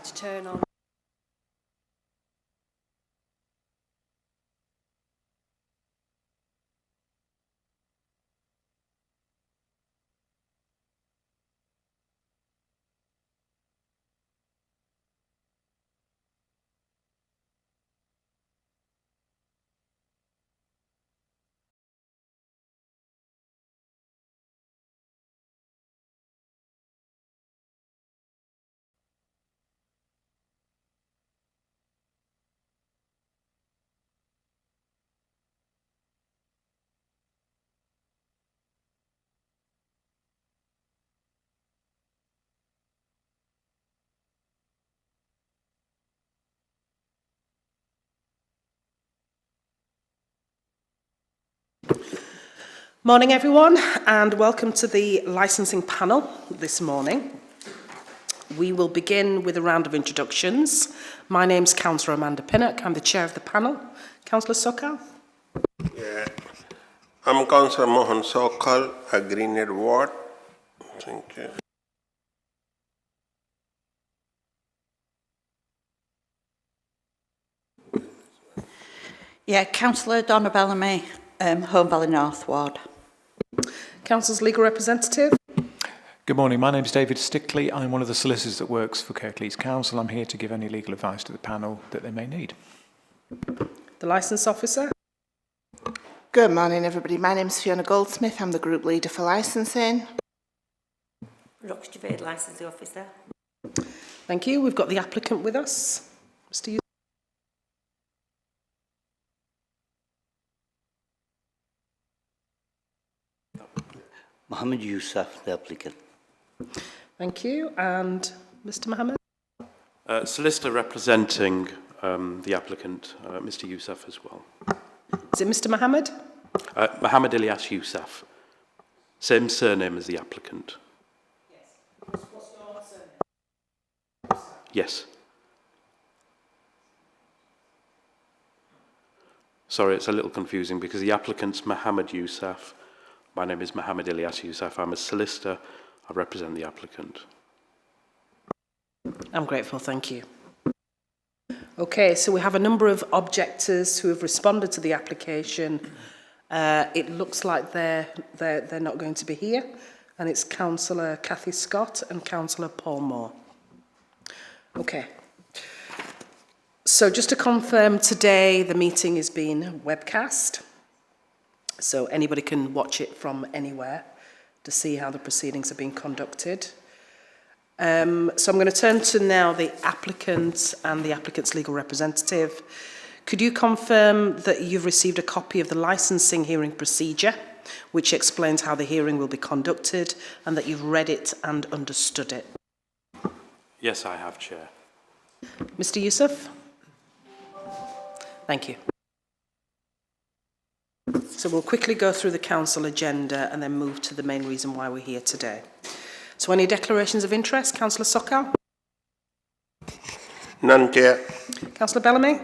like to turn on. Morning everyone, and welcome to the licensing panel this morning. We will begin with a round of introductions. My name's Councillor Amanda Pinnock. I'm the chair of the panel. Councillor Sokal? Yeah. I'm Councillor Mohan Sokal, a Greenhead Ward. Thank you. Yeah, Councillor Donna Bellamy, Home Valley North Ward. Council's legal representative? Good morning, my name is David Stickley. I'm one of the solicitors that works for Kirklees Council. I'm here to give any legal advice to the panel that they may need. The licence officer? Good morning everybody, my name's Fiona Goldsmith, I'm the group leader for licensing. Roxtrevade licensing officer. Thank you. We've got the applicant with us. Mr. Yusuf. Mohammed Yousaf, the applicant. Thank you. And Mr. Mohammed? Solicitor representing the applicant, Mr. Yousaf as well. Is it Mr. Mohammed? Mohammed Ilyas Yousaf. Same surname as the applicant. Yes. What's your surname? Yes. Sorry, it's a little confusing because the applicant's Mohammed Yousaf. My name is Mohammed Ilyas Yousaf. I'm a solicitor. I represent the applicant. I'm grateful, thank you. Okay, so we have a number of objectors who have responded to the application. It looks like they're not going to be here, and it's Councillor Cathy Scott and Councillor Paul Moore. Okay. So just to confirm, today the meeting is being webcast, so anybody can watch it from anywhere to see how the proceedings are being conducted. So I'm going to turn to now the applicant and the applicant's legal representative. Could you confirm that you've received a copy of the licensing hearing procedure, which explains how the hearing will be conducted, and that you've read it and understood it? Yes, I have, Chair. Mr. Yousaf? Thank you. So we'll quickly go through the council agenda and then move to the main reason why we're here today. So any declarations of interest? Councillor Sokal? None, Chair. Councillor Bellamy?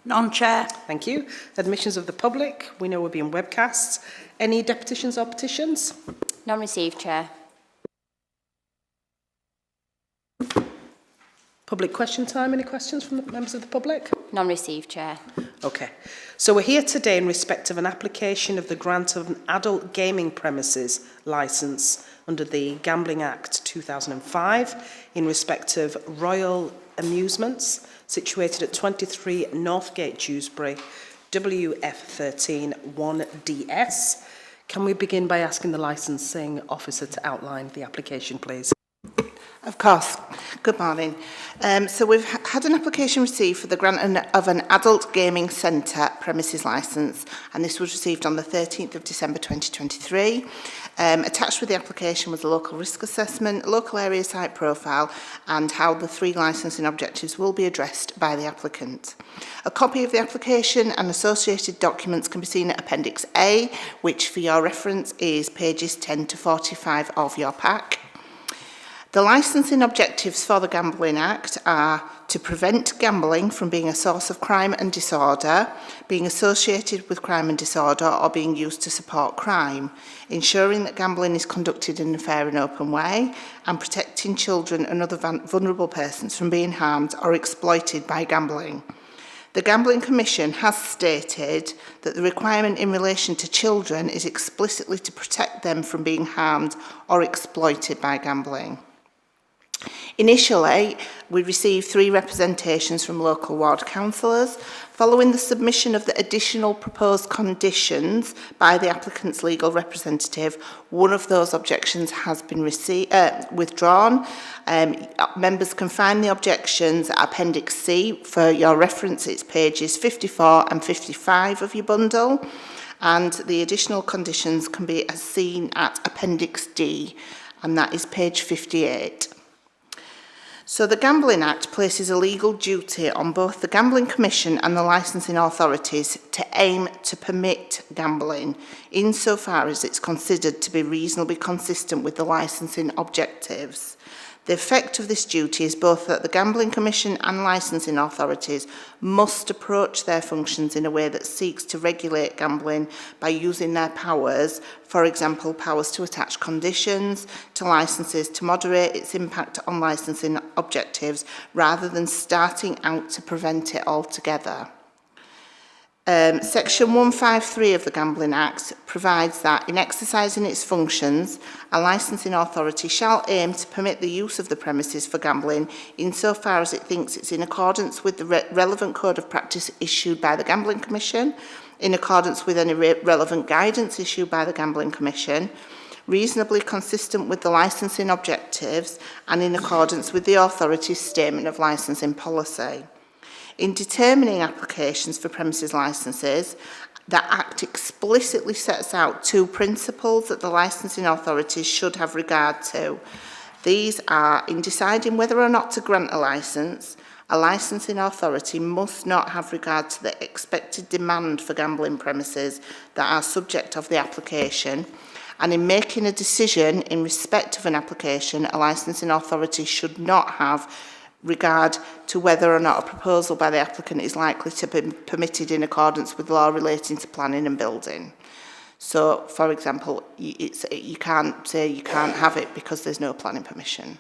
None, Chair. Thank you. Admissions of the public. We know we're being webcast. Any deputations or petitions? None received, Chair. Public question time. Any questions from the members of the public? None received, Chair. Okay. So we're here today in respect of an application of the grant of an adult gaming premises licence under the Gambling Act 2005 in respect of Royal Amusements situated at 23 Northgate, Dewsbury, WF13 1DS. Can we begin by asking the licensing officer to outline the application, please? Of course. Good morning. So we've had an application received for the grant of an adult gaming centre premises licence, and this was received on the 13th of December 2023. Attached with the application was a local risk assessment, a local area site profile, and how the three licensing objectives will be addressed by the applicant. A copy of the application and associated documents can be seen at Appendix A, which for your reference is pages 10 to 45 of your pack. The licensing objectives for the Gambling Act are to prevent gambling from being a source of crime and disorder, being associated with crime and disorder, or being used to support crime, ensuring that gambling is conducted in a fair and open way, and protecting protecting children and other vulnerable persons from being harmed or exploited by gambling. The Gambling Commission has stated that the requirement in relation to children is explicitly to protect them from being harmed or exploited by gambling. Initially, we received 3 representations from local ward councillors. Following the submission of the additional proposed conditions by the applicant's legal representative, one of those objections has been withdrawn. Members can find the objections at Appendix C. For your reference, it's pages 54 and 55 of your bundle, and the additional conditions can be seen at Appendix D, and that is page 58. So the Gambling Act places a legal duty on both the Gambling Commission and the licensing authorities to aim to permit gambling insofar as it's considered to be reasonably consistent with the licensing objectives. The effect of this duty is both that the Gambling Commission and licensing authorities must approach their functions in a way that seeks to regulate gambling by using their powers, for example, powers to attach conditions to licences to moderate its impact on licensing objectives rather than starting out to prevent it altogether. Section 153 of the Gambling Act provides that in exercising its functions, a licensing authority shall aim to permit the use of the premises for gambling insofar as it thinks it's in accordance with the relevant code of practice issued by the Gambling Commission, in accordance with any relevant guidance issued by the Gambling Commission, reasonably consistent with the licensing objectives, and in accordance with the authority's statement of licensing policy. In determining applications for premises licences, the Act explicitly sets out 2 principles that the licensing authorities should have regard to. These are, in deciding whether or not to grant a licence, a licensing authority must not have regard to the expected demand for gambling premises that are subject of the application, and in making a decision in respect of an application, a licensing authority should not have regard to whether or not a proposal by the applicant is likely to be permitted in accordance with law relating to planning and building. So, for example, you can't say you can't have it because there's no planning permission.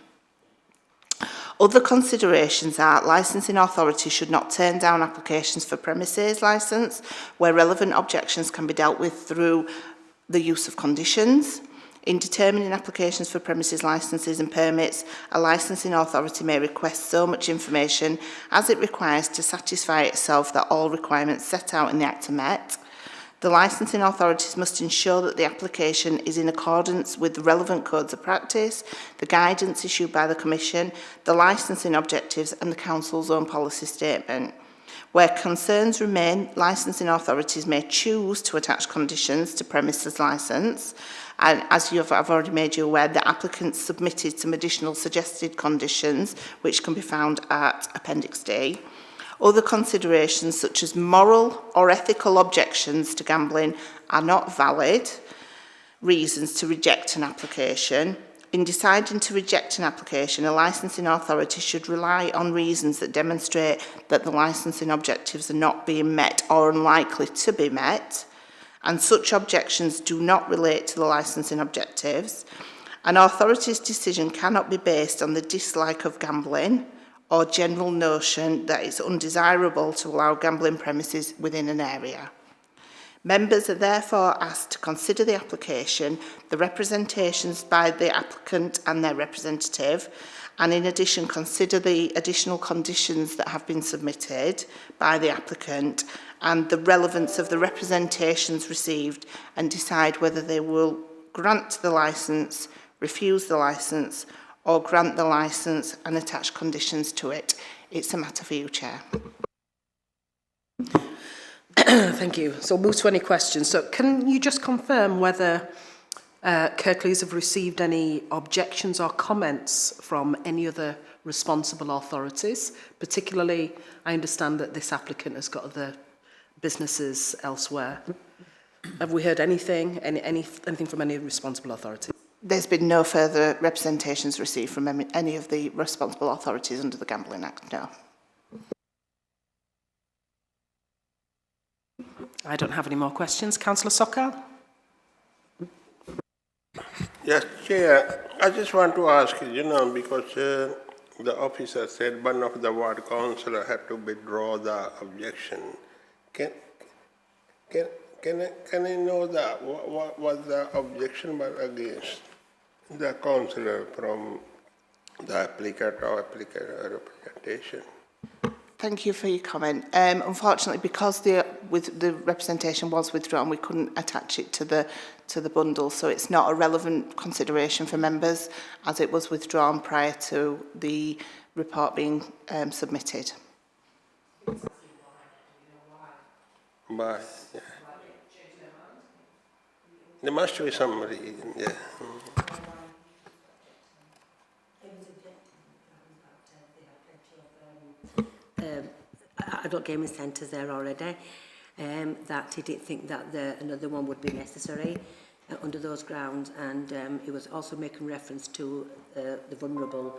Other considerations are licensing authorities should not turn down applications for premises licence where relevant objections can be dealt with through the use of conditions. In determining applications for premises licences and permits, a licensing authority may request so much information as it requires to satisfy itself that all requirements set out in the Act are met. The licensing authorities must ensure that the application is in accordance with the relevant codes of practice, the guidance issued by the Commission, the licensing objectives and the Council's own policy statement. Where concerns remain, licensing authorities may choose to attach conditions to premises licence, and as I've already made you aware, the applicant submitted some additional suggested conditions which can be found at Appendix D. Other considerations such as moral or ethical objections to gambling are not valid reasons to reject an application. In deciding to reject an application, a licensing authority should rely on reasons that demonstrate that the licensing objectives are not being met or unlikely to be met, and such objections do not relate to the licensing objectives. An authority's decision cannot be based on the dislike of gambling or general notion that it's undesirable to allow gambling premises within an area. Members are therefore asked to consider the application, the representations by the applicant and their representative, and in addition consider the additional conditions that have been submitted by the applicant and the relevance of the representations received, and decide whether they will grant the licence, refuse the licence, or grant the licence and attach conditions to it. It's a matter for you, Chair. Thank you. So we'll move to any questions. So can you just confirm whether Kirklees have received any objections or comments from any other responsible authorities? Particularly, I understand that this applicant has got other businesses elsewhere. Have we heard anything from any responsible authorities? There's been no further representations received from any of the responsible authorities under the Gambling Act, no. I don't have any more questions. Councillor Sokal? Yes, Chair, I just want to ask, because the officer said one of the ward councillor had to withdraw the objection. Can I know that? What was the objection was against the councillor from the applicant or applicant representation? Thank you for your comment. Unfortunately, because the representation was withdrawn, we couldn't attach it to the bundle, so it's not a relevant consideration for members as it was withdrawn prior to the report being submitted. Why? Yeah. There must be some reason, yeah. Adult gaming centres there already, that he didn't think that another one would be necessary under those grounds, and he was also making reference to the vulnerable,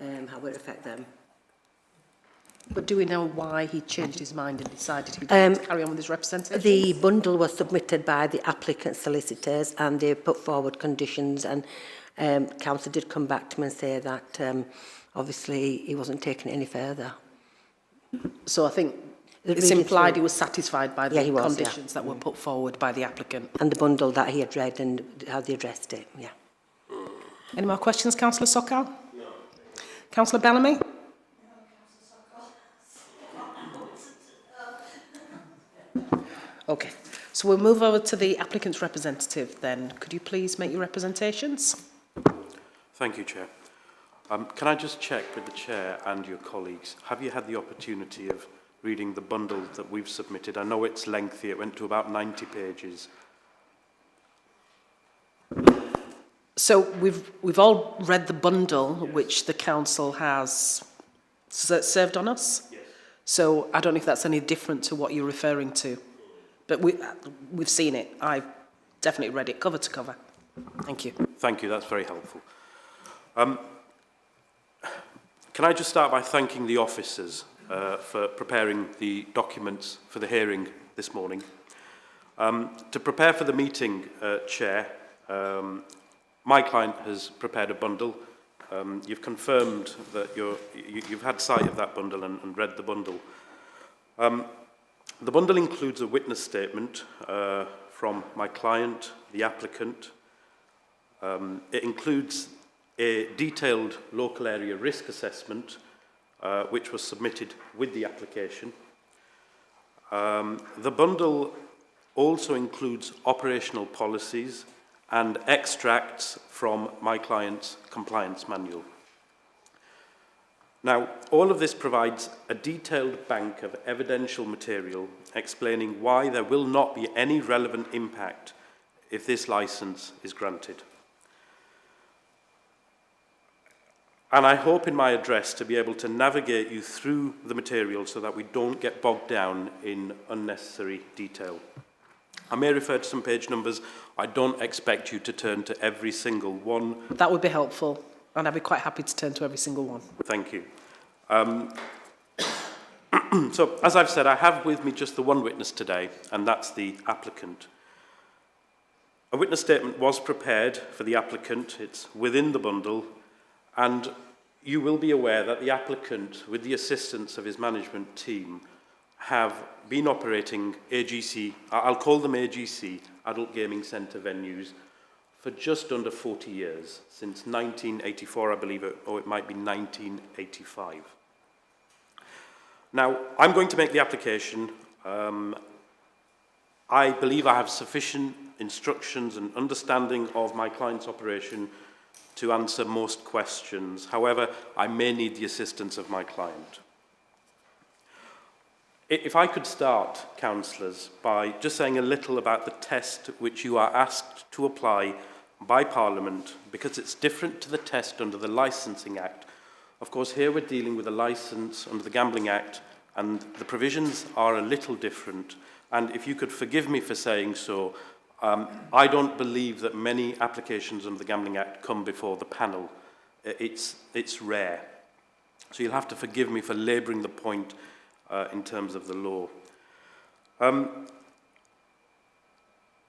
how it would affect them. But do we know why he changed his mind and decided he would carry on with his representation? The bundle was submitted by the applicant solicitors, and they put forward conditions, and council did come back to him and say that obviously he wasn't taking it any further. So I think it's Reading implied through- he was satisfied by the Yeah, he was, conditions that were put forward by the applicant. And the bundle that he had read and how they addressed it, yeah. Any more questions, Councillor Sokal? No. Councillor Bellamy? Okay, so we'll move over to the applicant's representative then. Could you please make your representations? Thank you, Chair. Can I just check with the Chair and your colleagues, have you had the opportunity of reading the bundle that we've submitted? I know it's lengthy, it went to about 90 pages. So we've all read the bundle which the council has served on us? Yes. So I don't know if that's any different to what you're referring to. But we've seen it. I've definitely read it cover to cover. Thank you. Thank you, that's very helpful. Can I just start by thanking the officers for preparing the documents for the hearing this morning. To prepare for the meeting, Chair, my client has prepared a bundle. You've confirmed that you've had sight of that bundle and read the bundle. The bundle includes a witness statement from my client, the applicant. It includes a detailed local area risk assessment, which was submitted with the application. The bundle also includes operational policies and extracts from my client's compliance manual. Now, all of this provides a detailed bank of evidential material explaining why there will not be any relevant impact if this licence is granted. And I hope in my address to be able to navigate you through the material so that we don't get bogged down in unnecessary detail. I may refer to some page numbers. I don't expect you to turn to every single one. That would be helpful, and I'd be quite happy to turn to every single one. Thank you. So, as I've said, I have with me just the one witness today, and that's the applicant. A witness statement was prepared for the applicant. It's within the bundle, and you will be aware that the applicant, with the assistance of his management team, have been operating AGC, I'll call them AGC, Adult Gaming Centre venues, for just under 40 years, since 1984, I believe, or it might be 1985. Now, I'm going to make the application. I believe I have sufficient instructions and understanding of my client's operation to answer most questions. However, I may need the assistance of my client. If I could start, councillors, by just saying a little about the test which you are asked to apply by Parliament, because it's different to the test under the Licensing Act. Of course, here we're dealing with a licence under the Gambling Act, and the provisions are a little different. And if you could forgive me for saying so, I don't believe that many applications under the Gambling Act come before the panel. It's rare. So you'll have to forgive me for labouring the point in terms of the law.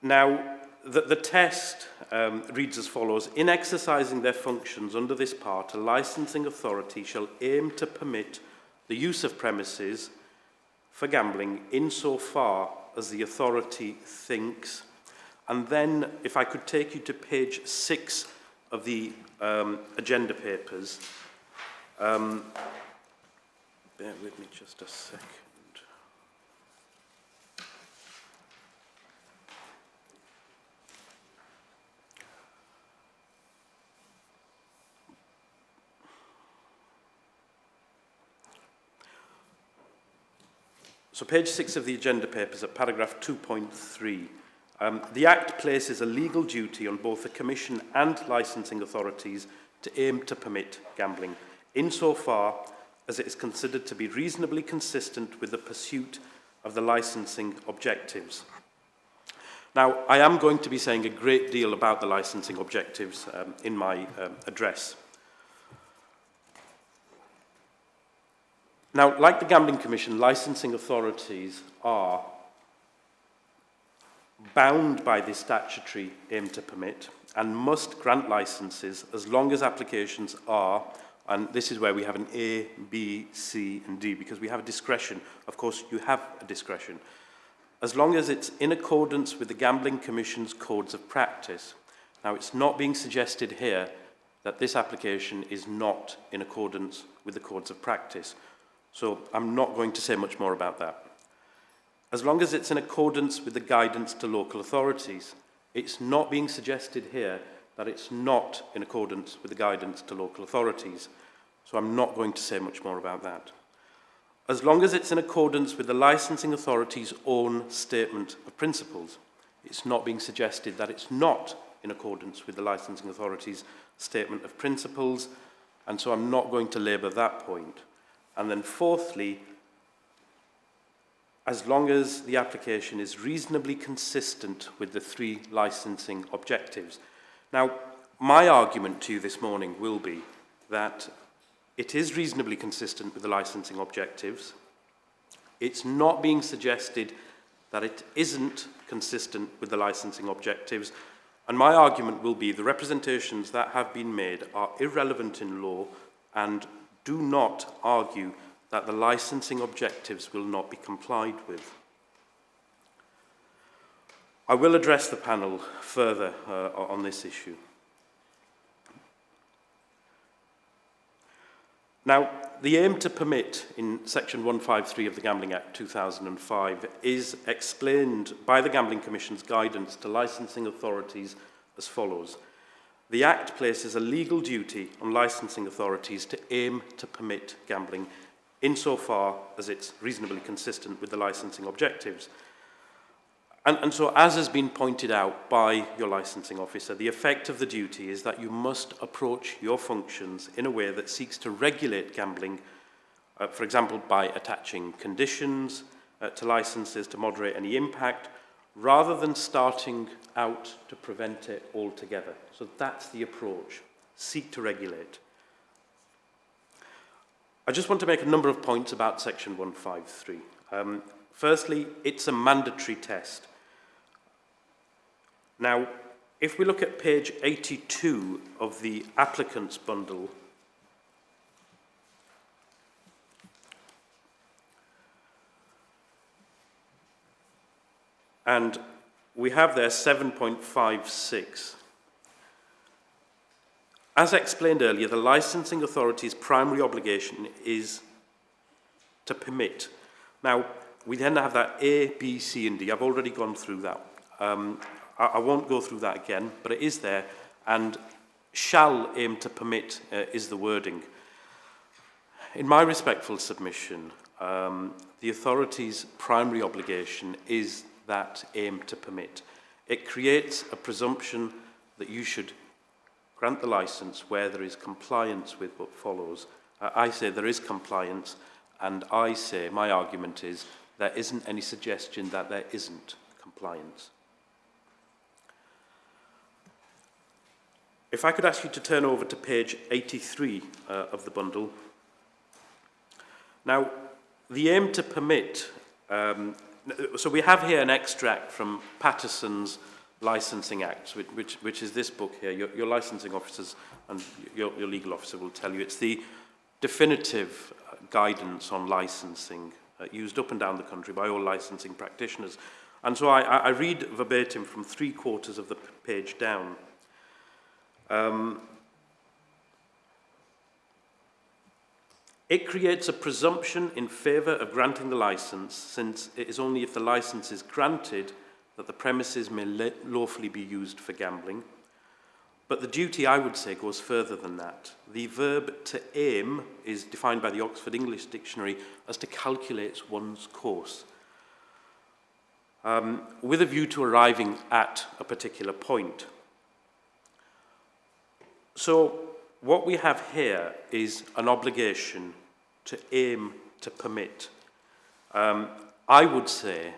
Now, the test reads as follows. In exercising their functions under this part, a licensing authority shall aim to permit the use of premises for gambling insofar as the authority thinks. And then, if I could take you to page 6 of the agenda papers. Bear with me just a second. So page 6 of the agenda papers at paragraph 2.3. The Act places a legal duty on both the Commission and licensing authorities to aim to permit gambling, insofar as it is considered to be reasonably consistent with the pursuit of the licensing objectives. Now, I am going to be saying a great deal about the licensing objectives in my address. Now, like the Gambling Commission, licensing authorities are bound by this statutory aim to permit and must grant licenses as long as applications are, and this is where we have an A, B, C and D, because we have a discretion. Of course, you have a discretion. As long as it's in accordance with the Gambling Commission's codes of practice. Now, it's not being suggested here that this application is not in accordance with the codes of practice. So I'm not going to say much more about that. As long as it's in accordance with the guidance to local authorities, it's not being suggested here that it's not in accordance with the guidance to local authorities. So I'm not going to say much more about that. As long as it's in accordance with the licensing authority's own statement of principles, it's not being suggested that it's not in accordance with the licensing authority's statement of principles, and so I'm not going to labour that point. And then fourthly, as long as the application is reasonably consistent with the 3 licensing objectives. Now, my argument to you this morning will be that it is reasonably consistent with the licensing objectives. It's not being suggested that it isn't consistent with the licensing objectives. And my argument will be the representations that have been made are irrelevant in law and do not argue that the licensing objectives will not be complied with. I will address the panel further on this issue. Now, the aim to permit in Section 153 of the Gambling Act 2005 is explained by the Gambling Commission's guidance to licensing authorities as follows. The Act places a legal duty on licensing authorities to aim to permit gambling insofar as it's reasonably consistent with the licensing objectives. And so, as has been pointed out by your licensing officer, the effect of the duty is that you must approach your functions in a way that seeks to regulate gambling, for example, by attaching conditions to licenses to moderate any impact, rather than starting out to prevent it altogether. So that's the approach. Seek to regulate. I just want to make a number of points about Section 153. Firstly, it's a mandatory test. Now, if we look at page 82 of the applicant's bundle, and we have there 7.56. As explained earlier, the licensing authority's primary obligation is to permit. Now, we then have that A, B, C, and D. I've already gone through that. I won't go through that again, but it is there, and shall aim to permit is the wording. In my respectful submission, the authority's primary obligation is that aim to permit. It creates a presumption that you should grant the licence where there is compliance with what follows. I say there is compliance, and I say, my argument is, there isn't any suggestion that there isn't compliance. If I could ask you to turn over to page 83 of the bundle. Now, the aim to permit, so we have here an extract from Patterson's licensing acts, which is this book here. Your licensing officers and your legal officer will tell you it's the definitive guidance on licensing used up and down the country by all licensing practitioners. And so I read verbatim from 3/4 of the page down. It creates a presumption in favour of granting the licence, since it is only if the licence is granted that the premises may lawfully be used for gambling. But the duty, I would say, goes further than that. The verb to aim is defined by the Oxford English Dictionary as to calculate one's course, with a view to arriving at a particular point. So what we have here is an obligation to aim to permit. I would say,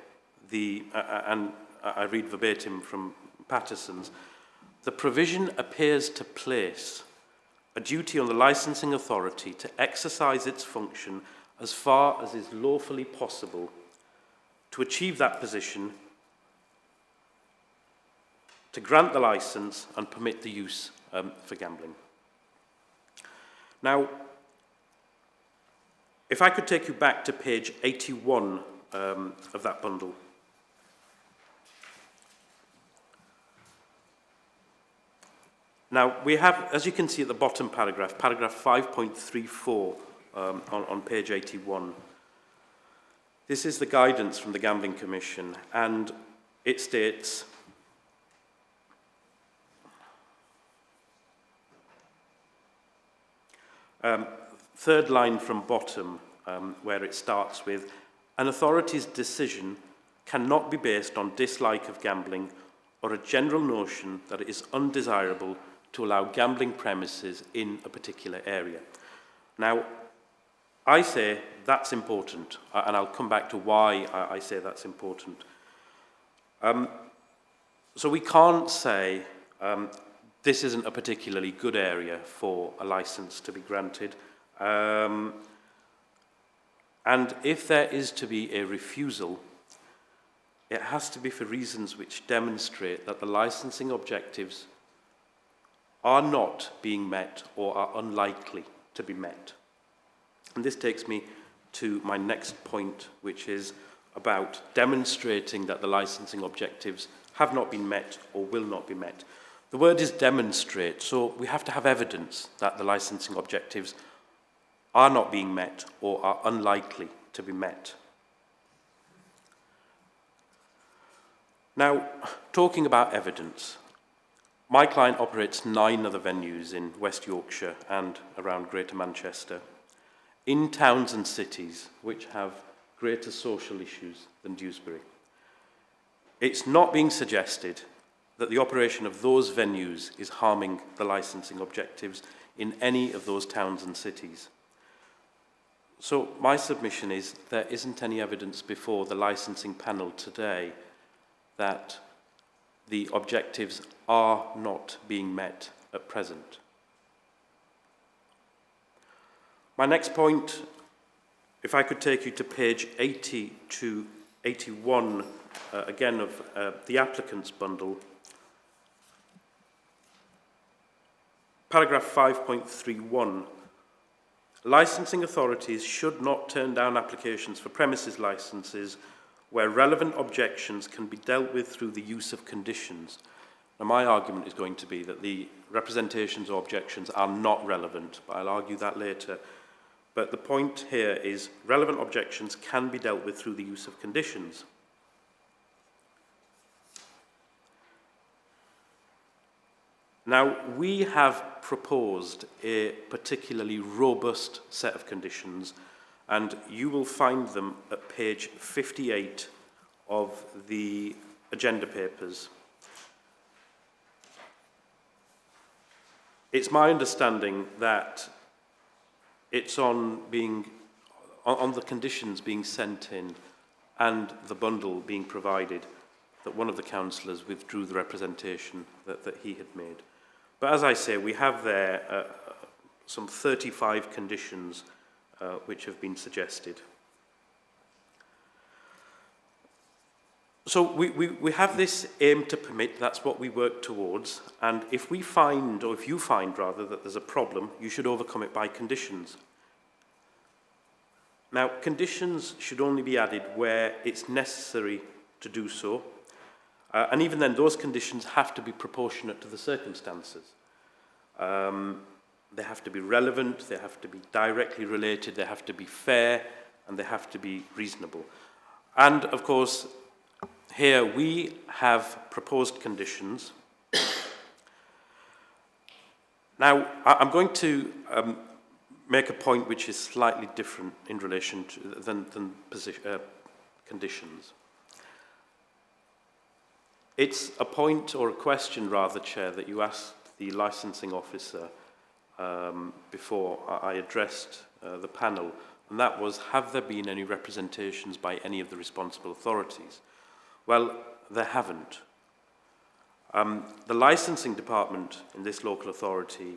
and I read verbatim from Patterson's, the provision appears to place a duty on the licensing authority to exercise its function as far as is lawfully possible to achieve that position, to grant the licence and permit the use for gambling. Now, if I could take you back to page 81 of that bundle. Now, we have, as you can see at the bottom paragraph, paragraph 5.34 on page 81. This is the guidance from the Gambling Commission, and it states, third line from bottom, where it starts with, an authority's decision cannot be based on dislike of gambling or a general notion that it is undesirable to allow gambling premises in a particular area. Now, I say that's important, and I'll come back to why I say that's important. So we can't say this isn't a particularly good area for a licence to be granted. And if there is to be a refusal, it has to be for reasons which demonstrate that the licensing objectives are not being met or are unlikely to be met. And this takes me to my next point, which is about demonstrating that the licensing objectives have not been met or will not be met. The word is demonstrate, so we have to have evidence that the licensing objectives are not being met or are unlikely to be met. Now, talking about evidence, my client operates 9 other venues in West Yorkshire and around Greater Manchester, in towns and cities which have greater social issues than Dewsbury. It's not being suggested that the operation of those venues is harming the licensing objectives in any of those towns and cities. So my submission is there isn't any evidence before the licensing panel today that the objectives are not being met at present. My next point, if I could take you to page 80 to 81, again of the applicant's bundle, paragraph 5.31, licensing authorities should not turn down applications for premises licenses where relevant objections can be dealt with through the use of conditions. Now, my argument is going to be that the representations or objections are not relevant, but I'll argue that later. But the point here is relevant objections can be dealt with through the use of conditions. Now, we have proposed a particularly robust set of conditions, and you will find them at page 58 of the agenda papers. It's my understanding that it's on the conditions being sent in and the bundle being provided that one of the councillors withdrew the representation that he had made. But as I say, we have there some 35 conditions which have been suggested. So we have this aim to permit, that's what we work towards, and if we find, or if you find rather, that there's a problem, you should overcome it by conditions. Now, conditions should only be added where it's necessary to do so, and even then those conditions have to be proportionate to the circumstances. They have to be relevant, they have to be directly related, they have to be fair, and they have to be reasonable. And of course, here we have proposed conditions. Now, I'm going to make a point which is slightly different in relation to than conditions. It's a point, or a question rather, Chair, that you asked the licensing officer before I addressed the panel, and that was, have there been any representations by any of the responsible authorities? Well, there haven't. The licensing department in this local authority,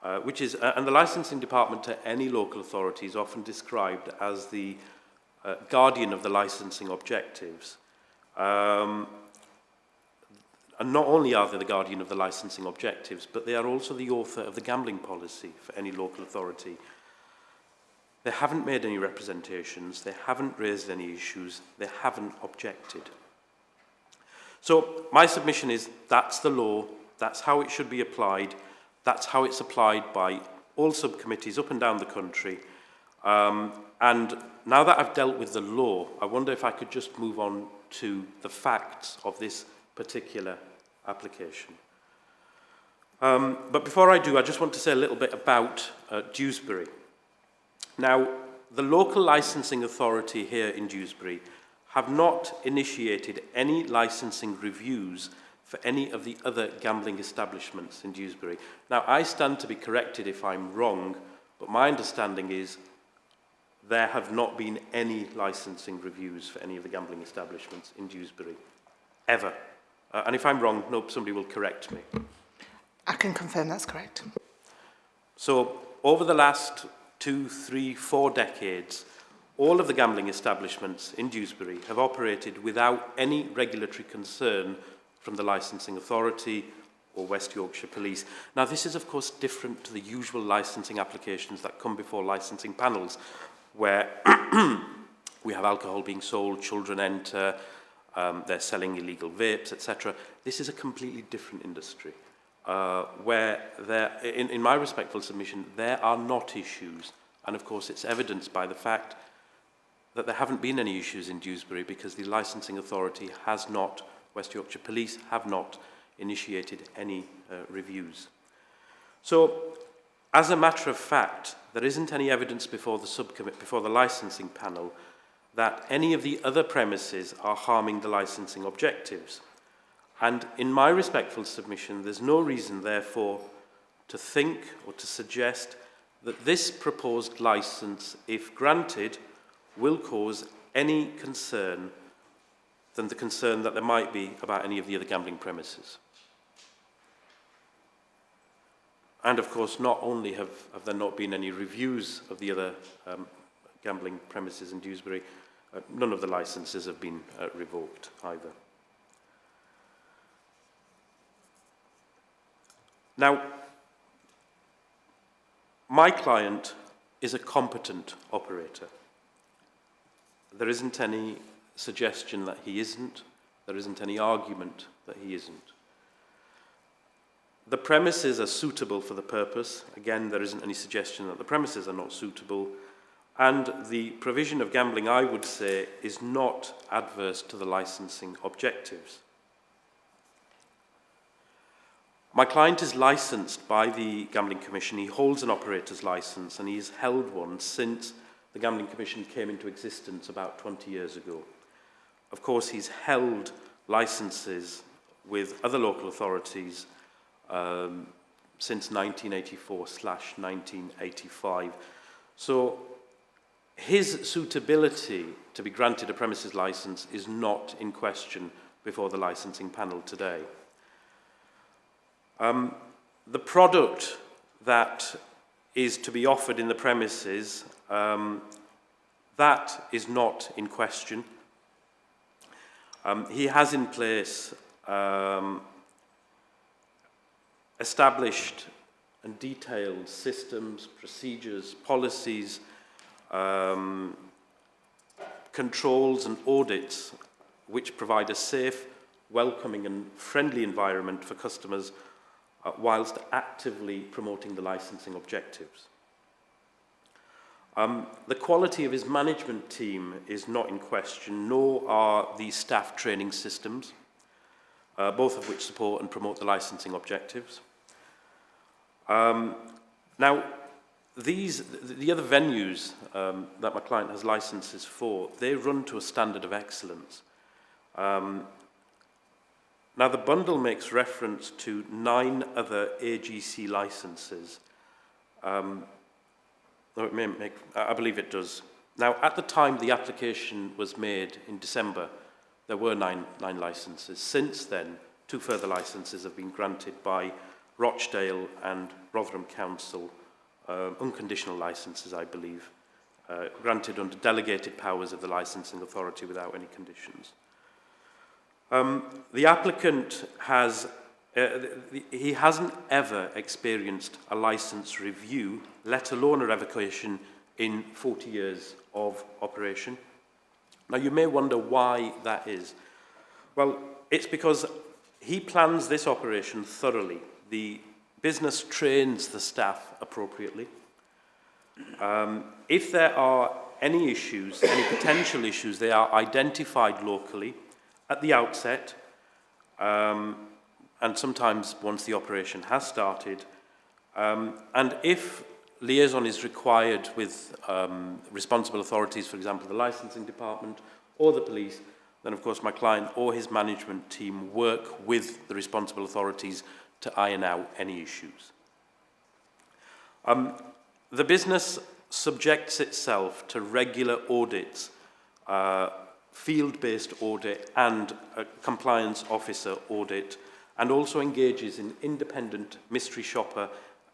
and the licensing department to any local authority is often described as the guardian of the licensing objectives. And not only are they the guardian of the licensing objectives, but they are also the author of the gambling policy for any local authority. They haven't made any representations, they haven't raised any issues, they haven't objected. So my submission is that's the law, that's how it should be applied, that's how it's applied by all subcommittees up and down the country. And now that I've dealt with the law, I wonder if I could just move on to the facts of this particular application. But before I do, I just want to say a little bit about Dewsbury. Now, the local licensing authority here in Dewsbury have not initiated any licensing reviews for any of the other gambling establishments in Dewsbury. Now, I stand to be corrected if I'm wrong, but my understanding is there have not been any licensing reviews for any of the gambling establishments in Dewsbury, ever. And if I'm wrong, no, somebody will correct me. I can confirm that's correct. So, over the last 2, 3, 4 decades, all of the gambling establishments in Dewsbury have operated without any regulatory concern from the licensing authority or West Yorkshire Police. Now, this is, of course, different to the usual licensing applications that come before licensing panels, where we have alcohol being sold, children enter, they're selling illegal vapes, etc. This is a completely different industry, where there, in my respectful submission, there are not issues. And, of course, it's evidenced by the fact that there haven't been any issues in Dewsbury because the licensing authority has not, West Yorkshire Police have not initiated any reviews. So, as a matter of fact, there isn't any evidence before the subcommittee, before the licensing panel, that any of the other premises are harming the licensing objectives. And in my respectful submission, there's no reason, therefore, to think or to suggest that this proposed licence, if granted, will cause any concern than the concern that there might be about any of the other gambling premises. And of course, not only have there not been any reviews of the other gambling premises in Dewsbury, none of the licences have been revoked either. Now, my client is a competent operator. There isn't any suggestion that he isn't. There isn't any argument that he isn't. The premises are suitable for the purpose. Again, there isn't any suggestion that the premises are not suitable. And the provision of gambling, I would say, is not adverse to the licensing objectives. My client is licensed by the Gambling Commission. He holds an operator's license, and he's held one since the Gambling Commission came into existence about 20 years ago. Of course, he's held licenses with other local authorities since 1984/1985. So his suitability to be granted a premises licence is not in question before the licensing panel today. The product that is to be offered in the premises, that is not in question. He has in place established and detailed systems, procedures, policies, controls and audits which provide a safe, welcoming and friendly environment for customers whilst actively promoting the licensing objectives. The quality of his management team is not in question, nor are the staff training systems, both of which support and promote the licensing objectives. Now, the other venues that my client has licenses for, they run to a standard of excellence. Now, the bundle makes reference to 9 other AGC licenses. It may make, I believe it does. Now, at the time the application was made in December, there were nine licenses. Since then, 2 further licenses have been granted by Rochdale and Rotherham Council, unconditional licenses, I believe, granted under delegated powers of the licensing authority without any conditions. The applicant has, he hasn't ever experienced a license review, let alone a revocation, in 40 years of operation. Now, you may wonder why that is. Well, it's because he plans this operation thoroughly. The business trains the staff appropriately. If there are any issues, any potential issues, they are identified locally at the outset, and sometimes once the operation has started. And if liaison is required with responsible authorities, for example, the licensing department or the police, then of course my client or his management team work with the responsible authorities to iron out any issues. The business subjects itself to regular audits, field-based audit and a compliance officer audit, and also engages in independent mystery shopper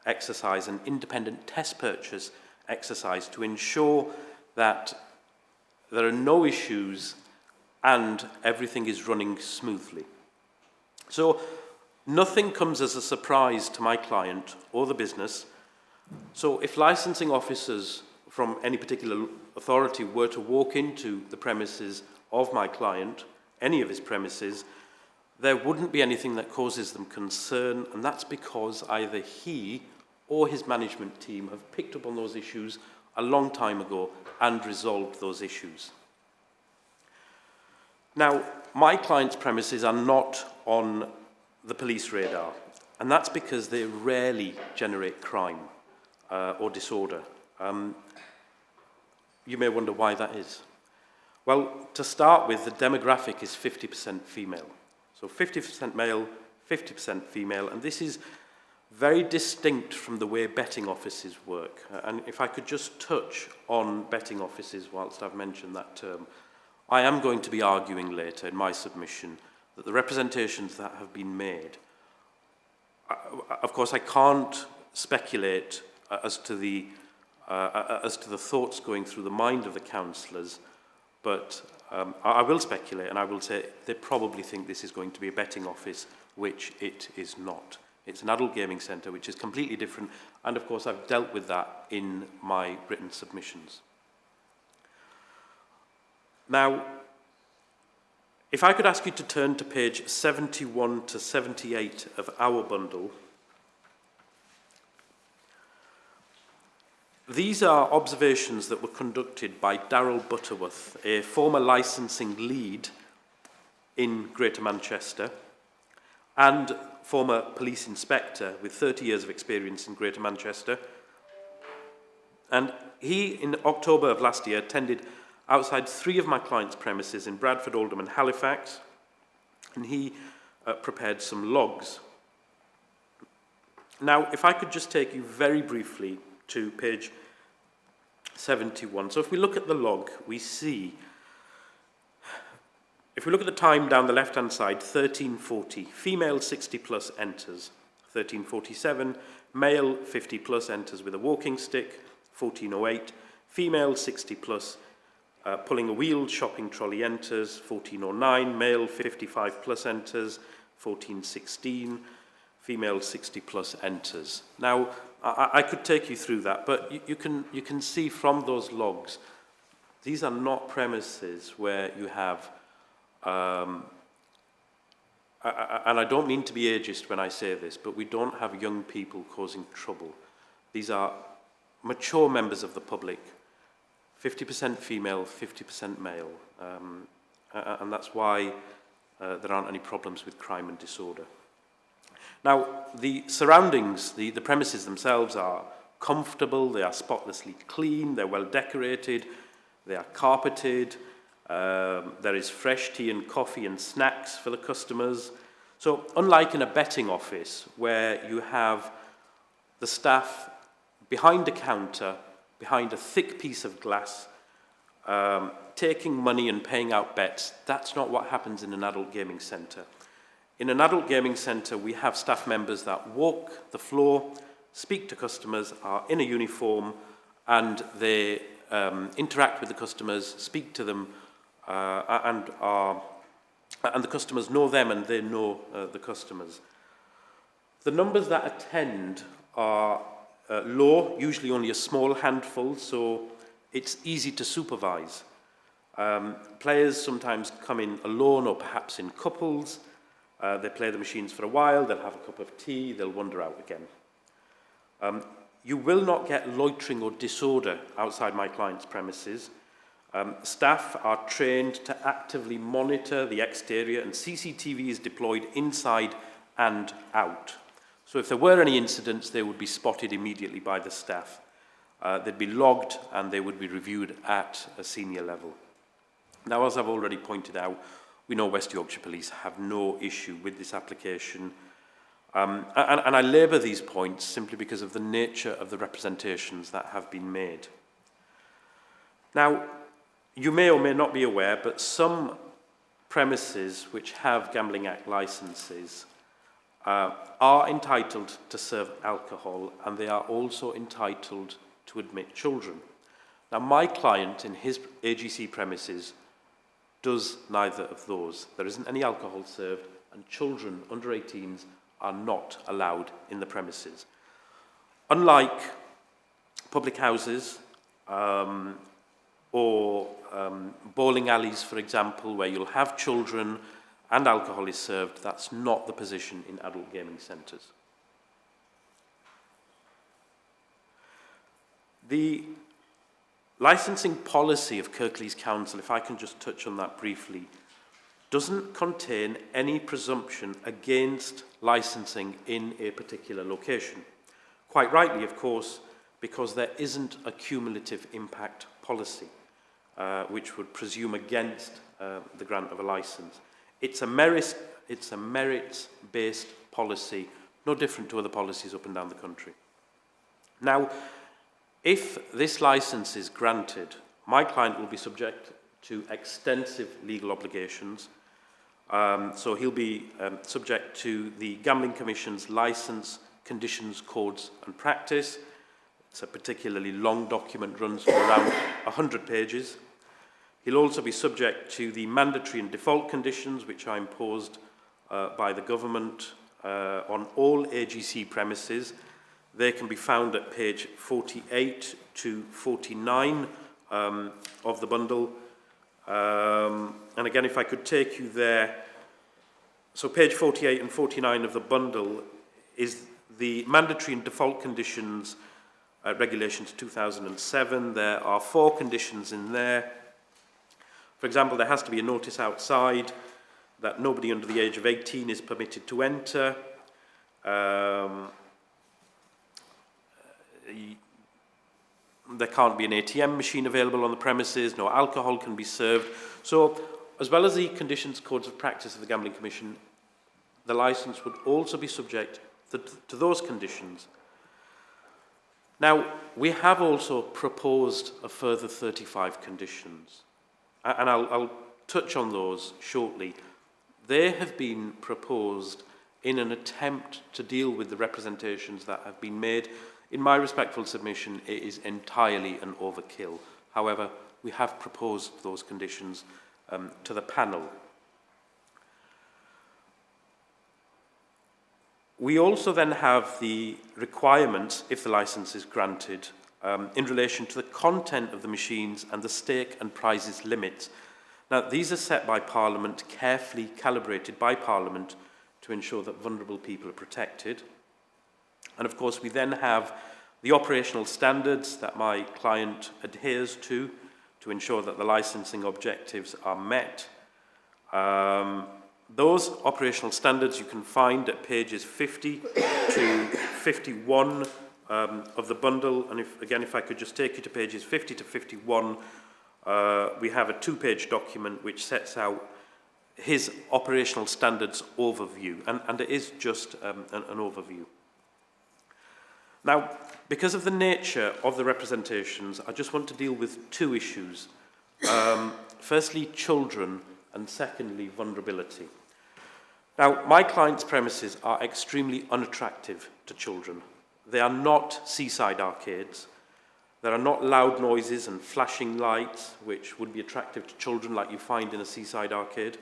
exercise and independent test purchase exercise to ensure that there are no issues and everything is running smoothly. So nothing comes as a surprise to my client or the business. So if licensing officers from any particular authority were to walk into the premises of my client, any of his premises, there wouldn't be anything that causes them concern, and that's because either he or his management team have picked up on those issues a long time ago and resolved those issues. Now, my client's premises are not on the police radar, and that's because they rarely generate crime or disorder. You may wonder why that is. Well, to start with, the demographic is 50% female. So 50% male, 50% female, and this is very distinct from the way betting offices work. And if I could just touch on betting offices whilst I've mentioned that term, I am going to be arguing later in my submission that the representations that have been made, of course I can't speculate as to the thoughts going through the mind of the councillors, but I will speculate and I will say they probably think this is going to be a betting office, which it is not. It's an adult gaming centre, which is completely different, and of course I've dealt with that in my written submissions. Now, if I could ask you to turn to page 71 to 78 of our bundle. These are observations that were conducted by Darryl Butterworth, a former licensing lead in Greater Manchester and former police inspector with 30 years of experience in Greater Manchester. And he, in October of last year, attended outside 3 of my client's premises in Bradford, Oldham and Halifax, and he prepared some logs. Now, if I could just take you very briefly to page 71. So if we look at the log, we see, if we look at the time down the left-hand side, 1340, female 60 plus enters, 1347, male 50 plus enters with a walking stick, 1408, female 60 plus, Pulling a wheeled shopping trolley enters, 1409, male 55 plus enters, 1416, female 60 plus enters. Now, I could take you through that, but you can see from those logs, these are not premises where you have, and I don't mean to be ageist when I say this, but we don't have young people causing trouble. These are mature members of the public, 50% female, 50% male, and that's why there aren't any problems with crime and disorder. Now, the surroundings, the premises themselves are comfortable, they are spotlessly clean, they're well decorated, they are carpeted, there is fresh tea and coffee and snacks for the customers. So, unlike in a betting office where you have the staff behind a counter, behind a thick piece of glass, taking money and paying out bets, that's not what happens in an adult gaming centre. In an adult gaming centre, we have staff members that walk the floor, speak to customers, are in a uniform, and they interact with the customers, speak to them, and the customers know them and they know the customers. The numbers that attend are low, usually only a small handful, so it's easy to supervise. Players sometimes come in alone or perhaps in couples. They play the machines for a while, they'll have a cup of tea, they'll wander out again. You will not get loitering or disorder outside my client's premises. Staff are trained to actively monitor the exterior, and CCTV is deployed inside and out. So if there were any incidents, they would be spotted immediately by the staff. They'd be logged and they would be reviewed at a senior level. Now, as I've already pointed out, we know West Yorkshire Police have no issue with this application. And I labour these points simply because of the nature of the representations that have been made. Now, you may or may not be aware, but some premises which have Gambling Act licences are entitled to serve alcohol, and they are also entitled to admit children. Now, my client in his AGC premises does neither of those. There isn't any alcohol served, and children under 18s are not allowed in the premises. Unlike public houses or bowling alleys, for example, where you'll have children and alcohol is served, that's not the position in adult gaming centres. The licensing policy of Kirklees Council, if I can just touch on that briefly, doesn't contain any presumption against licensing in a particular location. Quite rightly, of course, because there isn't a cumulative impact policy, which would presume against the grant of a licence. It's a merits-based policy, no different to other policies up and down the country. Now, if this licence is granted, my client will be subject to extensive legal obligations. So he'll be subject to the Gambling Commission's Licence, Conditions, Codes and Practice. It's a particularly long document, runs for around 100 pages. He'll also be subject to the mandatory and default conditions which are imposed by the government on all AGC premises. They can be found at page 48 to 49 of the bundle. And again, if I could take you there. So page 48 and 49 of the bundle is the mandatory and default conditions regulations 2007. There are 4 conditions in there. For example, there has to be a notice outside that nobody under the age of 18 is permitted to enter. There can't be an ATM machine available on the premises, no alcohol can be served. So, as well as the conditions, codes of practice of the Gambling Commission, the licence would also be subject to those conditions. Now, we have also proposed a further 35 conditions, and I'll touch on those shortly. They have been proposed in an attempt to deal with the representations that have been made. In my respectful submission, it is entirely an overkill. However, we have proposed those conditions to the panel. We also then have the requirements, if the licence is granted, in relation to the content of the machines and the stake and prizes limits. Now, these are set by Parliament, carefully calibrated by Parliament to ensure that vulnerable people are protected. And of course, we then have the operational standards that my client adheres to ensure that the licensing objectives are met. Those operational standards you can find at pages 50 to 51 of the bundle. And if I could just take you to pages 50 to 51, we have a 2-page document which sets out his operational standards overview, and it is just an overview. Now, because of the nature of the representations, I just want to deal with 2 issues. Firstly, children, and secondly, vulnerability. Now, my client's premises are extremely unattractive to children. They are not seaside arcades. There are not loud noises and flashing lights, which would be attractive to children like you find in a seaside arcade.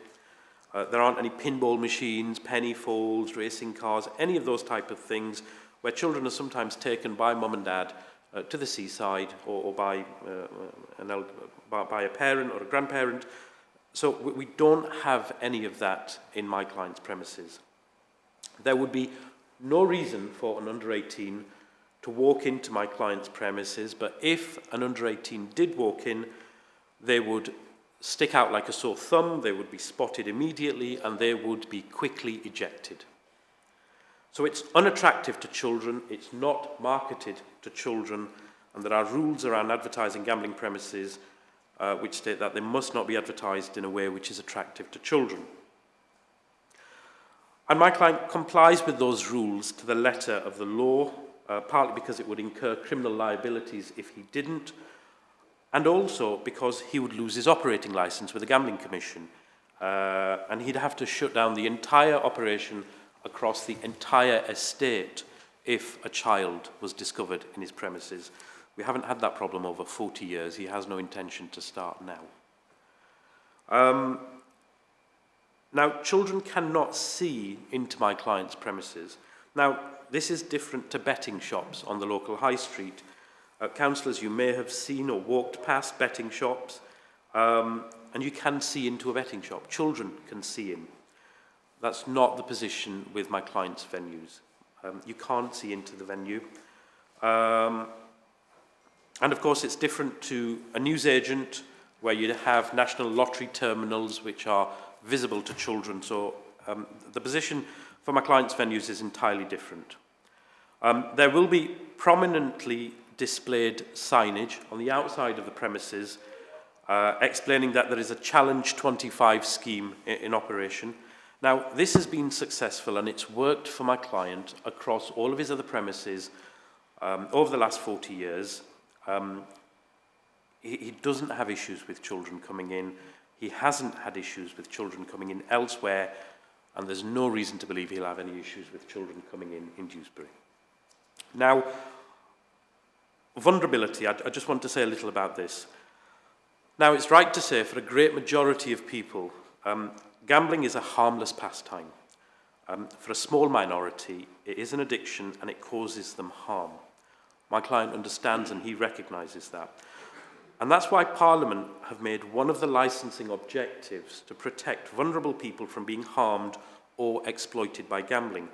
There aren't any pinball machines, penny folds, racing cars, any of those type of things where children are sometimes taken by mum and dad to the seaside or by a parent or a grandparent. So we don't have any of that in my client's premises. There would be no reason for an under 18 to walk into my client's premises, but if an under 18 did walk in, they would stick out like a sore thumb, they would be spotted immediately, and they would be quickly ejected. So it's unattractive to children, it's not marketed to children, and there are rules around advertising gambling premises which state that they must not be advertised in a way which is attractive to children. And my client complies with those rules to the letter of the law, partly because it would incur criminal liabilities if he didn't, and also because he would lose his operating licence with the Gambling Commission, and he'd have to shut down the entire operation across the entire estate if a child was discovered in his premises. We haven't had that problem over 40 years. He has no intention to start now. Now, children cannot see into my client's premises. Now, this is different to betting shops on the local high street. Councillors, you may have seen or walked past betting shops, and you can see into a betting shop. Children can see in. That's not the position with my client's venues. You can't see into the venue. And of course, it's different to a newsagent where you have national lottery terminals which are visible to children. So the position for my client's venues is entirely different. There will be prominently displayed signage on the outside of the premises explaining that there is a Challenge 25 scheme in operation. Now, this has been successful and it's worked for my client across all of his other premises over the last 40 years. He doesn't have issues with children coming in. He hasn't had issues with children coming in elsewhere, and there's no reason to believe he'll have any issues with children coming in Dewsbury. Now, vulnerability, I just want to say a little about this. Now, it's right to say for a great majority of people, gambling is a harmless pastime. For a small minority, it is an addiction and it causes them harm. My client understands and he recognises that. And that's why Parliament have made one of the licensing objectives to protect vulnerable people from being harmed or exploited by gambling.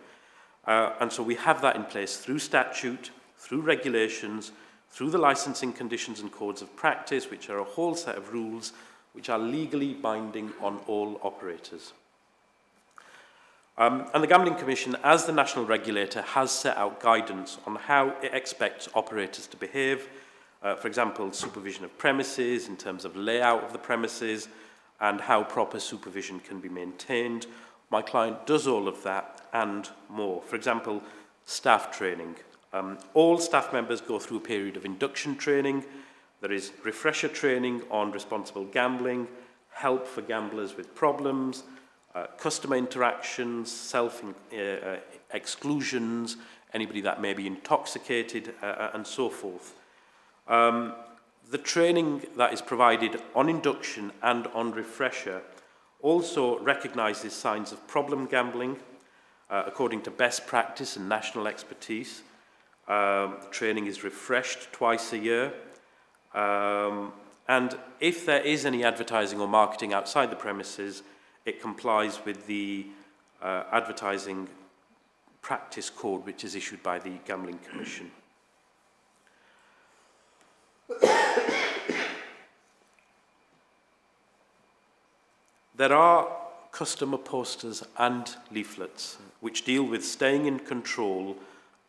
And so we have that in place through statute, through regulations, through the licensing conditions and codes of practice, which are a whole set of rules which are legally binding on all operators. And the Gambling Commission, as the national regulator, has set out guidance on how it expects operators to behave. For example, supervision of premises in terms of layout of the premises and how proper supervision can be maintained. My client does all of that and more. For example, staff training. All staff members go through a period of induction training. There is refresher training on responsible gambling, help for gamblers with problems, customer interactions, self-exclusions, anybody that may be intoxicated, and so forth. The training that is provided on induction and on refresher also recognises signs of problem gambling according to best practice and national expertise. The training is refreshed twice a year. And if there is any advertising or marketing outside the premises, it complies with the advertising practice code, which is issued by the Gambling Commission. There are customer posters and leaflets which deal with staying in control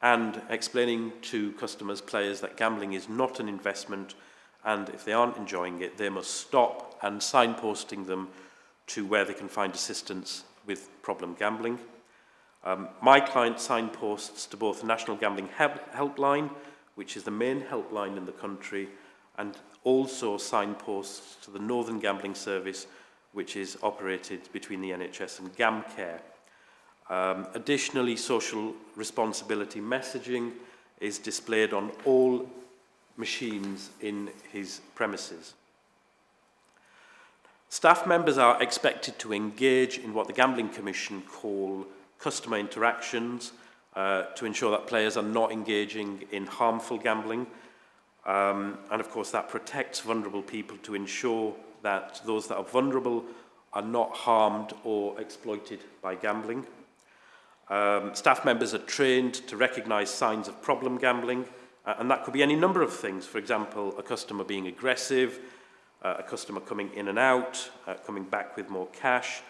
and explaining to customers, players, that gambling is not an investment, and if they aren't enjoying it, they must stop, and signposting them to where they can find assistance with problem gambling. My client signposts to both the National Gambling Helpline, which is the main helpline in the country, and also signposts to the Northern Gambling Service, which is operated between the NHS and GamCare. Additionally, social responsibility messaging is displayed on all machines in his premises. Staff members are expected to engage in what the Gambling Commission call customer interactions to ensure that players are not engaging in harmful gambling. And of course that protects vulnerable people to ensure that those that are vulnerable are not harmed or exploited by gambling. Staff members are trained to recognise signs of problem gambling, and that could be any number of things. For example, a customer being aggressive, a customer coming in and out, coming back with more cash.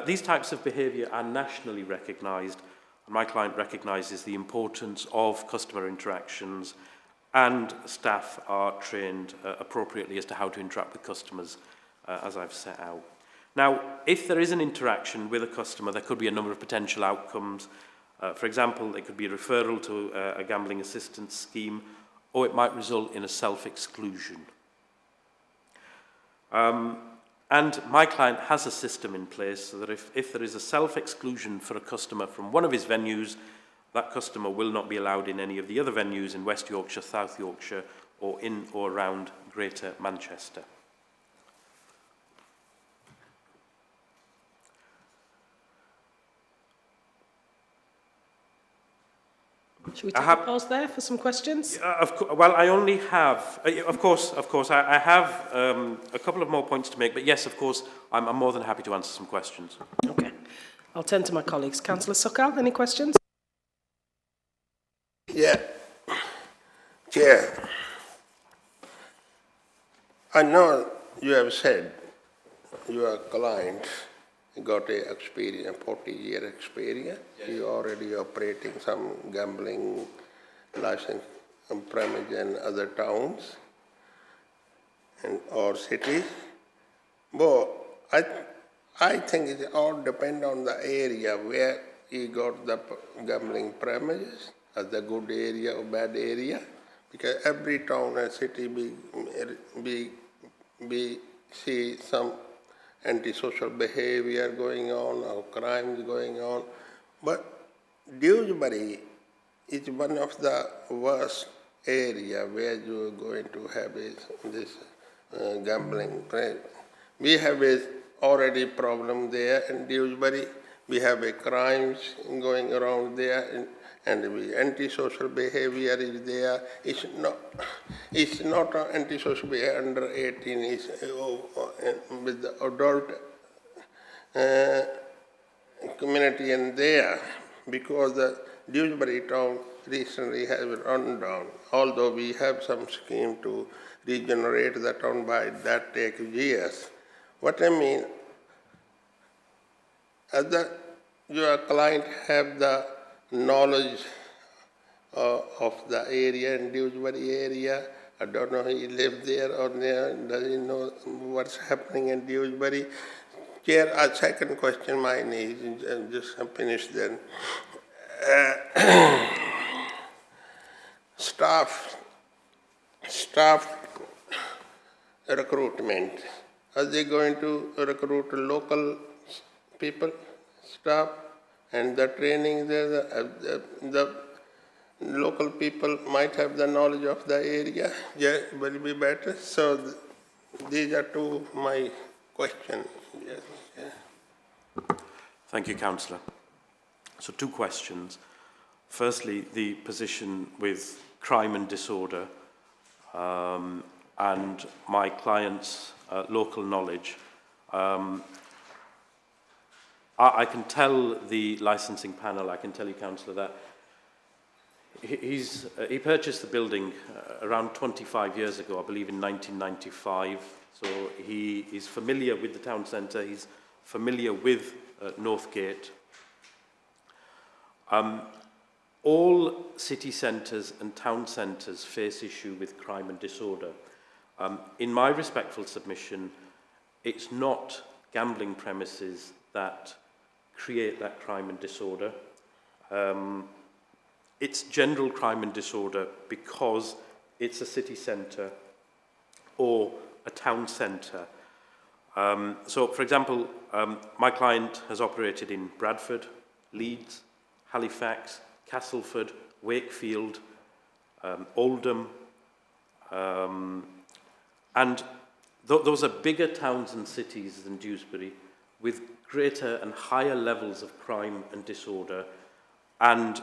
These types of behaviour are nationally recognised, and my client recognises the importance of customer interactions, and staff are trained appropriately as to how to interact with customers, as I've set out. Now, if there is an interaction with a customer, there could be a number of potential outcomes. For example, it could be a referral to a gambling assistance scheme, or it might result in a self-exclusion. And my client has a system in place so that if there is a self-exclusion for a customer from one of his venues, that customer will not be allowed in any of the other venues in West Yorkshire, South Yorkshire, or in or around Greater Manchester. Should we take a pause there for some questions? Well, I only have, of course, I have a couple of more points to make, but yes, of course, I'm more than happy to answer some questions. Okay. I'll turn to my colleagues. Councillor Sokal, any questions? Yeah. Chair, I know you have said your client got a experience, 40-year experience. Yes. You already operating some gambling license on premise in other towns and or cities. But I think it all depends on the area where you got the gambling premises, as the good area or bad area, because every town and city we see some antisocial behavior going on or crimes going on. But Dewsbury is one of the worst area where you are going to have this gambling. We have a already problem there in Dewsbury. We have a crimes going around there, and the antisocial behavior is there. It's not an antisocial behavior under 18. It's with the adult community in there, because the Dewsbury town recently has run down. Although we have some scheme to regenerate the town, by that take years. What I mean, as your client have the knowledge of the area in Dewsbury area. I don't know if he lives there or there. Does he know what's happening in Dewsbury? Chair, a second question mine is, just finished then. Staff recruitment. Are they going to recruit local people, staff, and the training there, the local people might have the knowledge of the area, yeah, will be better. So these are two my questions. Yes, yeah. Thank you, Councillor. So 2 questions. Firstly, the position with crime and disorder and my client's local knowledge. I can tell the licensing panel, I can tell you, Councillor, that he purchased the building around 25 years ago, I believe in 1995. So he is familiar with the town centre, he's familiar with Northgate. All city centres and town centres face issue with crime and disorder. In my respectful submission, it's not gambling premises that create that crime and disorder. It's general crime and disorder because it's a city centre or a town centre. So, for example, my client has operated in Bradford, Leeds, Halifax, Castleford, Wakefield, Oldham, and those are bigger towns and cities than Dewsbury, with greater and higher levels of crime and disorder, and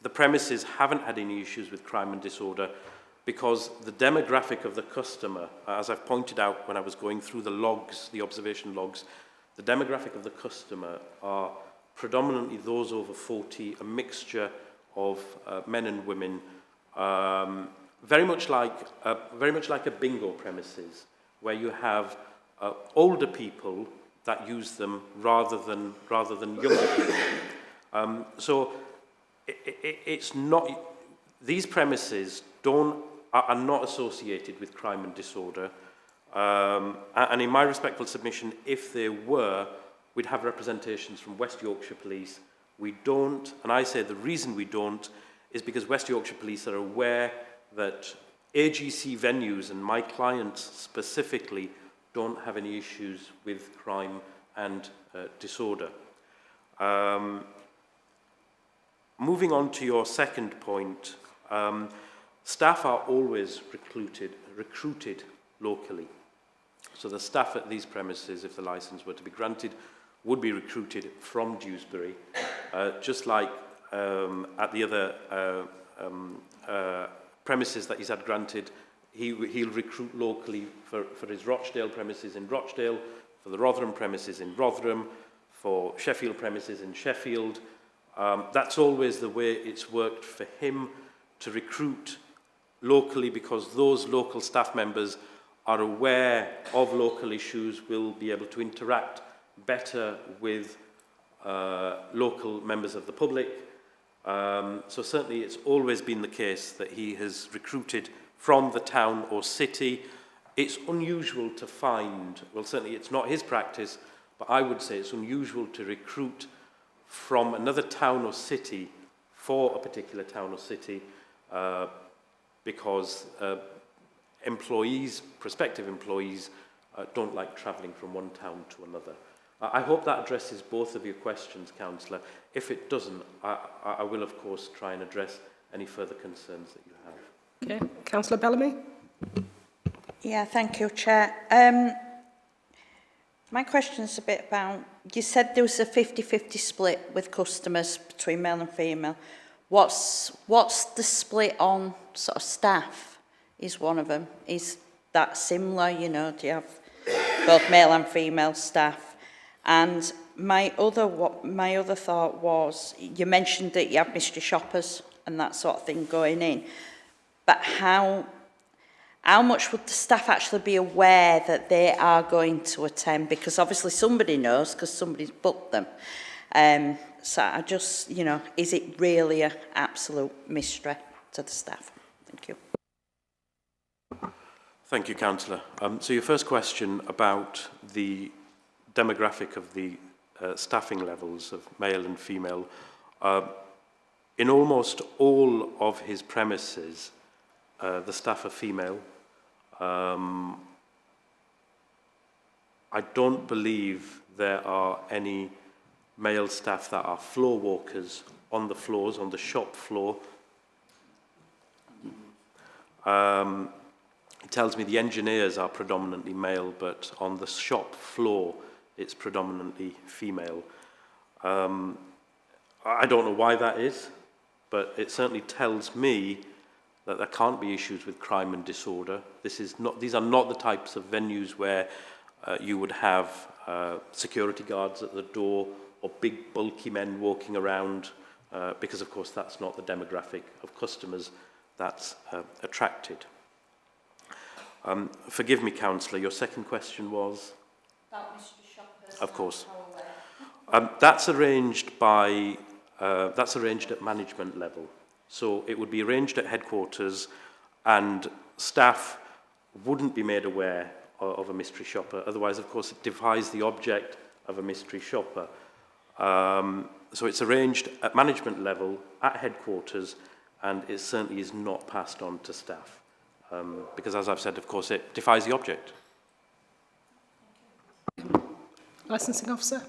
the premises haven't had any issues with crime and disorder because the demographic of the customer, as I've pointed out when I was going through the logs, the observation logs, the demographic of the customer are predominantly those over 40, a mixture of men and women, very much like a bingo premises, where you have older people that use them rather than younger people. So it's not, these premises are not associated with crime and disorder. And in my respectful submission, if they were, we'd have representations from West Yorkshire Police. We don't, and I say the reason we don't is because West Yorkshire Police are aware that AGC venues, and my clients specifically, don't have any issues with crime and disorder. Moving on to your second point, staff are always recruited locally. So the staff at these premises, if the licence were to be granted, would be recruited from Dewsbury, just like at the other premises that he's had granted. He'll recruit locally for his Rochdale premises in Rochdale, for the Rotherham premises in Rotherham, for Sheffield premises in Sheffield. That's always the way it's worked for him to recruit locally, because those local staff members are aware of local issues, will be able to interact better with local members of the public. So certainly it's always been the case that he has recruited from the town or city. It's unusual to find, well, certainly it's not his practice, but I would say it's unusual to recruit from another town or city for a particular town or city because employees, prospective employees, don't like travelling from one town to another. I hope that addresses both of your questions, Councillor. If it doesn't, I will, of course, try and address any further concerns that you have. Okay, Councillor Bellamy? Yeah, thank you, Chair. My question's a bit about, you said there was a 50-50 split with customers between male and female. What's the split on sort of staff is one of them? Is that similar, you know, do you have both male and female staff? And my other thought was, you mentioned that you have mystery shoppers and that sort of thing going in, but how much would the staff actually be aware that they are going to attend? Because obviously somebody knows because somebody's booked them. So I just, you know, is it really an absolute mystery to the staff? Thank you. Thank you, Councillor. So your first question about the demographic of the staffing levels of male and female. In almost all of his premises, the staff are female. I don't believe there are any male staff that are floor walkers on the floors, on the shop floor. It tells me the engineers are predominantly male, but on the shop floor, it's predominantly female. I don't know why that is, but it certainly tells me that there can't be issues with crime and disorder. These are not the types of venues where you would have security guards at the door or big bulky men walking around, because of course that's not the demographic of customers that's attracted. Forgive me, Councillor, your second question was? About Mr. Shopper's. Of course. That's arranged at management level. So it would be arranged at headquarters, and staff wouldn't be made aware of a mystery shopper. Otherwise, of course, it defies the object of a mystery shopper. So it's arranged at management level, at headquarters, and it certainly is not passed on to staff. Because, as I've said, of course, it defies the object. Licensing officer?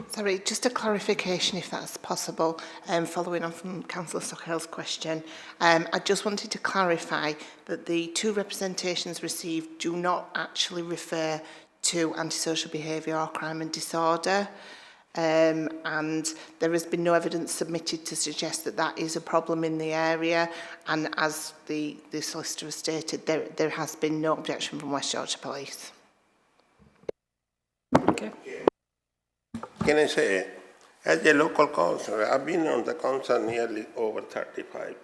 Sorry, just a clarification, if that's possible, following on from Councillor Stockhill's question. I just wanted to clarify that the two representations received do not actually refer to antisocial behaviour or crime and disorder. And there has been no evidence submitted to suggest that that is a problem in the area. And as the solicitor has stated, there has been no objection from West Yorkshire Police. Okay. Can I say, as a local councillor, I've been on the council nearly over 35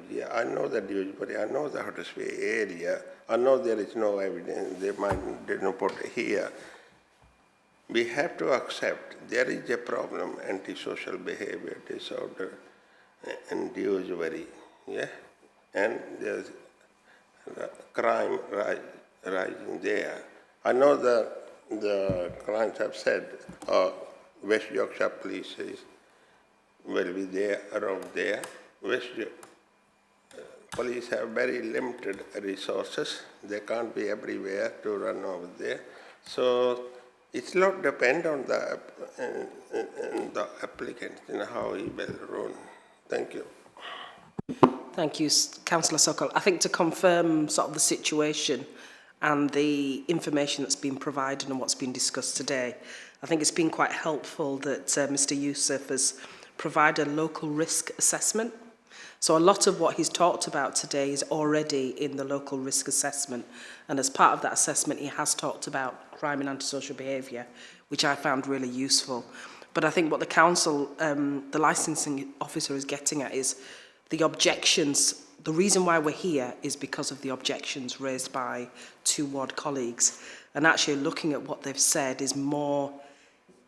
years. I know the Dewsbury, I know the Huddersfield area. I know there is no evidence, didn't put it here. We have to accept there is a problem, antisocial behavior disorder in Dewsbury, yeah? And there's crime rising there. I know the crimes have said West Yorkshire Police will be there, around there. West Police have very limited resources. They can't be everywhere to run over there. So it's not depend on the applicant, how he will run. Thank you. Thank you, Councillor Sokol. I think to confirm sort of the situation and the information that's been provided and what's been discussed today, I think it's been quite helpful that Mr. Youssef has provided a local risk assessment. So a lot of what he's talked about today is already in the local risk assessment. And as part of that assessment, he has talked about crime and antisocial behaviour, which I found really useful. But I think what the council, the licensing officer is getting at is the objections. The reason why we're here is because of the objections raised by two ward colleagues. And actually looking at what they've said is more,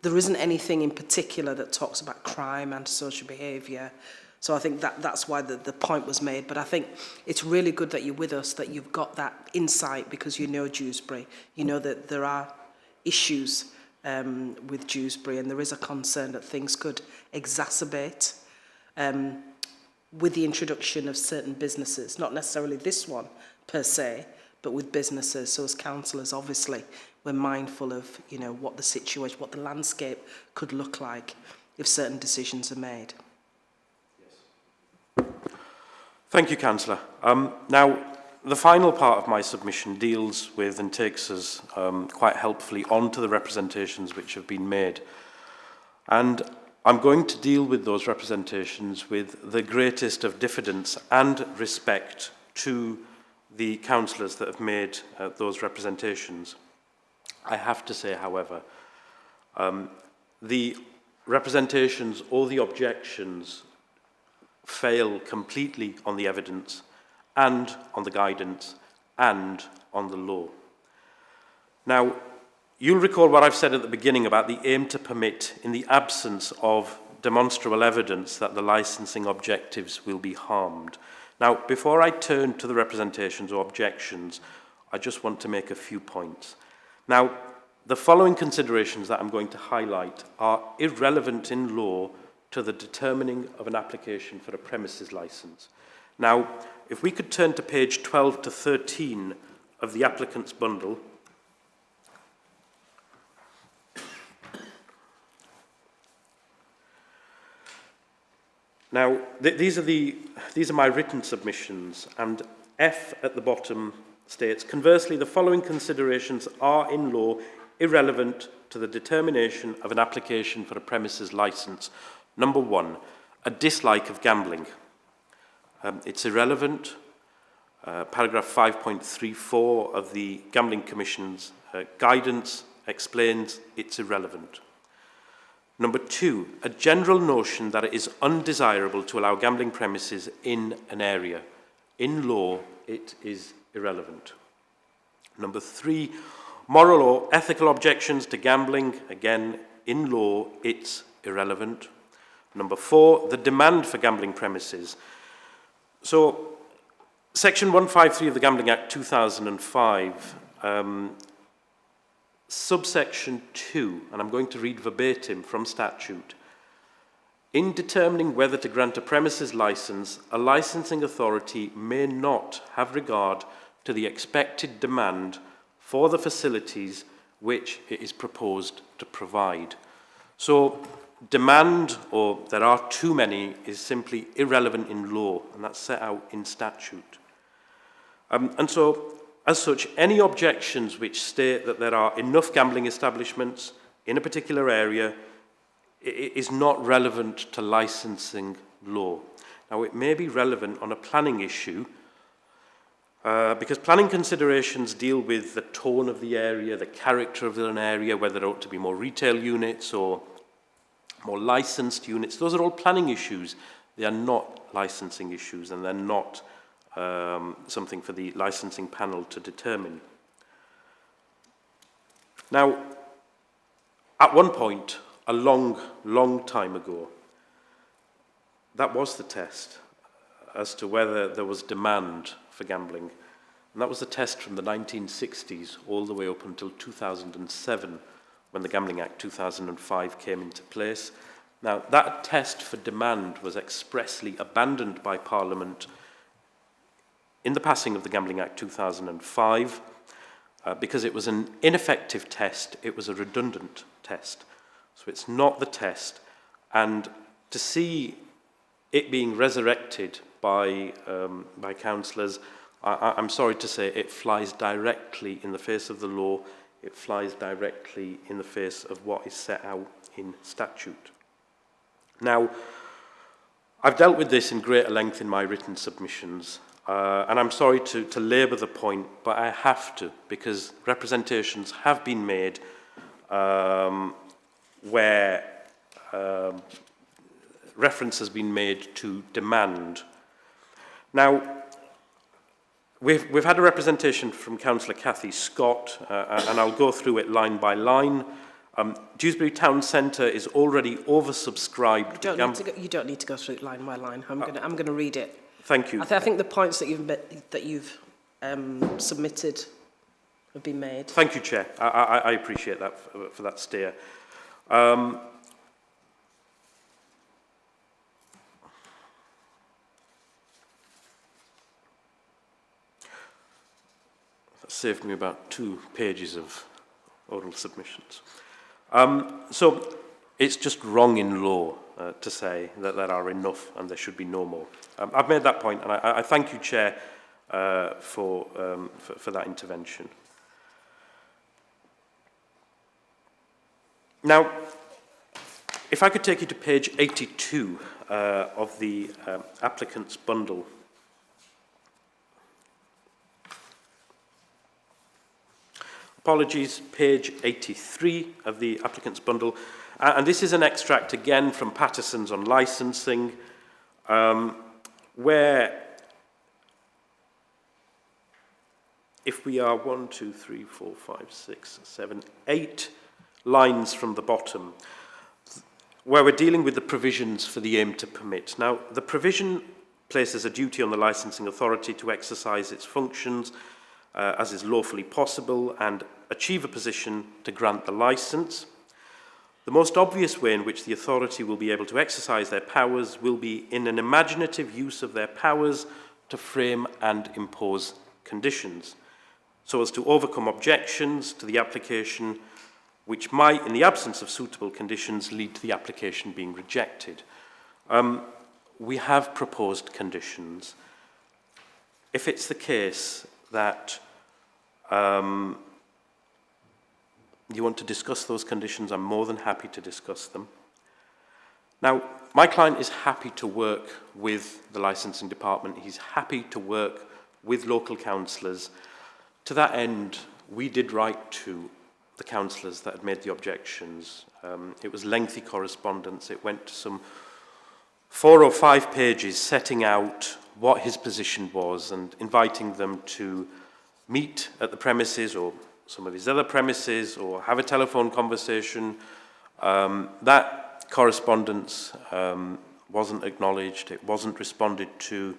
there isn't anything in particular that talks about crime, antisocial behaviour. So I think that's why the point was made. But I think it's really good that you're with us, that you've got that insight because you know Dewsbury. You know that there are issues with Dewsbury, and there is a concern that things could exacerbate with the introduction of certain businesses, not necessarily this one per se, but with businesses. So as councillors, obviously, we're mindful of, what the situation, what the landscape could look like if certain decisions are made. Thank you, Councillor. Now, the final part of my submission deals with and takes us quite helpfully onto the representations which have been made. And I'm going to deal with those representations with the greatest of diffidence and respect to the councillors that have made those representations. I have to say, however, the representations or the objections fail completely on the evidence and on the guidance and on the law. Now, you'll recall what I've said at the beginning about the aim to permit in the absence of demonstrable evidence that the licensing objectives will be harmed. Now, before I turn to the representations or objections, I just want to make a few points. Now, the following considerations that I'm going to highlight are irrelevant in law to the determining of an application for a premises licence. Now, if we could turn to page 12 to 13 of the applicant's bundle, Now, these are my written submissions, and F at the bottom states, conversely, the following considerations are in law irrelevant to the determination of an application for a premises licence. Number 1, a dislike of gambling. It's irrelevant. Paragraph 5.34 of the Gambling Commission's guidance explains it's irrelevant. Number 2, a general notion that it is undesirable to allow gambling premises in an area. In law, it is irrelevant. Number 3, moral or ethical objections to gambling. Again, in law, it's irrelevant. Number 4, the demand for gambling premises. So, Section 153 of the Gambling Act 2005, subsection 2, and I'm going to read verbatim from statute. In determining whether to grant a premises licence, a licensing authority may not have regard to the expected demand for the facilities which it is proposed to provide. So, demand, or there are too many, is simply irrelevant in law, and that's set out in statute. And so, as such, any objections which state that there are enough gambling establishments in a particular area is not relevant to licensing law. Now, it may be relevant on a planning issue, because planning considerations deal with the tone of the area, the character of an area, whether there ought to be more retail units or more licensed units. Those are all planning issues. They are not licensing issues, and they're not something for the licensing panel to determine. Now, at one point, a long time ago, that was the test as to whether there was demand for gambling. And that was the test from the 1960s all the way up until 2007, when the Gambling Act 2005 came into place. Now, that test for demand was expressly abandoned by Parliament in the passing of the Gambling Act 2005 because it was an ineffective test, it was a redundant test. So it's not the test. And to see it being resurrected by councillors, I'm sorry to say it flies directly in the face of the law. It flies directly in the face of what is set out in statute. Now, I've dealt with this in greater length in my written submissions, and I'm sorry to labour the point, but I have to, because representations have been made where reference has been made to demand. Now, we've had a representation from Councillor Cathy Scott, and I'll go through it line by line. Dewsbury Town Centre is already oversubscribed. You don't need to go through it line by line. I'm going to read it. Thank you. I think the points that you've submitted have been made. Thank you, Chair. I appreciate that for that steer. That saved me about 2 pages of oral submissions. So it's just wrong in law to say that there are enough and there should be no more. I've made that point, and I thank you, Chair, for that intervention. Now, if I could take you to page 82 of the applicant's bundle. Apologies, page 83 of the applicant's bundle. And this is an extract again from Patterson's on licensing, where if we are 1, 2, 3, 4, 5, 6, 7, 8 lines from the bottom, where we're dealing with the provisions for the aim to permit. Now, the provision places a duty on the licensing authority to exercise its functions as is lawfully possible and achieve a position to grant the licence. The most obvious way in which the authority will be able to exercise their powers will be in an imaginative use of their powers to frame and impose conditions, so as to overcome objections to the application which might, in the absence of suitable conditions, lead to the application being rejected. we have proposed conditions. If it's the case that you want to discuss those conditions, I'm more than happy to discuss them. Now, my client is happy to work with the licensing department. He's happy to work with local councillors. To that end, we did write to the councillors that had made the objections. It was lengthy correspondence. It went to some 4 or 5 pages setting out what his position was and inviting them to meet at the premises or some of his other premises or have a telephone conversation. That correspondence wasn't acknowledged, it wasn't responded to,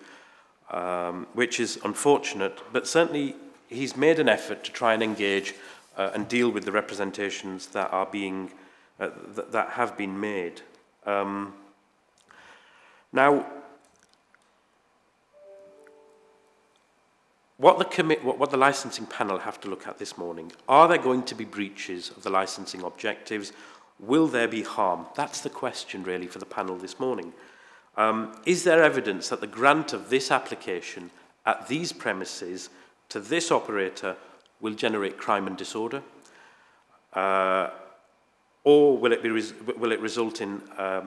which is unfortunate, but certainly he's made an effort to try and engage and deal with the representations that are being, that have been made. Now, what the licensing panel have to look at this morning, are there going to be breaches of the licensing objectives? Will there be harm? That's the question really for the panel this morning. Is there evidence that the grant of this application at these premises to this operator will generate crime and disorder? Or will it result in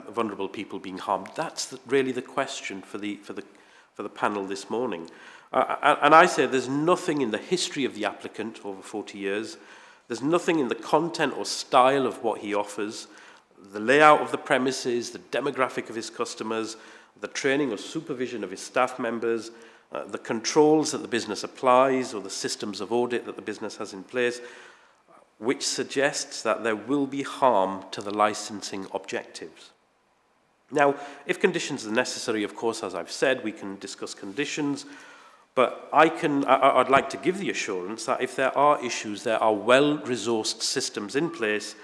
vulnerable people being harmed? That's really the question for the panel this morning. And I say there's nothing in the history of the applicant over 40 years, there's nothing in the content or style of what he offers, the layout of the premises, the demographic of his customers, the training or supervision of his staff members, the controls that the business applies or the systems of audit that the business has in place, which suggests that there will be harm to the licensing objectives. Now, if conditions are necessary, of course, as I've said, we can discuss conditions, but I'd like to give the assurance that if there are issues, there are well-resourced systems in place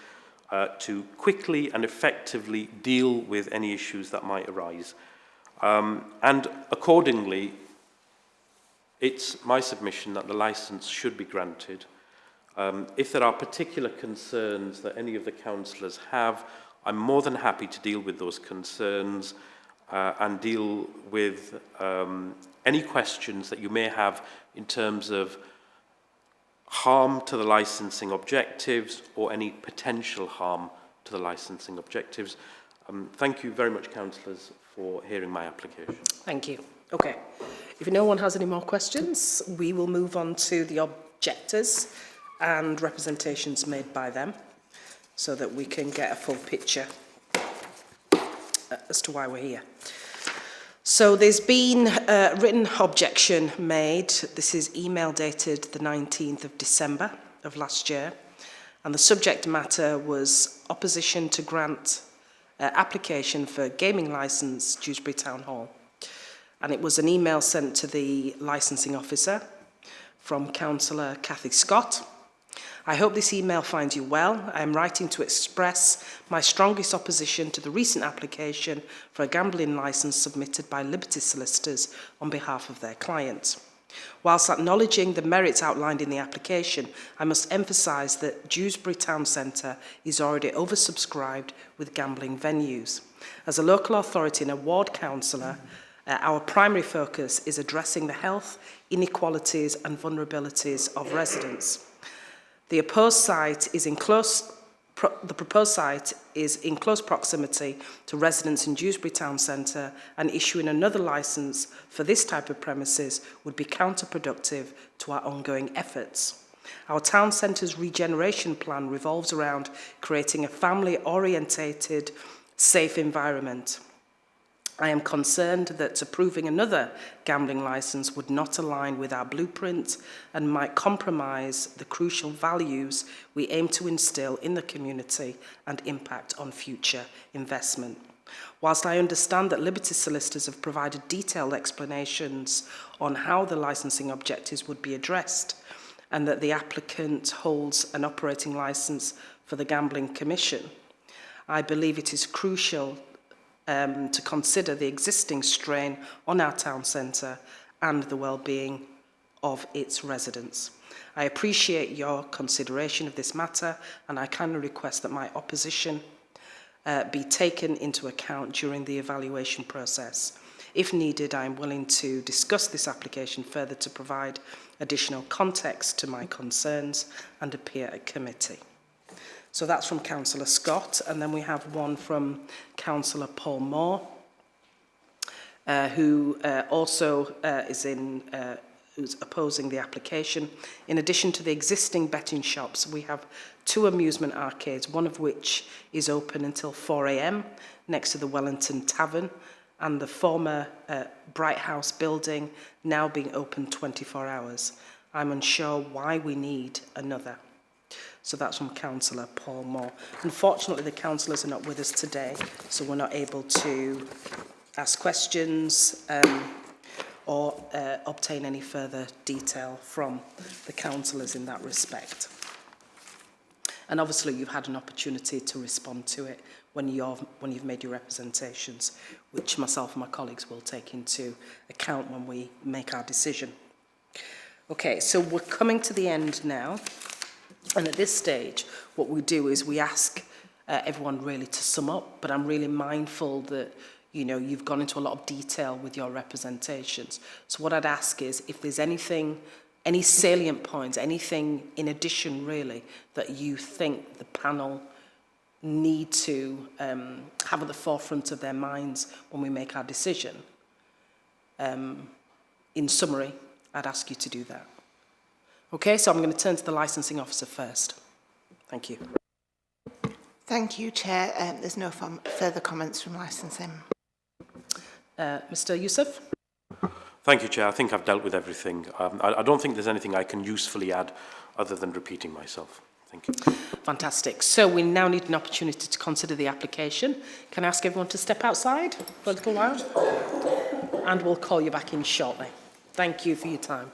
to quickly and effectively deal with any issues that might arise. And accordingly, it's my submission that the licence should be granted. If there are particular concerns that any of the councillors have, I'm more than happy to deal with those concerns and deal with any questions that you may have in terms of harm to the licensing objectives or any potential harm to the licensing objectives. Thank you very much, councillors, for hearing my application. Thank you. Okay. If no one has any more questions, we will move on to the objectors and representations made by them so that we can get a full picture as to why we're here. So there's been a written objection made. This is email dated the 19th of December of last year. And the subject matter was opposition to grant application for gaming licence, Dewsbury Town Hall. And it was an email sent to the licensing officer from Councillor Cathy Scott. I hope this email finds you well. I am writing to express my strongest opposition to the recent application for a gambling licence submitted by Liberty Solicitors on behalf of their client. Whilst acknowledging the merits outlined in the application, I must emphasise that Dewsbury Town Centre is already oversubscribed with gambling venues. As a local authority and a ward councillor, our primary focus is addressing the health, inequalities and vulnerabilities of residents. The proposed site is in close proximity to residents in Dewsbury Town Centre, and issuing another licence for this type of premises would be counterproductive to our ongoing efforts. Our town centre's regeneration plan revolves around creating a family-orientated, safe environment. I am concerned that approving another gambling licence would not align with our blueprint and might compromise the crucial values we aim to instil in the community and impact on future investment. Whilst I understand that Liberty Solicitors have provided detailed explanations on how the licensing objectives would be addressed, and that the applicant holds an operating licence for the Gambling Commission, I believe it is crucial to consider the existing strain on our town centre and the well-being of its residents. I appreciate your consideration of this matter, and I kindly request that my opposition be taken into account during the evaluation process. If needed, I am willing to discuss this application further to provide additional context to my concerns and appear at committee. So that's from Councillor Scott, and then we have one from Councillor Paul Moore, who also who's opposing the application. In addition to the existing betting shops, we have 2 amusement arcades, one of which is open until 4 a.m. next to the Wellington Tavern, and the former Bright House building now being open 24 hours. I'm unsure why we need another. So that's from Councillor Paul Moore. Unfortunately, the councillors are not with us today, so we're not able to ask questions or obtain any further detail from the councillors in that respect. And obviously, you've had an opportunity to respond to it when you've made your representations, which myself and my colleagues will take into account when we make our decision. Okay, so we're coming to the end now. And at this stage, what we do is we ask everyone really to sum up, but I'm really mindful that, you know, you've gone into a lot of detail with your representations. So what I'd ask is if there's anything, any salient points, anything in addition really that you think the panel need to have at the forefront of their minds when we make our decision, in summary, I'd ask you to do that. Okay, so I'm going to turn to the licensing officer first. Thank you. Thank you, Chair. There's no further comments from licensing. Mr. Youssef? Thank you, Chair. I think I've dealt with everything. I don't think there's anything I can usefully add other than repeating myself. Thank you. Fantastic. So we now need an opportunity to consider the application. Can I ask everyone to step outside for a little while? And we'll call you back in shortly. Thank you for your time.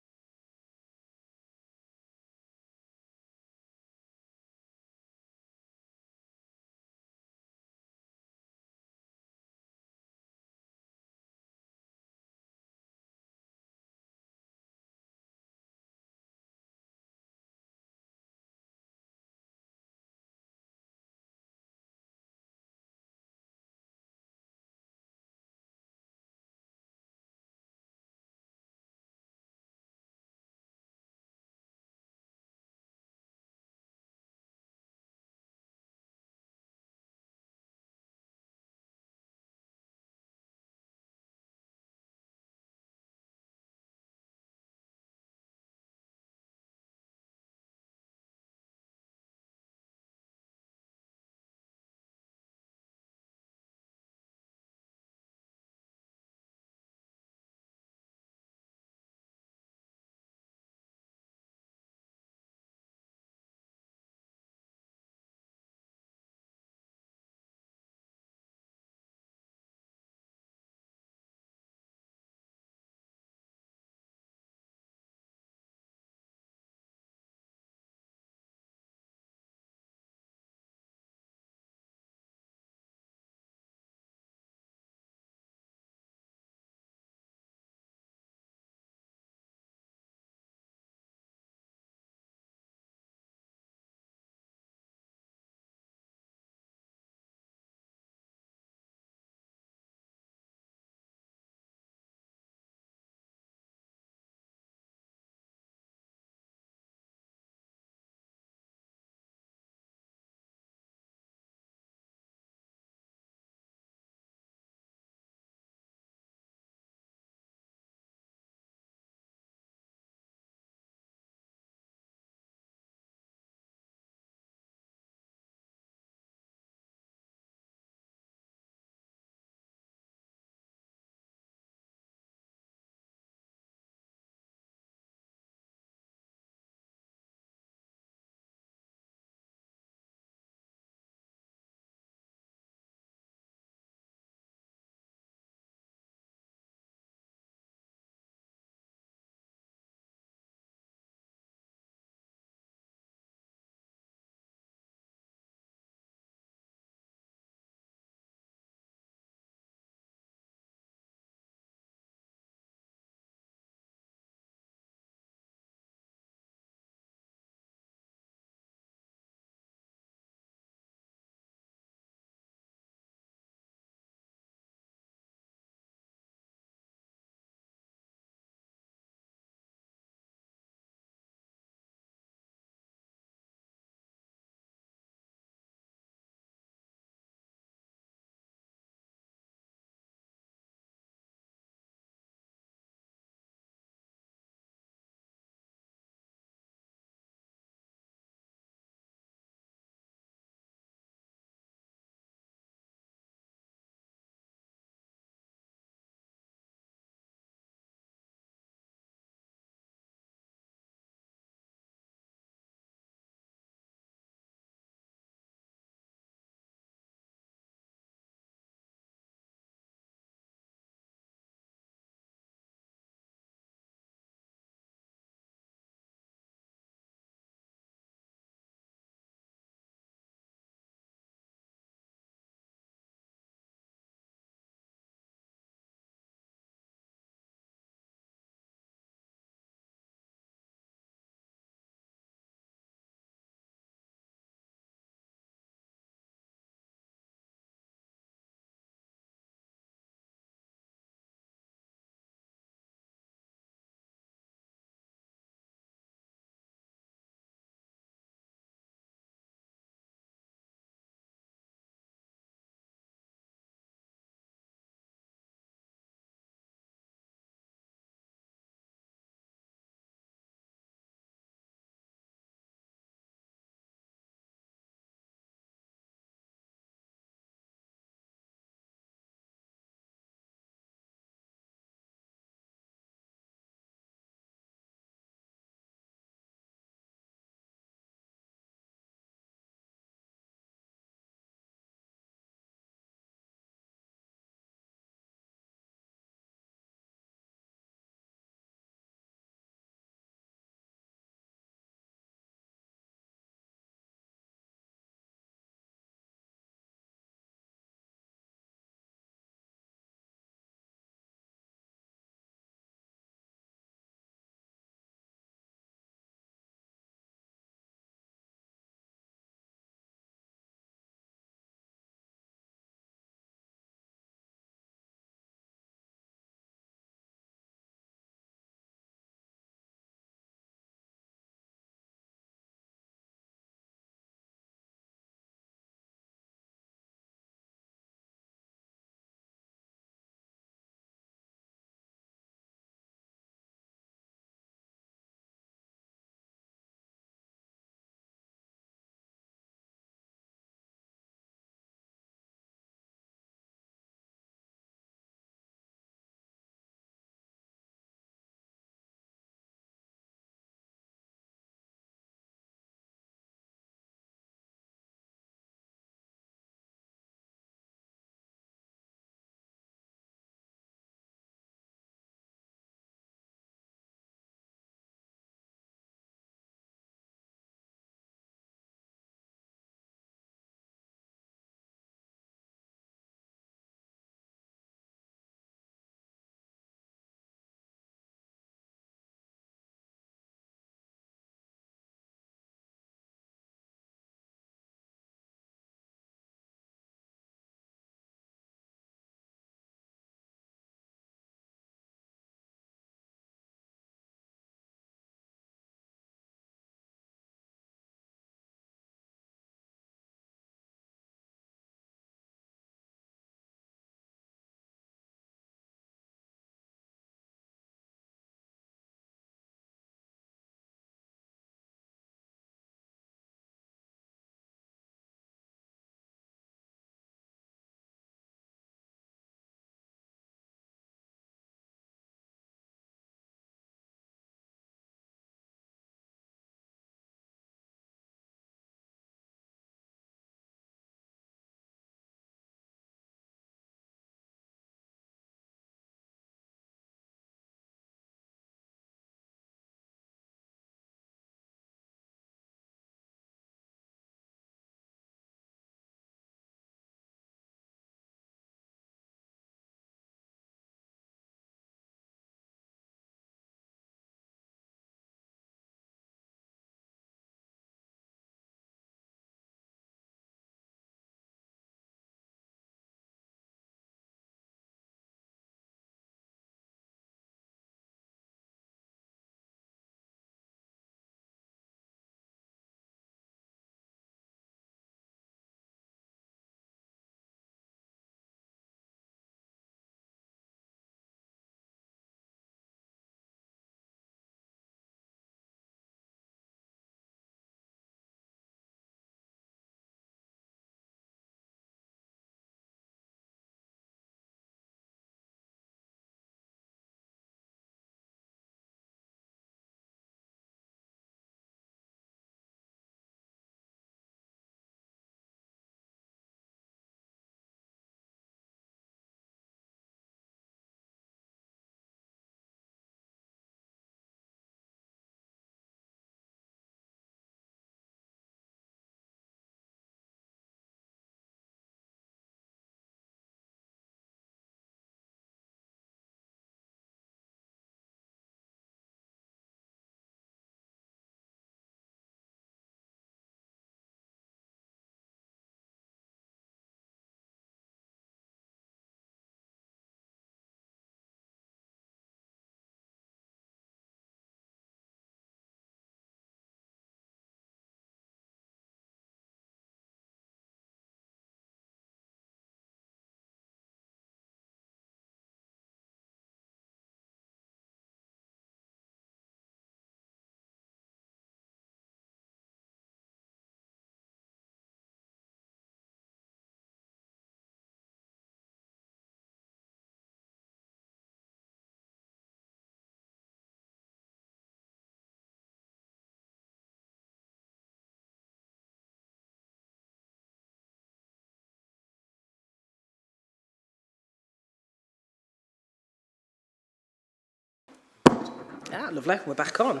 Lovely, we're back on.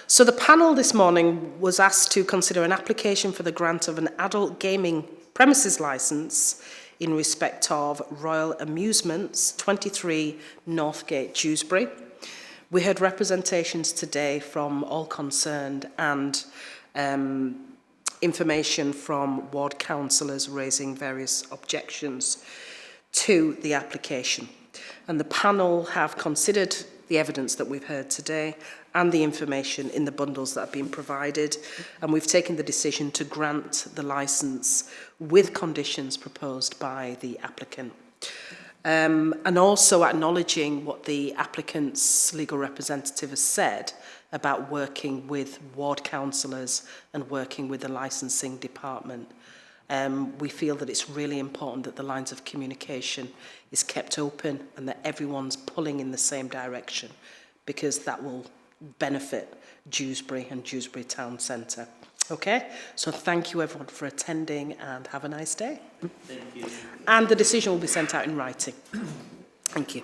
So the panel this morning was asked to consider an application for the grant of an adult gaming premises licence in respect of Royal Amusements, 23 Northgate, Dewsbury. We heard representations today from all concerned and information from ward councillors raising various objections to the application. And the panel have considered the evidence that we've heard today and the information in the bundles that have been provided, and we've taken the decision to grant the licence with conditions proposed by the applicant. And also acknowledging what the applicant's legal representative has said about working with ward councillors and working with the licensing department. We feel that it's really important that the lines of communication is kept open and that everyone's pulling in the same direction, because that will benefit Dewsbury and Dewsbury Town Centre. Okay, so thank you everyone for attending and have a nice day. Thank you. And the decision will be sent out in writing. Thank you.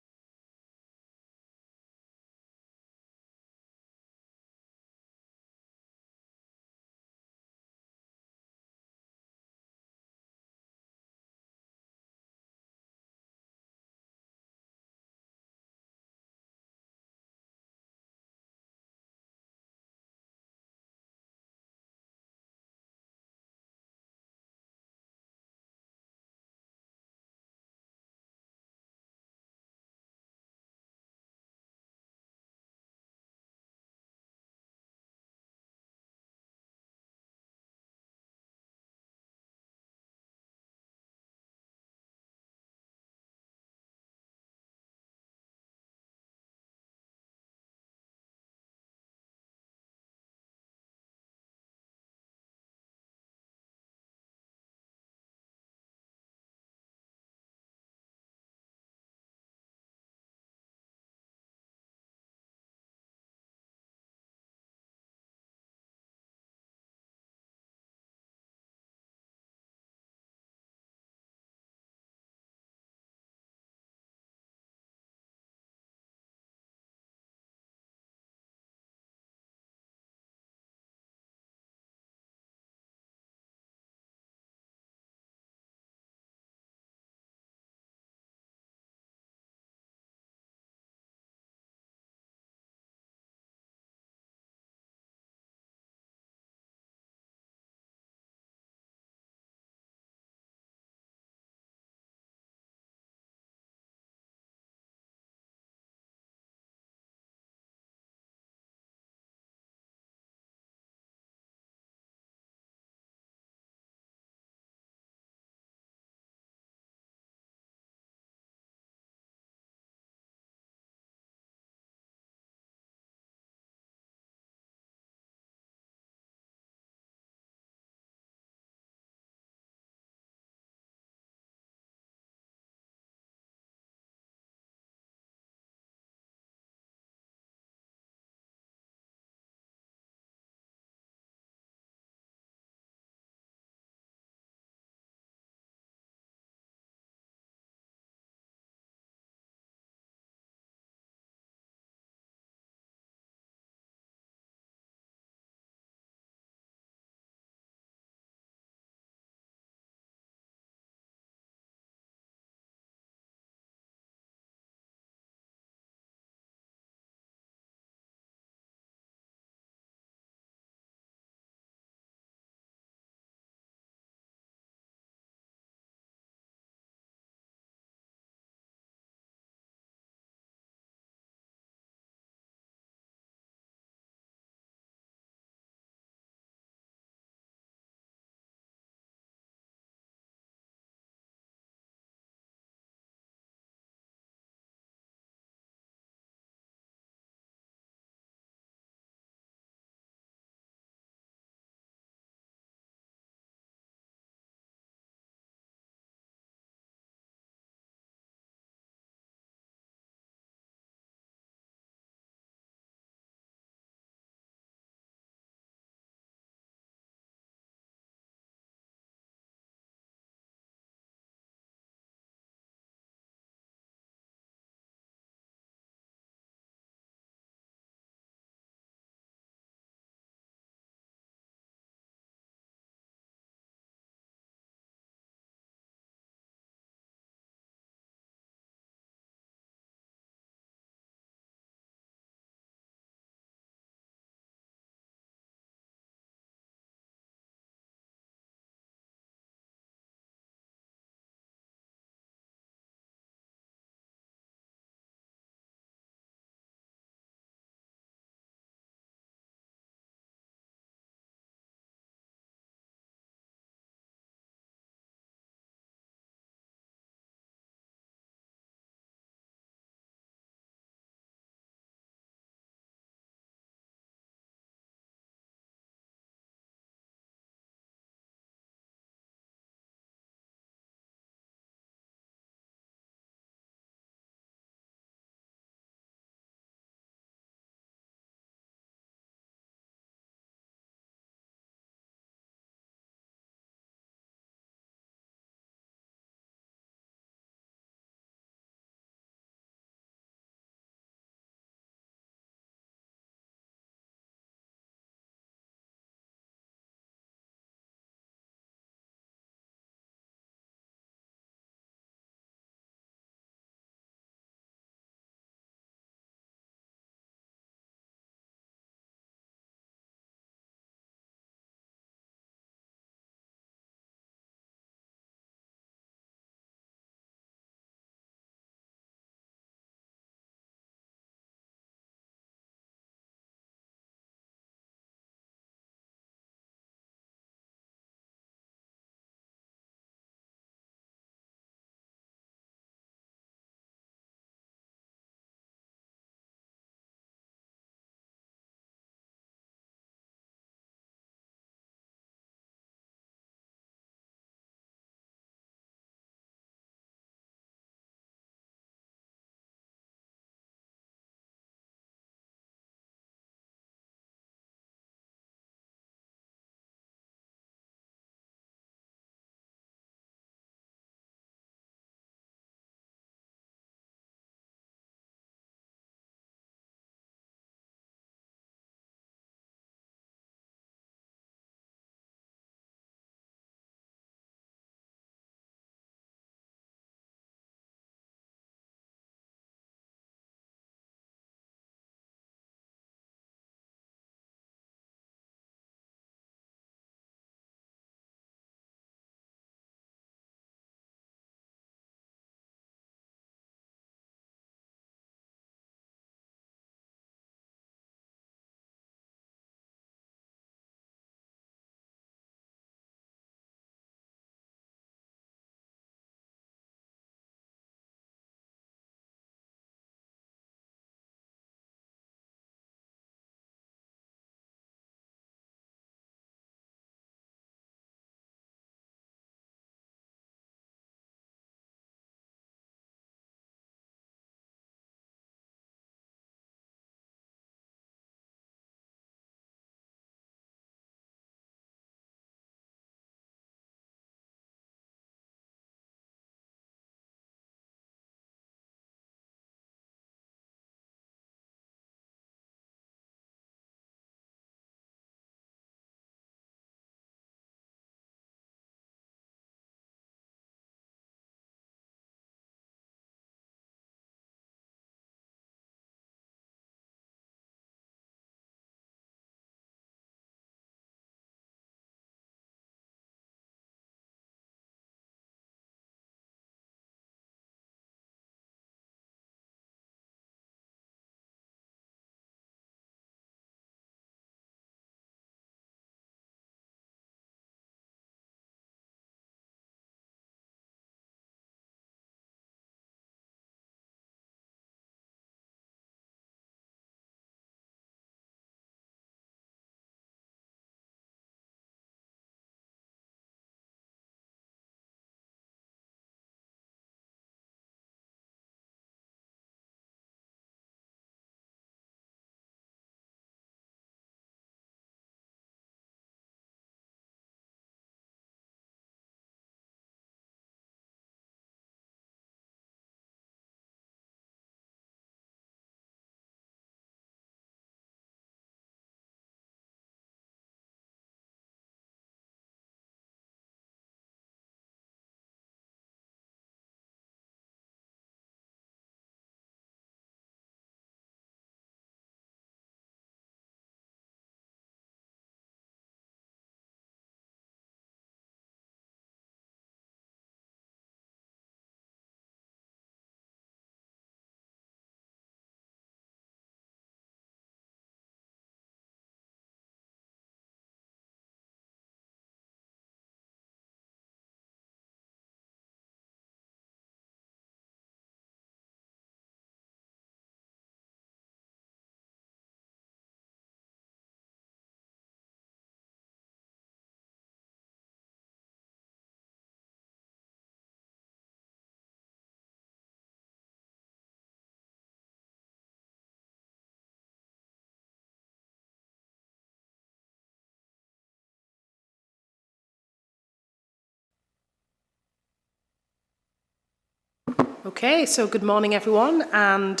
Okay, so good morning everyone, and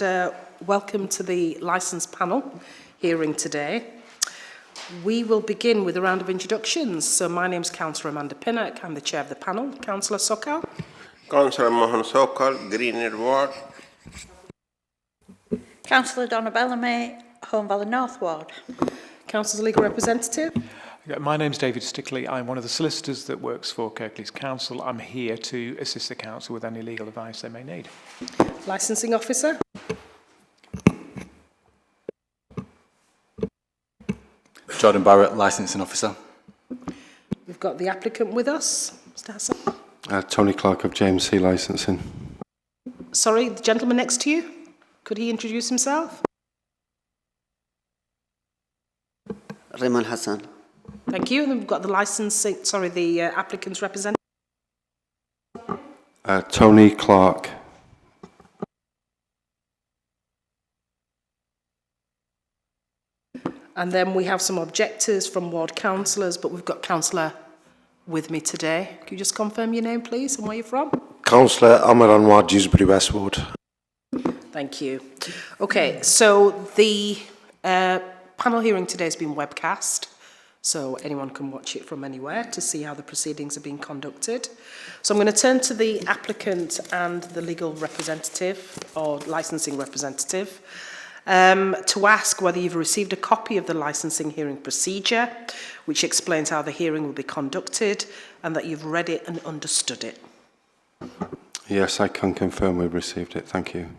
welcome to the licence panel hearing today. We will begin with a round of introductions. So my name is Councillor Amanda Pinnock. I'm the chair of the panel. Councillor Sokal. Councillor Mohan Sokal, Greenwood Ward. Councillor Donna Bellamy, Home Valley North Ward. Council's legal representative. Yeah, my name's David Stickley. I'm one of the solicitors that works for Kirklees Council. I'm here to assist the council with any legal advice they may need. Licensing officer. Jordan Barrett, licensing officer. We've got the applicant with us. Mr. Hassan. Tony Clark of James C Licensing. Sorry, the gentleman next to you. Could he introduce himself? Rayman Hassan. Thank you. And then we've got the the applicant's representative. Tony Clark. And then we have some objectors from ward councillors, but we've got councillor with me today. Could you just confirm your name, please, and where you're from? Councillor Amar Anwar, Dewsbury Westwood. Thank you. Okay, so the panel hearing today has been webcast, so anyone can watch it from anywhere to see how the proceedings are being conducted. So I'm going to turn to the applicant and the legal representative or licensing representative to ask whether you've received a copy of the licensing hearing procedure, which explains how the hearing will be conducted, and that you've read it and understood it. Yes, I can confirm we've received it. Thank you.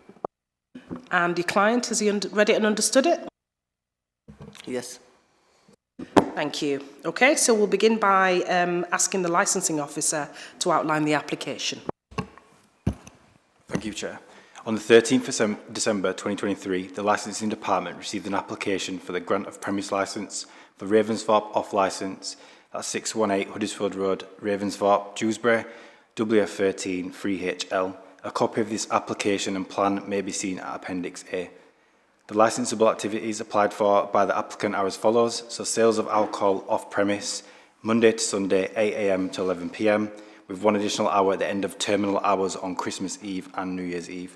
And your client, has he read it and understood it? Yes. Thank you. Okay, so we'll begin by asking the licensing officer to outline the application. Thank you, Chair. On the 13th of December 2023, the Licensing Department received an application for the grant of premise licence for Ravensthorpe off-licence at 618 Huddersfield Road, Ravensthorpe, Dewsbury, WF13 3HL. A copy of this application and plan may be seen at Appendix A. The licensable activities applied for by the applicant are as follows. So sales of alcohol off-premise, Monday to Sunday, 8 AM to 11 PM, with one additional hour at the end of terminal hours on Christmas Eve and New Year's Eve.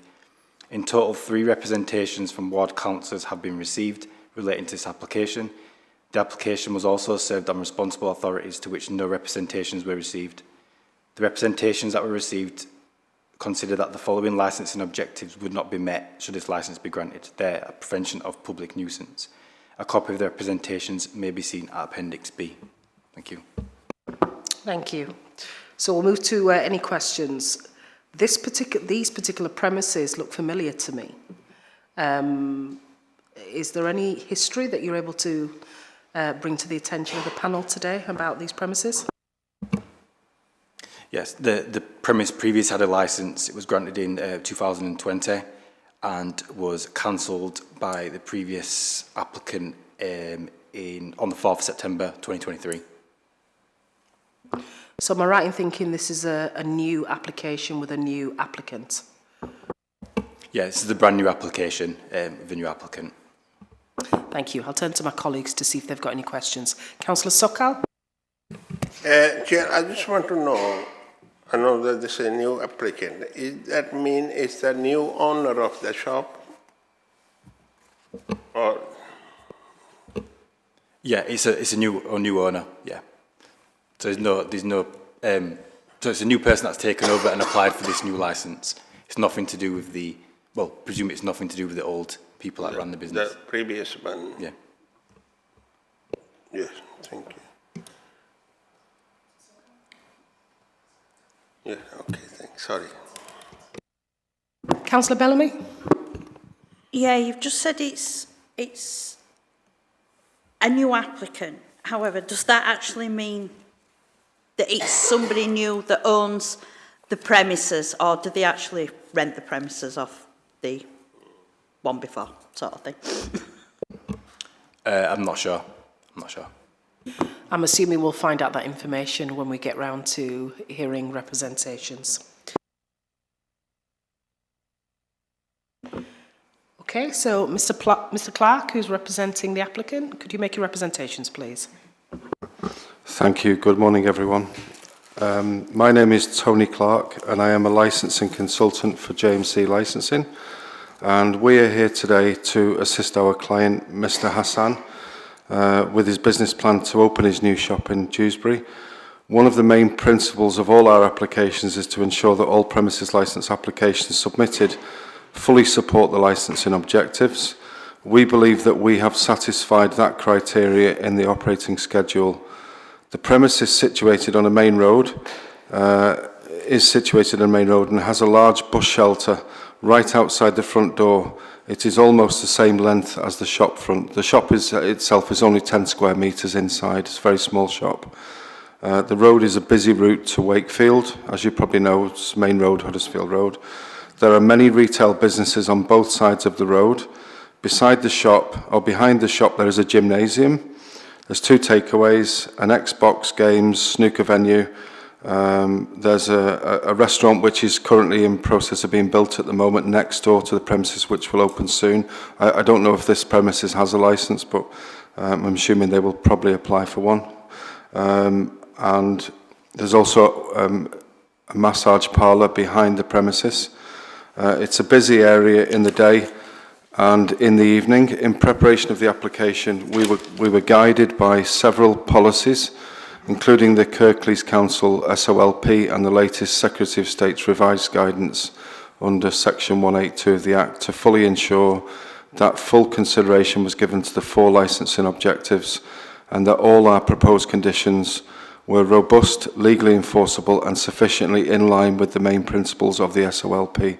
In total, 3 representations from ward councillors have been received relating to this application. The application was also served on responsible authorities to which no representations were received. The representations that were received consider that the following licensing objectives would not be met should this licence be granted. They're a prevention of public nuisance. A copy of the representations may be seen at Appendix B. Thank you. Thank you. So we'll move to any questions. These particular premises look familiar to me. Is there any history that you're able to bring to the attention of the panel today about these premises? Yes, the premise previous had a licence. It was granted in 2020 and was cancelled by the previous applicant on the 4th of September 2023. So am I right in thinking this is a new application with a new applicant? Yeah, this is a brand new application with a new applicant. Thank you. I'll turn to my colleagues to see if they've got any questions. Councillor Sokal? Chair, I just want to know, I know that this is a new applicant. Does that mean it's the new owner of the shop? Or? Yeah, it's a new owner. Yeah. So so it's a new person that's taken over and applied for this new licence. It's nothing to do with presume it's nothing to do with the old people that ran the business. The previous one? Yeah. Yes, thank you. Yeah, okay, thanks, sorry. Councillor Bellamy? Yeah, you've just said it's a new applicant. However, does that actually mean that it's somebody new that owns the premises, or do they actually rent the premises off the one before, sort of thing? I'm not sure. I'm assuming we'll find out that information when we get round to hearing representations. Okay, so Mr. Clark, who's representing the applicant, could you make your representations, please? Thank you. Good morning, everyone. My name is Tony Clark and I am a licensing consultant for JMC Licensing, and we are here today to assist our client Mr Hassan with his business plan to open his new shop in Dewsbury. One of the main principles of all our applications is to ensure that all premises licence applications submitted fully support the licensing objectives. We believe that we have satisfied that criteria in the operating schedule. The premise is situated on a main road, and has a large bush shelter right outside the front door. It is almost the same length as the shop front. The shop itself is only 10 square metres inside. It's a very small shop. The road is a busy route to Wakefield. As you probably know, it's main road, Huddersfield Road. There are many retail businesses on both sides of the road. Beside the shop, or behind the shop, there is a gymnasium. There's 2 takeaways, an Xbox games, snooker venue. There's a restaurant which is currently in process of being built at the moment next door to the premises, which will open soon. I don't know if this premises has a licence, but I'm assuming they will probably apply for one. And there's also a massage parlour behind the premises. It's a busy area in the day and in the evening. In preparation of the application, we were guided by several policies, including the Kirklees Council SOLP and the latest Secretary of State's revised guidance under Section 182 of the Act, to fully ensure that full consideration was given to the 4 licensing objectives and that all our proposed conditions were robust, legally enforceable and sufficiently in line with the main principles of the SOLP.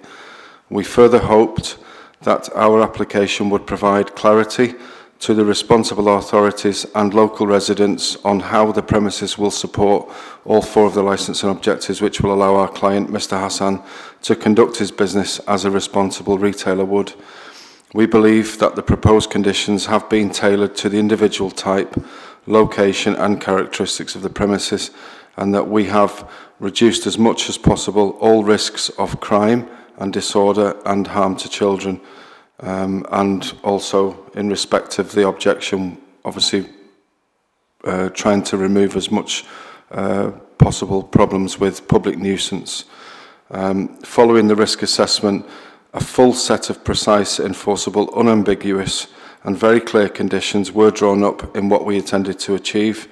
We further hoped that our application would provide clarity to the responsible authorities and local residents on how the premises will support all 4 of the licensing objectives, which will allow our client, Mr Hassan, to conduct his business as a responsible retailer would. We believe that the proposed conditions have been tailored to the individual type, location and characteristics of the premises, and that we have reduced as much as possible all risks of crime and disorder and harm to children, and also in respect of the objection, obviously trying to remove as much possible problems with public nuisance. Following the risk assessment, a full set of precise, enforceable, unambiguous and very clear conditions were drawn up in what we intended to achieve,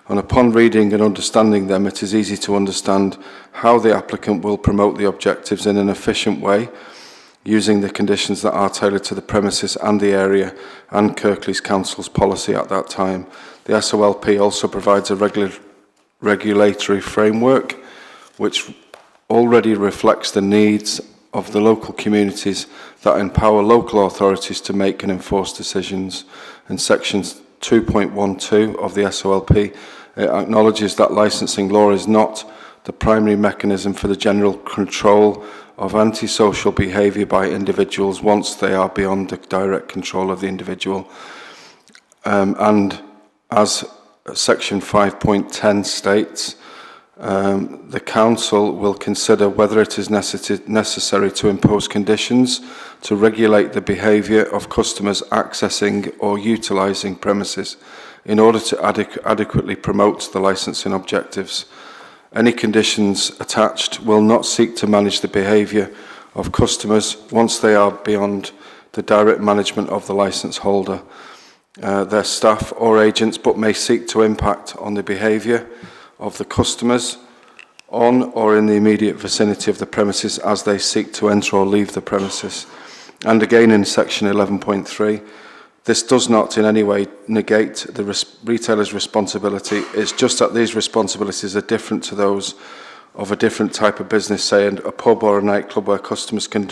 and upon reading and understanding them, it is easy to understand how the applicant will promote the objectives in an efficient way, using the conditions that are tailored to the premises and the area and Kirklees Council's policy at that time. The SOLP also provides a regulatory framework which already reflects the needs of the local communities that empower local authorities to make and enforce decisions. In Section 2.12 of the SOLP, it acknowledges that licensing law is not the primary mechanism for the general control of antisocial behaviour by individuals once they are beyond the direct control of the individual. And as Section 5.10 states, the Council will consider whether it is necessary to impose conditions to regulate the behaviour of customers accessing or utilising premises in order to adequately promote the licensing objectives. Any conditions attached will not seek to manage the behaviour of customers once they are beyond the direct management of the licence holder, their staff or agents, but may seek to impact on the behaviour of the customers on or in the immediate vicinity of the premises as they seek to enter or leave the premises. And again in Section 11.3, this does not in any way negate the retailer's responsibility. It's just that these responsibilities are different to those of a different type of business, say a pub or a nightclub where customers can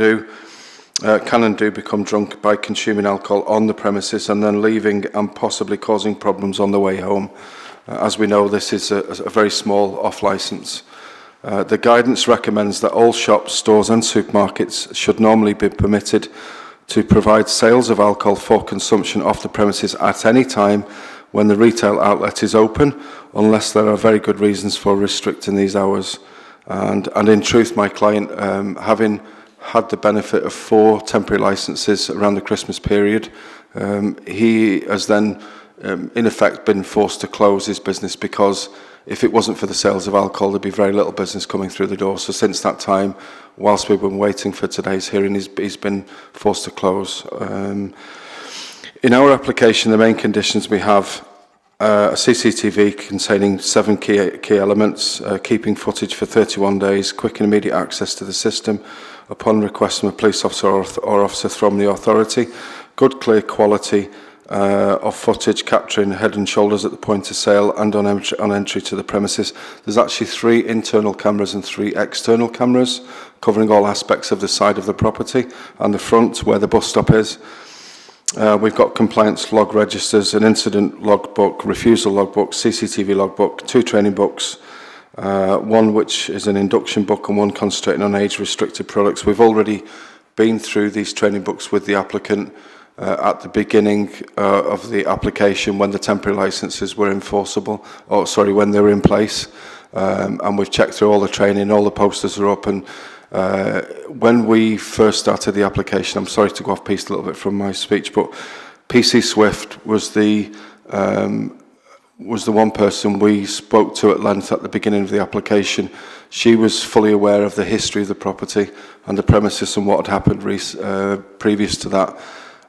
and do become drunk by consuming alcohol on the premises and then leaving and possibly causing problems on the way home. As we know, this is a very small off-licence. The guidance recommends that all shops, stores and supermarkets should normally be permitted to provide sales of alcohol for consumption off the premises at any time when the retail outlet is open, unless there are very good reasons for restricting these hours. And in truth, my client, having had the benefit of 4 temporary licences around the Christmas period, he has then in effect been forced to close his business because if it wasn't for the sales of alcohol, there'd be very little business coming through the door. So since that time, whilst we've been waiting for today's hearing, he's been forced to close. In our application, the main conditions we have a CCTV containing 7 key elements, keeping footage for 31 days, quick and immediate access to the system upon request from a police officer or officer from the authority, good clear quality of footage capturing head and shoulders at the point of sale and on entry to the premises. There's actually 3 internal cameras and 3 external cameras covering all aspects of the side of the property and the front where the bus stop is. We've got compliance log registers, an incident logbook, refusal logbook, CCTV logbook, 2 training books, one which is an induction book and one concentrating on age-restricted products. We've already been through these training books with the applicant at the beginning of the application when the temporary licences were enforceable, or sorry, when they were in place. And we've checked through all the training, all the posters are up, and when we first started the application, I'm sorry to go off piece a little bit from my speech, but PC Swift was the one person we spoke to at length at the beginning of the application. She was fully aware of the history of the property and the premises and what had happened previous to that.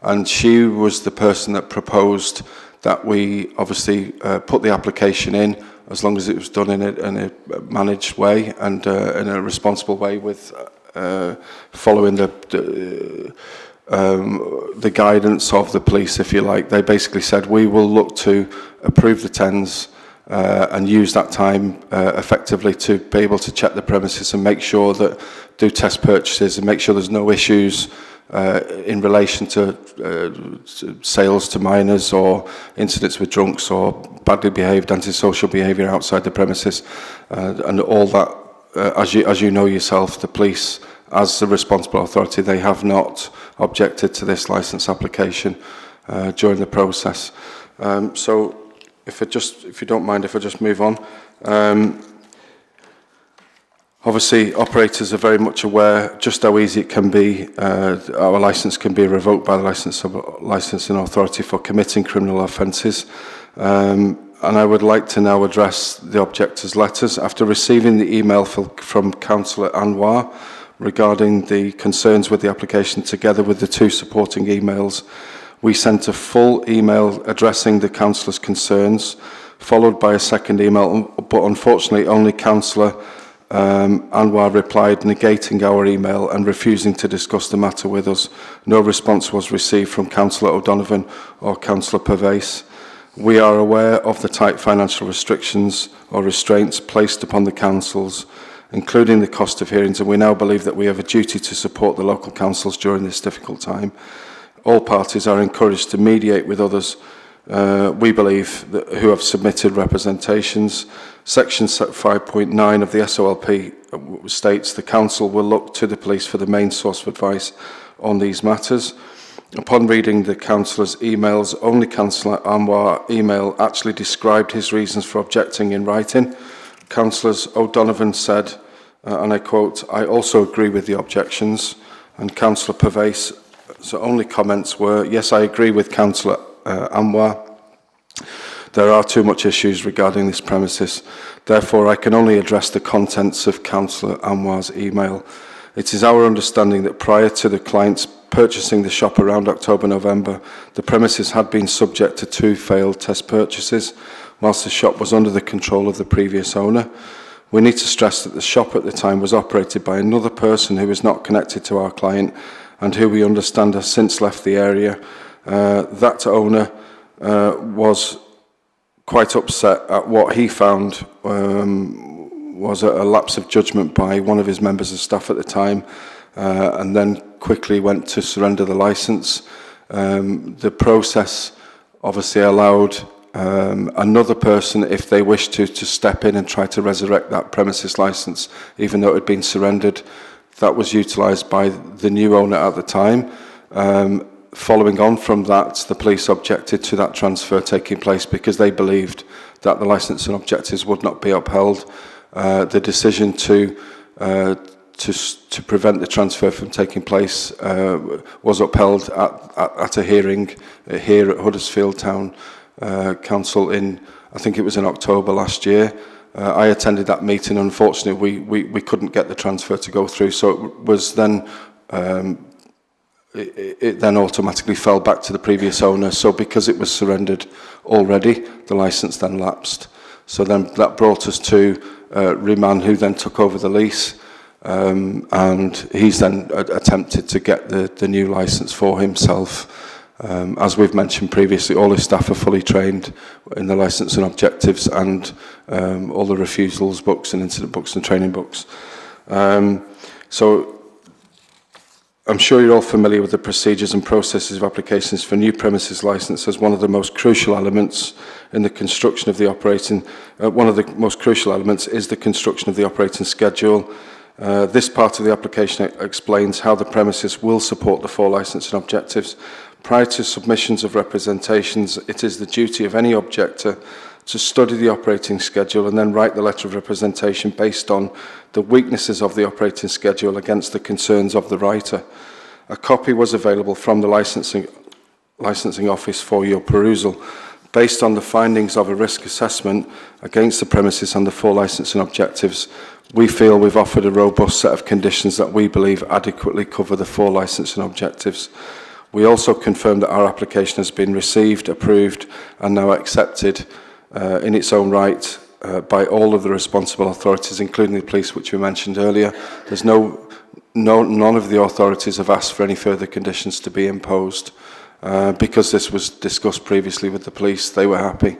And she was the person that proposed that we obviously put the application in, as long as it was done in a managed way and in a responsible way, with following the guidance of the police, if you like. They basically said, we will look to approve the TENS and use that time effectively to be able to check the premises and make sure that, do test purchases and make sure there's no issues in relation to sales to minors or incidents with drunks or badly behaved antisocial behaviour outside the premises, and all that. As you know yourself, the police, as the responsible authority, they have not objected to this licence application during the process. So if you don't mind, if I just move on. Obviously, operators are very much aware just how easy it can be. Our licence can be revoked by the licensing authority for committing criminal offences. And I would like to now address the objectors' letters. After receiving the email from Councillor Anwar regarding the concerns with the application, together with the 2 supporting emails, we sent a full email addressing the councillor's concerns, followed by a second email, but unfortunately only Councillor Anwar replied negating our email and refusing to discuss the matter with us. No response was received from Councillor O'Donovan or Councillor Pervase. We are aware of the tight financial restrictions or restraints placed upon the councils, including the cost of hearings, and we now believe that we have a duty to support the local councils during this difficult time. All parties are encouraged to mediate with others, we believe, who have submitted representations. Section 5.9 of the SOLP states the council will look to the police for the main source of advice on these matters. Upon reading the councillor's emails, only Councillor Anwar email actually described his reasons for objecting in writing. Councillors O'Donovan said, and I quote, "I also agree with the objections," and Councillor Pervase, so only comments were, "Yes, I agree with Councillor Anwar. There are too much issues regarding this premises. Therefore, I can only address the contents of Councillor Anwar's email. It is our understanding that prior to the clients purchasing the shop around October-November, the premises had been subject to 2 failed test purchases, whilst the shop was under the control of the previous owner. We need to stress that the shop at the time was operated by another person who is not connected to our client and who we understand has since left the area. That owner was quite upset at what he found was a lapse of judgment by one of his members of staff at the time, and then quickly went to surrender the licence. The process obviously allowed another person, if they wished to step in and try to resurrect that premises licence, even though it had been surrendered. That was utilised by the new owner at the time. Following on from that, the police objected to that transfer taking place because they believed that the licensing objectives would not be upheld. The decision to prevent the transfer from taking place was upheld at a hearing here at Huddersfield Town Council in, I think it was in October last year. I attended that meeting. Unfortunately, we couldn't get the transfer to go through, so it was then it then automatically fell back to the previous owner. So because it was surrendered already, the licence then lapsed. So then that brought us to Riman, who then took over the lease, and he's then attempted to get the new licence for himself. As we've mentioned previously, all his staff are fully trained in the licence and objectives, and all the refusals books and incident books and training books. So I'm sure you're all familiar with the procedures and processes of applications for new premises licence as one of the most crucial elements in the construction of the operating. One of the most crucial elements is the construction of the operating schedule. This part of the application explains how the premises will support the 4 licence and objectives. Prior to submissions of representations, it is the duty of any objector to study the operating schedule and then write the letter of representation based on the weaknesses of the operating schedule against the concerns of the writer. A copy was available from the licensing office for your perusal. Based on the findings of a risk assessment against the premises and the 4 licence and objectives, we feel we've offered a robust set of conditions that we believe adequately cover the 4 licence and objectives. We also confirm that our application has been received, approved and now accepted in its own right by all of the responsible authorities, including the police, which we mentioned earlier. There's none of the authorities have asked for any further conditions to be imposed. Because this was discussed previously with the police, they were happy.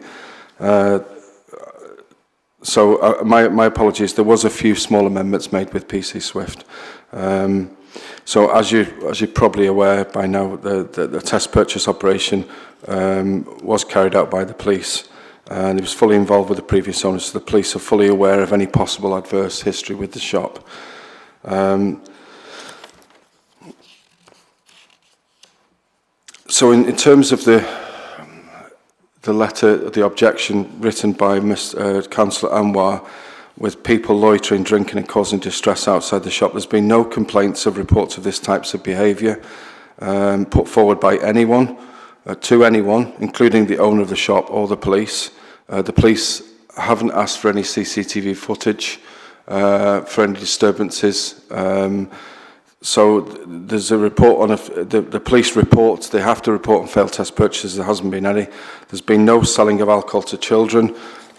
So my apologies, there was a few small amendments made with PC Swift. So as you're probably aware by now, the test purchase operation was carried out by the police, and it was fully involved with the previous owners, so the police are fully aware of any possible adverse history with the shop. So in terms of the letter, the objection written by Councillor Anwar, with people loitering, drinking and causing distress outside the shop, there's been no complaints of reports of this types of behaviour put forward by anyone, to anyone, including the owner of the shop or the police. The police haven't asked for any CCTV footage for any disturbances. So there's a report on the police report. They have to report on failed test purchases. There hasn't been any. There's been no selling of alcohol to children.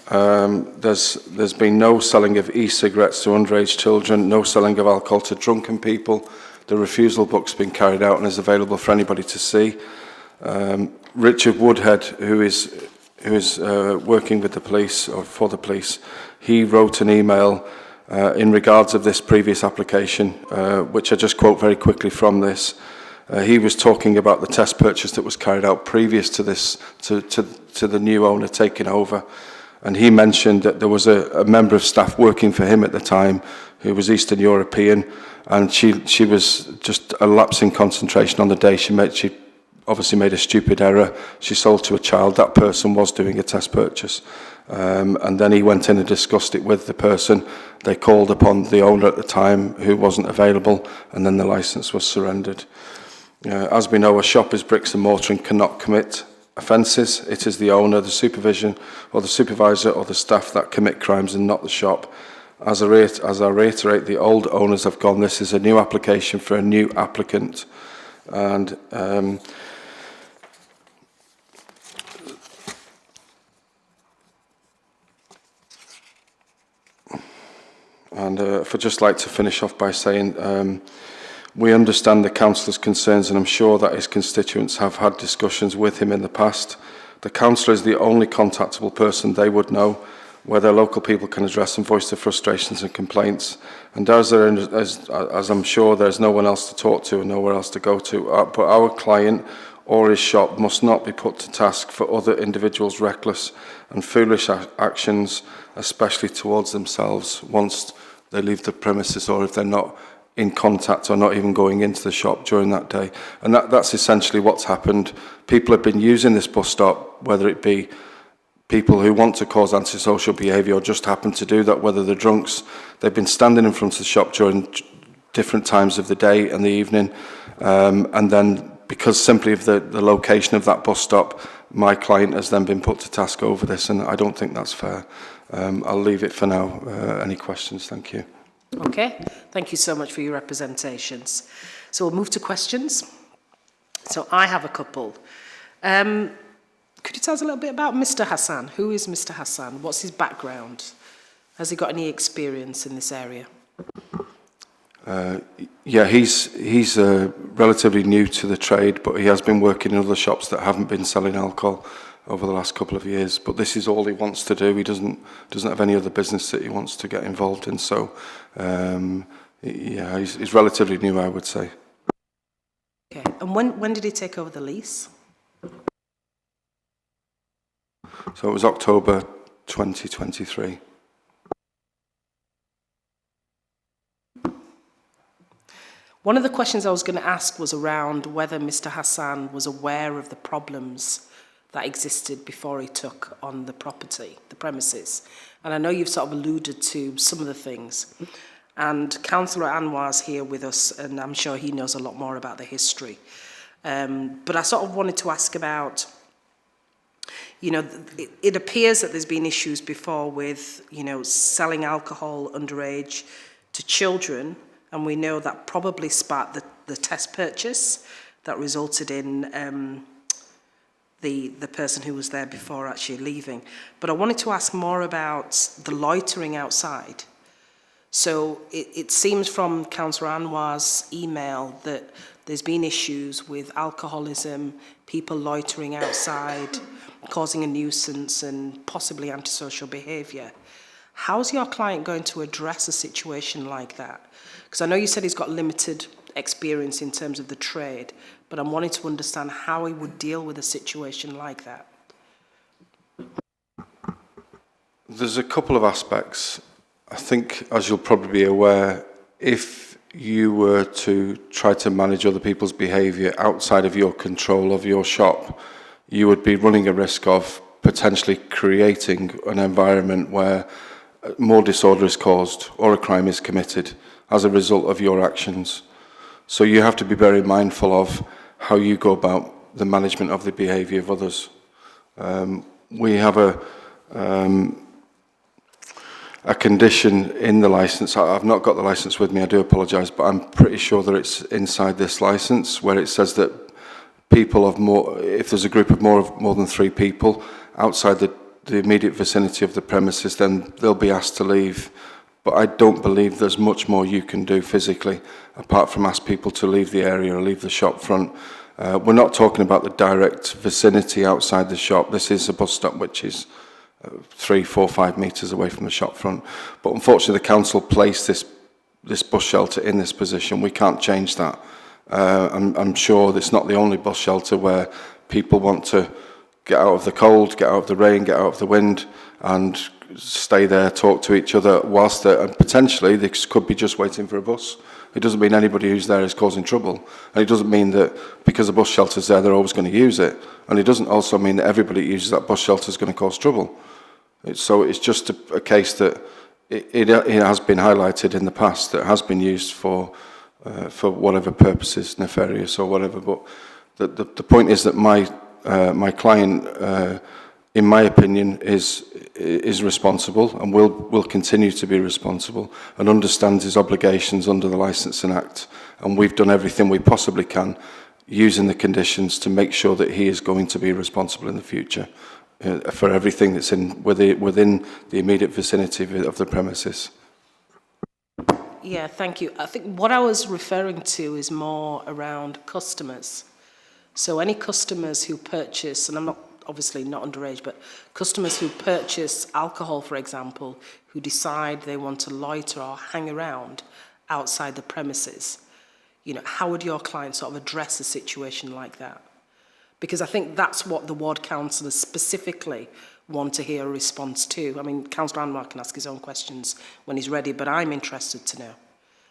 There's been no selling of e-cigarettes to underage children. No selling of alcohol to drunken people. The refusal book's been carried out and is available for anybody to see. Richard Woodhead, who is working with the police or for the police, he wrote an email in regards of this previous application, which I just quote very quickly from this. He was talking about the test purchase that was carried out previous to this, to the new owner taking over. And he mentioned that there was a member of staff working for him at the time who was Eastern European, and she was just a lapse in concentration on the day. She obviously made a stupid error. She sold to a child. That person was doing a test purchase. And then he went in and discussed it with the person. They called upon the owner at the time, who wasn't available, and then the licence was surrendered. As we know, a shop is bricks and mortar and cannot commit offences. It is the owner, the supervision, or the supervisor, or the staff that commit crimes, and not the shop. As I reiterate, the old owners have gone. This is a new application for a new applicant, and if I'd just like to finish off by saying we understand the councillor's concerns, and I'm sure that his constituents have had discussions with him in the past. The councillor is the only contactable person they would know where their local people can address and voice their frustrations and complaints. And as I'm sure there's no one else to talk to and nowhere else to go to, but our client or his shop must not be put to task for other individuals' reckless and foolish actions, especially towards themselves once they leave the premises, or if they're not in contact or not even going into the shop during that day. And that's essentially what's happened. People have been using this bus stop, whether it be people who want to cause antisocial behaviour or just happen to do that, whether they're drunks. They've been standing in front of the shop during different times of the day and the evening, and then because simply of the location of that bus stop, my client has then been put to task over this, and I don't think that's fair. I'll leave it for now. Any questions? Thank you. Okay, thank you so much for your representations. So we'll move to questions. So I have a couple. Could you tell us a little bit about Mr. Hassan? Who is Mr. Hassan? What's his background? Has he got any experience in this area? Yeah, he's relatively new to the trade, but he has been working in other shops that haven't been selling alcohol over the last couple of years. But this is all he wants to do. He doesn't have any other business that he wants to get involved in. So, yeah, he's relatively new, I would say. Okay, and when did he take over the lease? So it was October 2023. One of the questions I was going to ask was around whether Mr. Hassan was aware of the problems that existed before he took on the property, the premises. And I know you've sort of alluded to some of the things. And Councillor Anwar's here with us, and I'm sure he knows a lot more about the history. But I sort of wanted to ask about, you know, it appears that there's been issues before with, you know, selling alcohol underage to children, and we know that probably sparked the test purchase that resulted in the person who was there before actually leaving. But I wanted to ask more about the loitering outside. So it seems from Councillor Anwar's email that there's been issues with alcoholism, people loitering outside, causing a nuisance and possibly antisocial behaviour. How's your client going to address a situation like that? Because I know you said he's got limited experience in terms of the trade, but I'm wanting to understand how he would deal with a situation like that. There's a couple of aspects. I think, as you'll probably be aware, if you were to try to manage other people's behaviour outside of your control of your shop, you would be running a risk of potentially creating an environment where more disorder is caused or a crime is committed as a result of your actions. So you have to be very mindful of how you go about the management of the behaviour of others. We have a condition in the licence. I've not got the licence with me, I do apologise, but I'm pretty sure that it's inside this licence where it says that people of more, if there's a group of more than 3 people outside the immediate vicinity of the premises, then they'll be asked to leave. But I don't believe there's much more you can do physically apart from ask people to leave the area or leave the shop front. We're not talking about the direct vicinity outside the shop. This is a bus stop which is 3, 4, 5 metres away from the shop front. But unfortunately the council placed this bus shelter in this position. We can't change that. I'm sure it's not the only bus shelter where people want to get out of the cold, get out of the rain, get out of the wind and stay there, talk to each other whilst they're, and potentially they could be just waiting for a bus. It doesn't mean anybody who's there is causing trouble. And it doesn't mean that because the bus shelter's there, they're always going to use it. And it doesn't also mean that everybody who uses that bus shelter is going to cause trouble. So it's just a case that it has been highlighted in the past that has been used for whatever purposes, nefarious or whatever. But the point is that my client, in my opinion, is responsible and will continue to be responsible and understands his obligations under the Licensing Act. And we've done everything we possibly can using the conditions to make sure that he is going to be responsible in the future for everything that's within the immediate vicinity of the premises. Yeah, thank you. I think what I was referring to is more around customers. So any customers who purchase, and I'm not obviously not underage, but customers who purchase alcohol, for example, who decide they want to loiter or hang around outside the premises, you know, how would your client sort of address a situation like that? Because I think that's what the ward councillors specifically want to hear a response to. I mean, Councillor Anwar can ask his own questions when he's ready, but I'm interested to know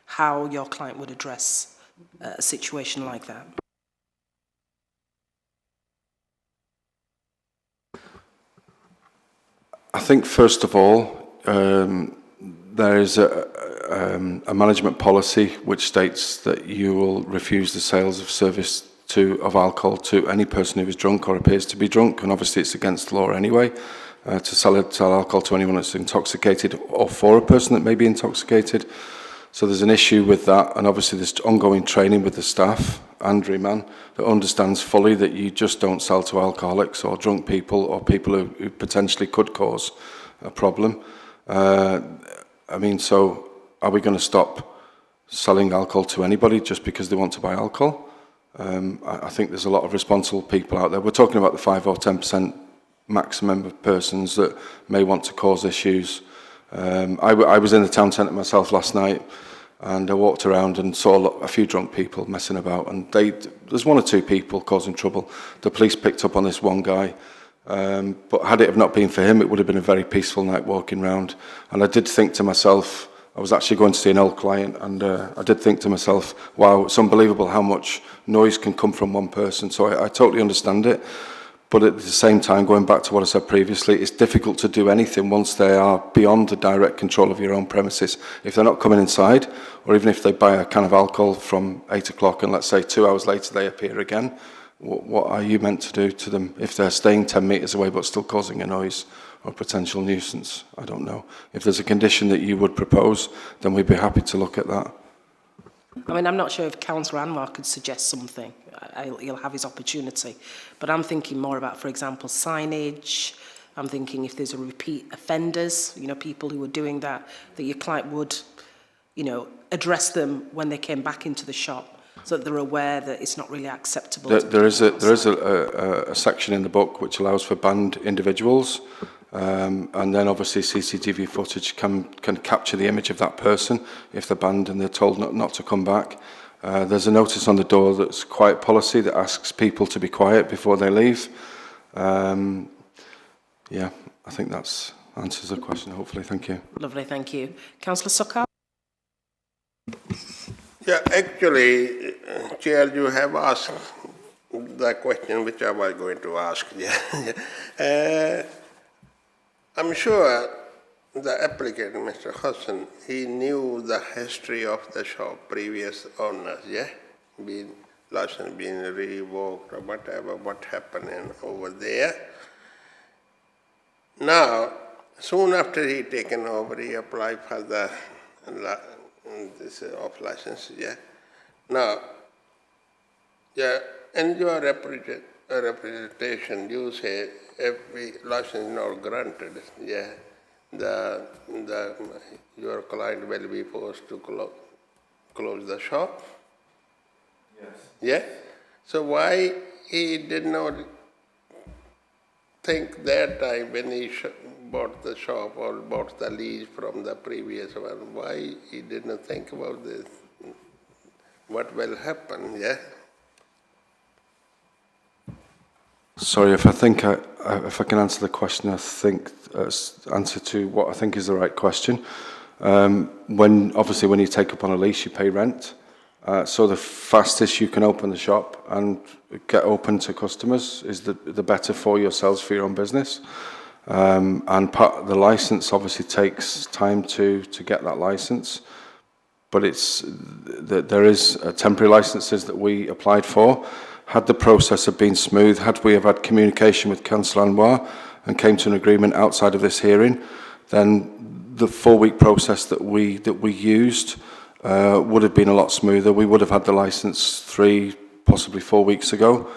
how your client would address a situation like that. I think, first of all, there is a management policy which states that you will refuse the sales of service of alcohol to any person who is drunk or appears to be drunk, and obviously it's against the law anyway. to sell alcohol to anyone that's intoxicated or for a person that may be intoxicated. So there's an issue with that, and obviously there's ongoing training with the staff and Reman that understands fully that you just don't sell to alcoholics or drunk people or people who potentially could cause a problem. I mean, so are we going to stop selling alcohol to anybody just because they want to buy alcohol? I think there's a lot of responsible people out there. We're talking about the 5 or 10% maximum of persons that may want to cause issues. I was in the town centre myself last night, and I walked around and saw a few drunk people messing about, and there's 1 or 2 people causing trouble. The police picked up on this one guy, but had it have not been for him, it would have been a very peaceful night walking round. And I did think to myself, I was actually going to see an old client, and I did think to myself, wow, it's unbelievable how much noise can come from one person. So I totally understand it. But at the same time, going back to what I said previously, it's difficult to do anything once they are beyond the direct control of your own premises. If they're not coming inside, or even if they buy a can of alcohol from 8 o'clock and let's say 2 hours later they appear again, what are you meant to do to them if they're staying 10 metres away but still causing a noise or potential nuisance? I don't know. If there's a condition that you would propose, then we'd be happy to look at that. I mean, I'm not sure if Councillor Anwar could suggest something. He'll have his opportunity. But I'm thinking more about, for example, signage. I'm thinking if there's a repeat offenders, you know, people who are doing that your client would, you know, address them when they came back into the shop so that they're aware that it's not really acceptable. There is a section in the book which allows for banned individuals. And then obviously CCTV footage can capture the image of that person if they're banned and they're told not to come back. There's a notice on the door that's quiet policy that asks people to be quiet before they leave. Yeah, I think that answers the question, hopefully. Thank you. Lovely, thank you. Councillor Sokar? Yeah, actually, Chair, you have asked the question which I was going to ask. Yeah. I'm sure the applicant, Mr. Hassan, he knew the history of the shop, previous owners, yeah? License being revoked or whatever, what happened over there. Now, soon after he taken over, he applied for the this off license, yeah? Now, yeah, in your representation, you say every license is not granted, yeah, your client will be forced to close the shop. Yes. Yeah. So why he did not think that time when he bought the shop or bought the lease from the previous one? Why he didn't think about this? What will happen? Yeah. Sorry, if I can answer the question, I think answer to what I think is the right question. Obviously when you take up on a lease, you pay rent. So the fastest you can open the shop and get open to customers is the better for yourselves, for your own business. And the license obviously takes time to get that license. But there is temporary licenses that we applied for. Had the process have been smooth, had we have had communication with Councillor Anwar and came to an agreement outside of this hearing, then the 4-week process that we used would have been a lot smoother. We would have had the licence 3, possibly 4 weeks ago.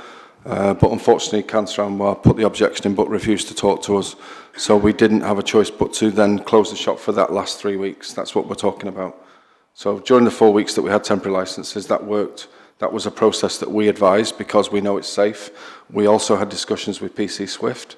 But unfortunately, Councillor Anwar put the objection in but refused to talk to us. So we didn't have a choice but to then close the shop for that last 3 weeks. That's what we're talking about. So during the 4 weeks that we had temporary licences, that worked. That was a process that we advised because we know it's safe. We also had discussions with PC Swift.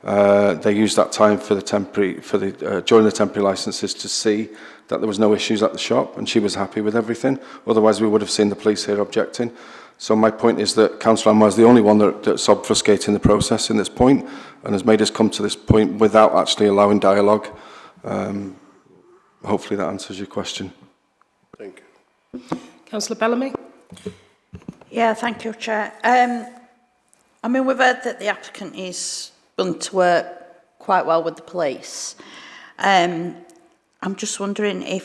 They used that time for during the temporary licences to see that there was no issues at the shop, and she was happy with everything. Otherwise, we would have seen the police here objecting. So my point is that Councillor Anwar is the only one that's obfuscating the process in this point and has made us come to this point without actually allowing dialogue. Hopefully that answers your question. Thank you. Councillor Bellamy? Yeah, thank you, Chair. I mean, we've heard that the applicant is willing to work quite well with the police. I'm just wondering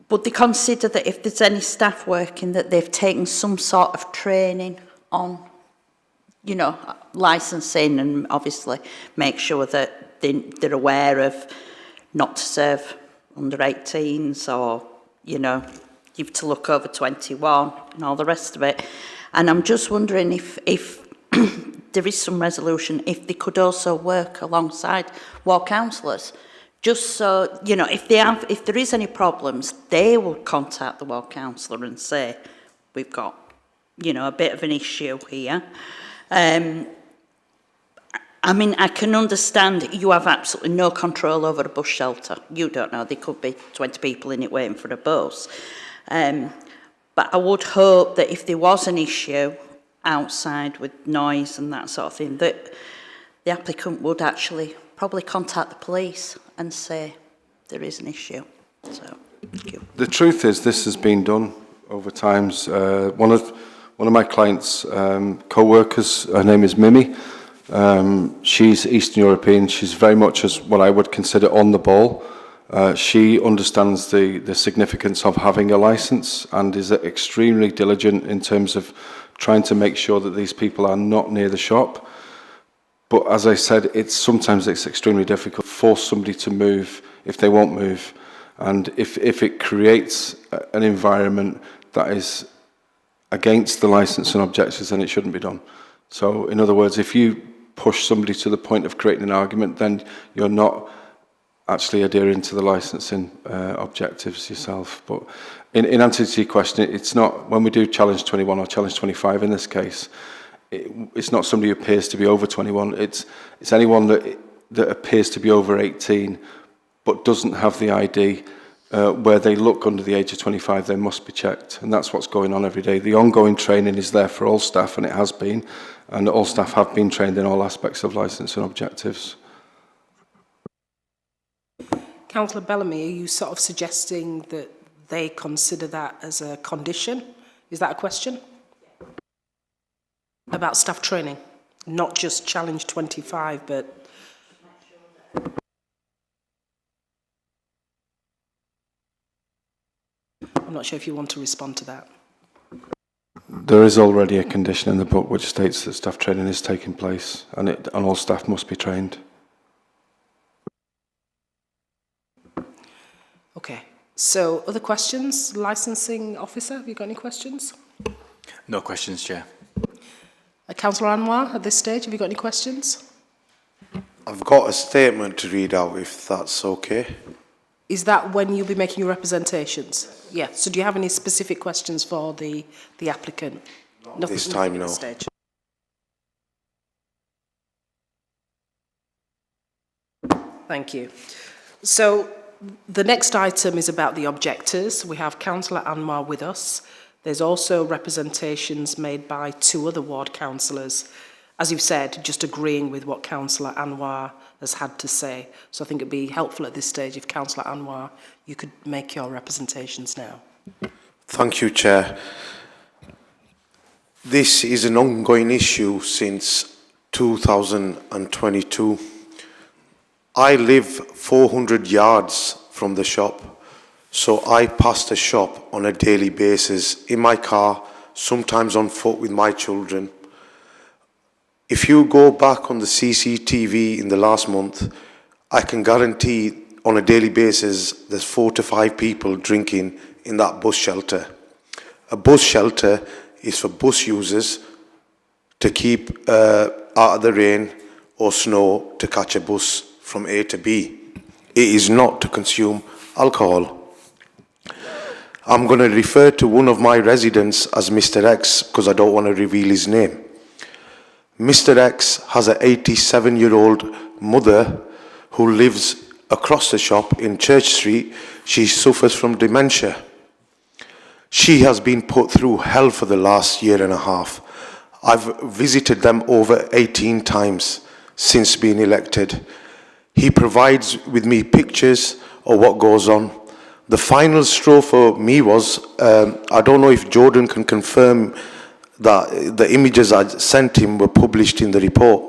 would they consider that if there's any staff working that they've taken some sort of training on you know, licensing, and obviously make sure that they're aware of not to serve under 18s, or, you know, you have to look over 21 and all the rest of it. And I'm just wondering if there is some resolution, if they could also work alongside ward councillors, just so, you know, if there is any problems, they will contact the ward councillor and say, we've got, you know, a bit of an issue here. I mean, I can understand you have absolutely no control over a bus shelter. You don't know, there could be 20 people in it waiting for a bus. But I would hope that if there was an issue outside with noise and that sort of thing, that the applicant would actually probably contact the police and say there is an issue. So, thank you. The truth is, this has been done over times. One of my clients' co-workers, her name is Mimi. She's Eastern European. She's very much as what I would consider on the ball. She understands the significance of having a license and is extremely diligent in terms of trying to make sure that these people are not near the shop. But as I said, sometimes it's extremely difficult to force somebody to move if they won't move. And if it creates an environment that is against the licence and objectives, then it shouldn't be done. So in other words, if you push somebody to the point of creating an argument, then you're not actually adhering to the licensing objectives yourself. But in answer to your question, it's not, when we do challenge 21 or challenge 25 in this case, it's not somebody who appears to be over 21, it's anyone that appears to be over 18 but doesn't have the ID, where they look under the age of 25, they must be checked. And that's what's going on every day. The ongoing training is there for all staff, and it has been, and all staff have been trained in all aspects of licence and objectives. Councillor Bellamy, are you sort of suggesting that they consider that as a condition? Is that a question? About staff training, not just challenge 25, but... I'm not sure if you want to respond to that. There is already a condition in the book which states that staff training is taking place, and all staff must be trained. Okay, so other questions? Licensing officer, have you got any questions? No questions, Chair. Councillor Anwar, at this stage, have you got any questions? I've got a statement to read out, if that's okay. Is that when you'll be making your representations? Yeah, so do you have any specific questions for the applicant? Nothing, this time, no. At this stage. Thank you. So the next item is about the objectors. We have Councillor Anwar with us. There's also representations made by 2 other ward councillors, as you've said, just agreeing with what Councillor Anwar has had to say. So I think it'd be helpful at this stage if Councillor Anwar, you could make your representations now. Thank you, Chair. This is an ongoing issue since 2022. I live 400 yards from the shop, so I pass the shop on a daily basis in my car, sometimes on foot with my children. If you go back on the CCTV in the last month, I can guarantee on a daily basis there's 4 to 5 people drinking in that bus shelter. A bus shelter is for bus users to keep out of the rain or snow to catch a bus from A to B. It is not to consume alcohol. I'm going to refer to one of my residents as Mr. X because I don't want to reveal his name. Mr. X has an 87-year-old mother who lives across the shop in Church Street. She suffers from dementia. She has been put through hell for the last year and a half. I've visited them over 18 times since being elected. He provides with me pictures of what goes on. The final straw for me was, I don't know if Jordan can confirm that the images I sent him were published in the report.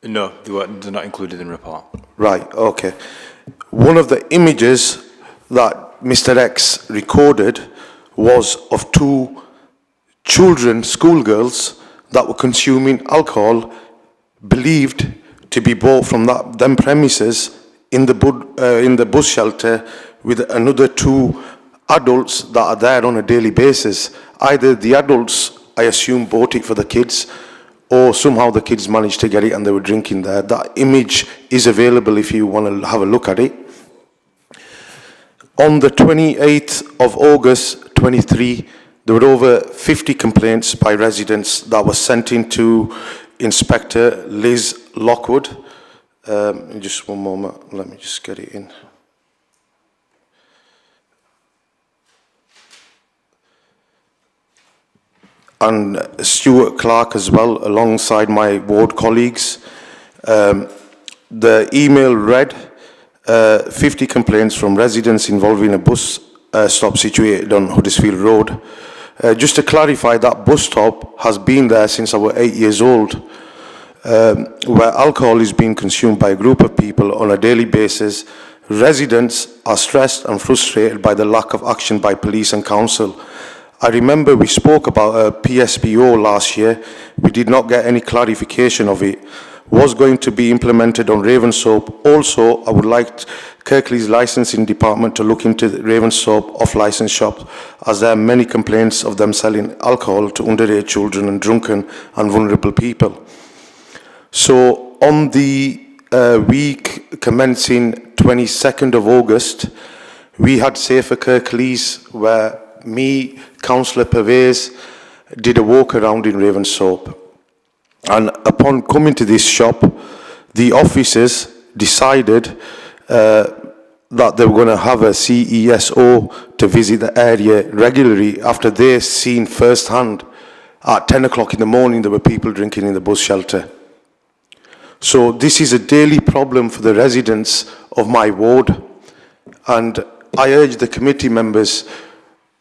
No, they're not included in the report. Right, okay. One of the images that Mr. X recorded was of 2 children, schoolgirls, that were consuming alcohol, believed to be bought from them premises in the bus shelter with another 2 adults that are there on a daily basis. Either the adults, I assume, bought it for the kids, or somehow the kids managed to get it and they were drinking there. That image is available if you want to have a look at it. On the 28th of August 23, there were over 50 complaints by residents that were sent in to Inspector Liz Lockwood. Just one moment, let me just get it in. And Stuart Clark as well, alongside my ward colleagues. The email read, 50 complaints from residents involving a bus stop situated on Huddersfield Road. Just to clarify, that bus stop has been there since I was 8 years old, where alcohol is being consumed by a group of people on a daily basis. Residents are stressed and frustrated by the lack of action by police and council. I remember we spoke about a PSPO last year. We did not get any clarification of it. Was going to be implemented on Ravensthorpe. Also, I would like Kirklees licensing department to look into the Ravensthorpe off-license shops, as there are many complaints of them selling alcohol to underage children and drunken and vulnerable people. So on the week commencing 22nd of August, we had Safer Kirklees, where me, Councillor Pervez, did a walk around in Ravensthorpe. And upon coming to this shop, the officers decided that they were going to have a CESO to visit the area regularly after they seen firsthand at 10 o'clock in the morning there were people drinking in the bus shelter. So this is a daily problem for the residents of my ward. And I urge the committee members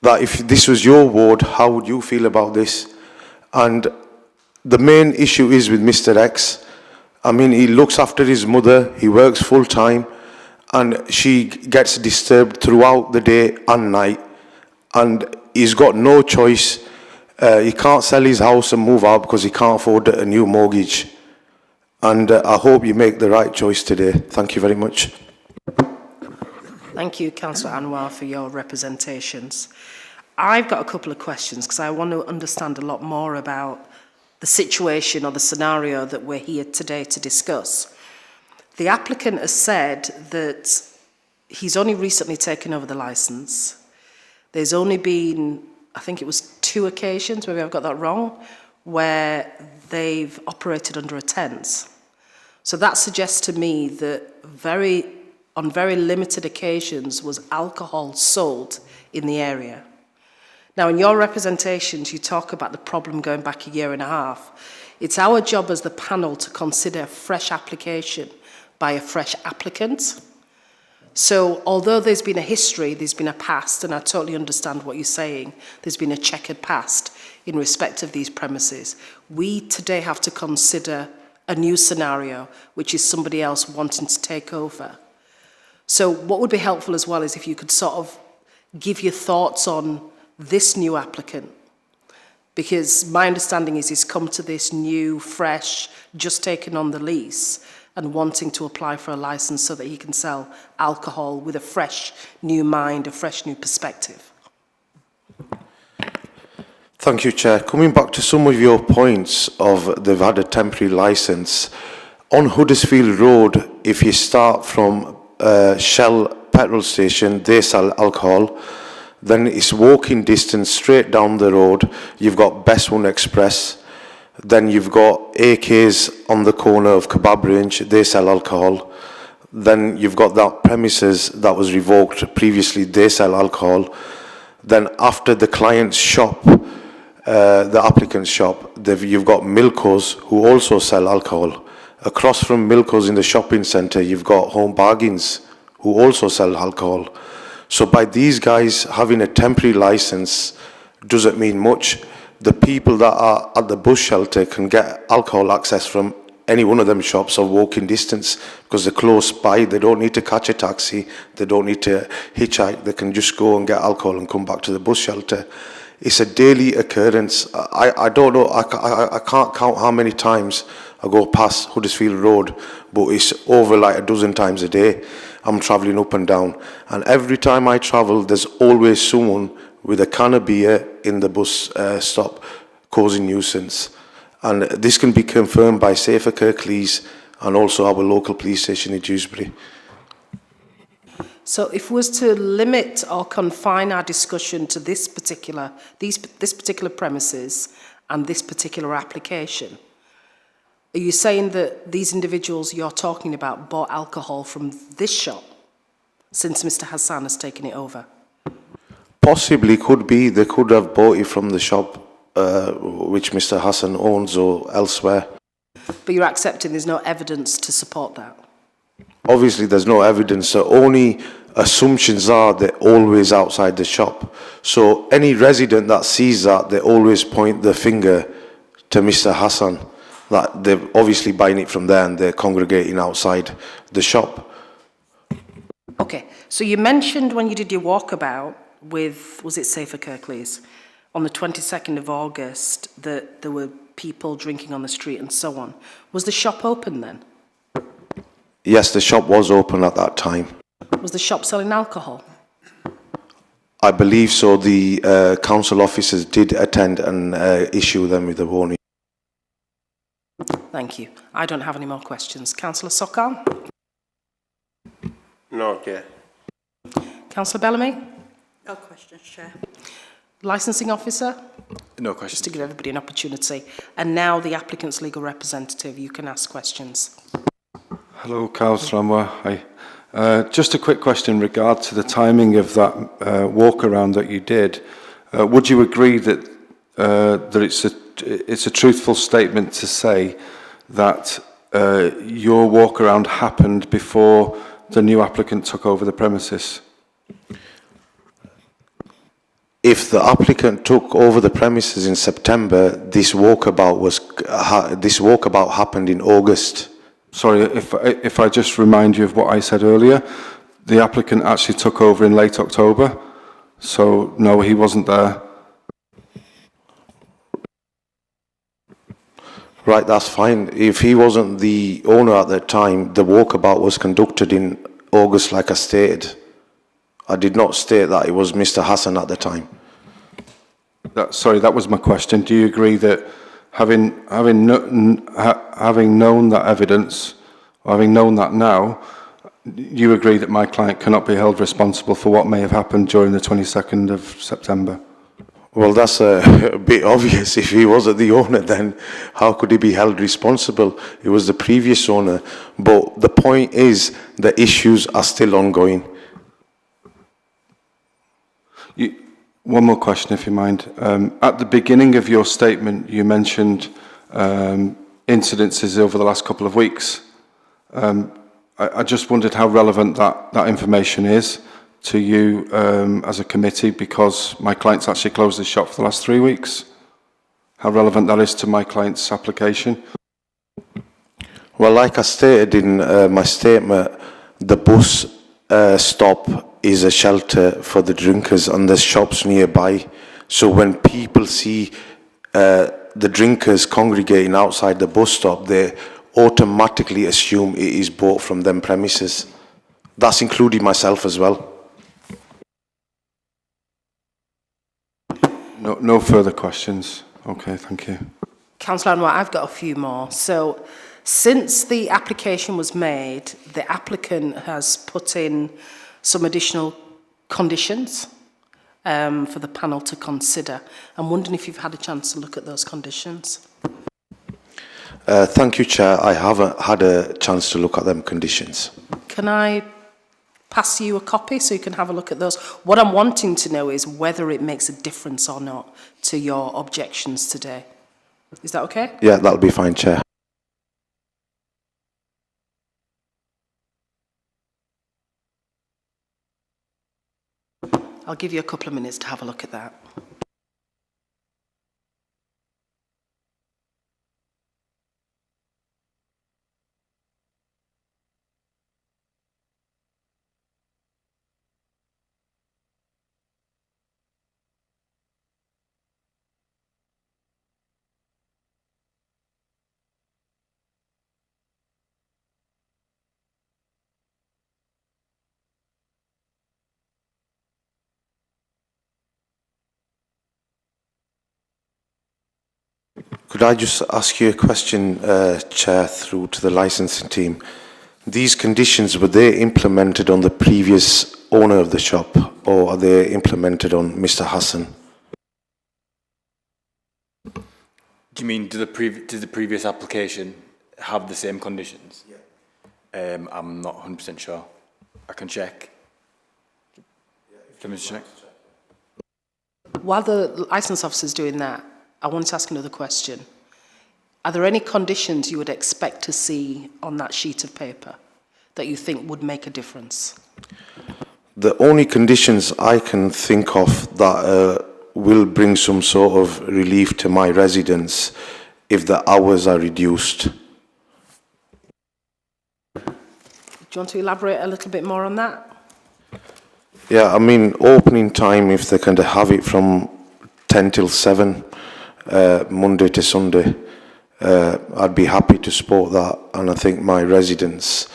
that if this was your ward, how would you feel about this? And the main issue is with Mr. X. I mean, he looks after his mother, he works full time, and she gets disturbed throughout the day and night, and he's got no choice. He can't sell his house and move out because he can't afford a new mortgage. And I hope you make the right choice today. Thank you very much. Thank you, Councillor Anwar, for your representations. I've got a couple of questions because I want to understand a lot more about the situation or the scenario that we're here today to discuss. The applicant has said that he's only recently taken over the licence. There's only been, I think it was 2 occasions, maybe I've got that wrong, where they've operated under a tent. So that suggests to me that on very limited occasions was alcohol sold in the area. Now, in your representations, you talk about the problem going back 1.5 years. It's our job as the panel to consider a fresh application by a fresh applicant. So although there's been a history, there's been a past, and I totally understand what you're saying, there's been a checkered past in respect of these premises, we today have to consider a new scenario, which is somebody else wanting to take over. So what would be helpful as well is if you could sort of give your thoughts on this new applicant, because my understanding is he's come to this new, fresh, just taken on the lease and wanting to apply for a licence so that he can sell alcohol with a fresh new mind, a fresh new perspective. Thank you, Chair. Coming back to some of your points of they've had a temporary licence, on Huddersfield Road, if you start from Shell petrol station, they sell alcohol. Then it's walking distance straight down the road. You've got Best One Express. Then you've got AK's on the corner of Kebab Range. They sell alcohol. Then you've got that premises that was revoked previously. They sell alcohol. Then after the client's shop, the applicant's shop, you've got Milko's who also sell alcohol. Across from Milko's in the shopping centre, you've got Home Bargains who also sell alcohol. So by these guys having a temporary licence doesn't mean much. The people that are at the bus shelter can get alcohol access from any one of them shops or walking distance because they're close by. They don't need to catch a taxi. They don't need to hitchhike. They can just go and get alcohol and come back to the bus shelter. It's a daily occurrence. I don't know, I can't count how many times I go past Huddersfield Road, but it's over like a dozen times a day. I'm travelling up and down. And every time I travel, there's always someone with a can of beer in the bus stop causing nuisance. And this can be confirmed by Safer Kirklees and also our local police station in Dewsbury. So if we was to limit or confine our discussion to this particular premises and this particular application, are you saying that these individuals you're talking about bought alcohol from this shop since Mr. Hassan has taken it over? Possibly could be. They could have bought it from the shop which Mr. Hassan owns or elsewhere. But you're accepting there's no evidence to support that? Obviously, there's no evidence. The only assumptions are they're always outside the shop. So any resident that sees that, they always point the finger to Mr. Hassan. That they're obviously buying it from there and they're congregating outside the shop. Okay, so you mentioned when you did your walkabout with, was it Safer Kirklees, on the 22nd of August, that there were people drinking on the street and so on. Was the shop open then? Yes, the shop was open at that time. Was the shop selling alcohol? I believe so. The council officers did attend and issue them with a warning. Thank you. I don't have any more questions. Councillor Sokal? No, Chair. Councillor Bellamy? No questions, Chair. Licensing officer? No questions. Just to give everybody an opportunity. And now the applicant's legal representative, you can ask questions. Hello, Councillor Anwar. Hi. Just a quick question in regard to the timing of that walk around that you did. Would you agree that it's a truthful statement to say that your walk around happened before the new applicant took over the premises? If the applicant took over the premises in September, this walkabout happened in August. Sorry, if I just remind you of what I said earlier, the applicant actually took over in late October, so no, he wasn't there. Right, that's fine. If he wasn't the owner at that time, the walkabout was conducted in August like I stated. I did not state that it was Mr. Hassan at the time. Sorry, that was my question. Do you agree that having known that evidence, or having known that now, you agree that my client cannot be held responsible for what may have happened during the 22nd of September? Well, that's a bit obvious. If he wasn't the owner, then how could he be held responsible? It was the previous owner. But the point is, the issues are still ongoing. One more question, if you mind. At the beginning of your statement, you mentioned incidences over the last couple of weeks. I just wondered how relevant that information is to you as a committee, because my client's actually closed his shop for the last 3 weeks. How relevant that is to my client's application? Well, like I stated in my statement, the bus stop is a shelter for the drinkers and there's shops nearby. So when people see the drinkers congregating outside the bus stop, they automatically assume it is bought from them premises. That's including myself as well. No further questions. Okay, thank you. Councillor Anwar, I've got a few more. So, since the application was made, the applicant has put in some additional conditions for the panel to consider. I'm wondering if you've had a chance to look at those conditions. Thank you, Chair. I haven't had a chance to look at them conditions. Can I pass you a copy so you can have a look at those? What I'm wanting to know is whether it makes a difference or not to your objections today. Is that okay? Yeah, that'll be fine, Chair. I'll give you a couple of minutes to have a look at that. Could I just ask you a question, Chair, through to the licensing team? These conditions, were they implemented on the previous owner of the shop, or are they implemented on Mr. Hassan? Do you mean, did the previous application have the same conditions? Yeah. I'm not 100% sure. I can check. Can we check? While the licence officer's doing that, I wanted to ask another question. Are there any conditions you would expect to see on that sheet of paper that you think would make a difference? The only conditions I can think of that will bring some sort of relief to my residents if the hours are reduced. Do you want to elaborate a little bit more on that? Yeah, I mean, opening time, if they can have it from 10 till 7, Monday to Sunday, I'd be happy to support that. And I think my residents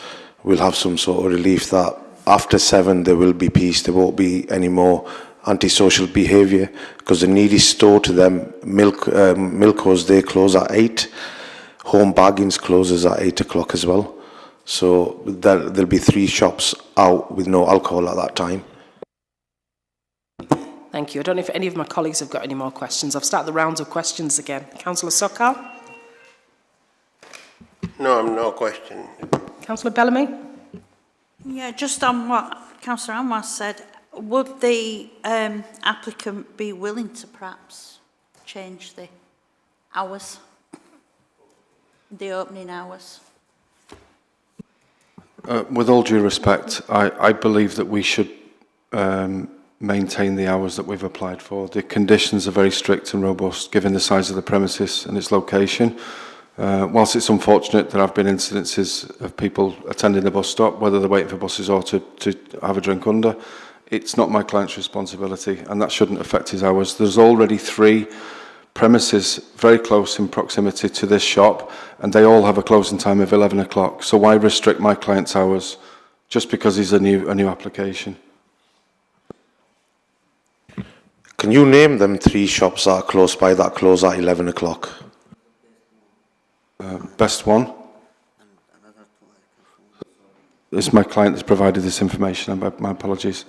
will have some sort of relief that after 7 there will be peace, there won't be any more antisocial behaviour, because the nearest store to them, Milko's, they close at 8. Home Bargains closes at 8 o'clock as well. So there'll be 3 shops out with no alcohol at that time. Thank you. I don't know if any of my colleagues have got any more questions. I've started the rounds of questions again. Councillor Sokal? No, no question. Councillor Bellamy? Yeah, just on what Councillor Anwar said, would the applicant be willing to perhaps change the hours, the opening hours? With all due respect, I believe that we should maintain the hours that we've applied for. The conditions are very strict and robust, given the size of the premises and its location. Whilst it's unfortunate there have been incidences of people attending the bus stop, whether they're waiting for buses or to have a drink under, it's not my client's responsibility, and that shouldn't affect his hours. There's already 3 premises very close in proximity to this shop, and they all have a closing time of 11 o'clock. So why restrict my client's hours just because he's a new application? Can you name them 3 shops that are close by that close at 11 o'clock? Best one. It's my client that's provided this information. My apologies.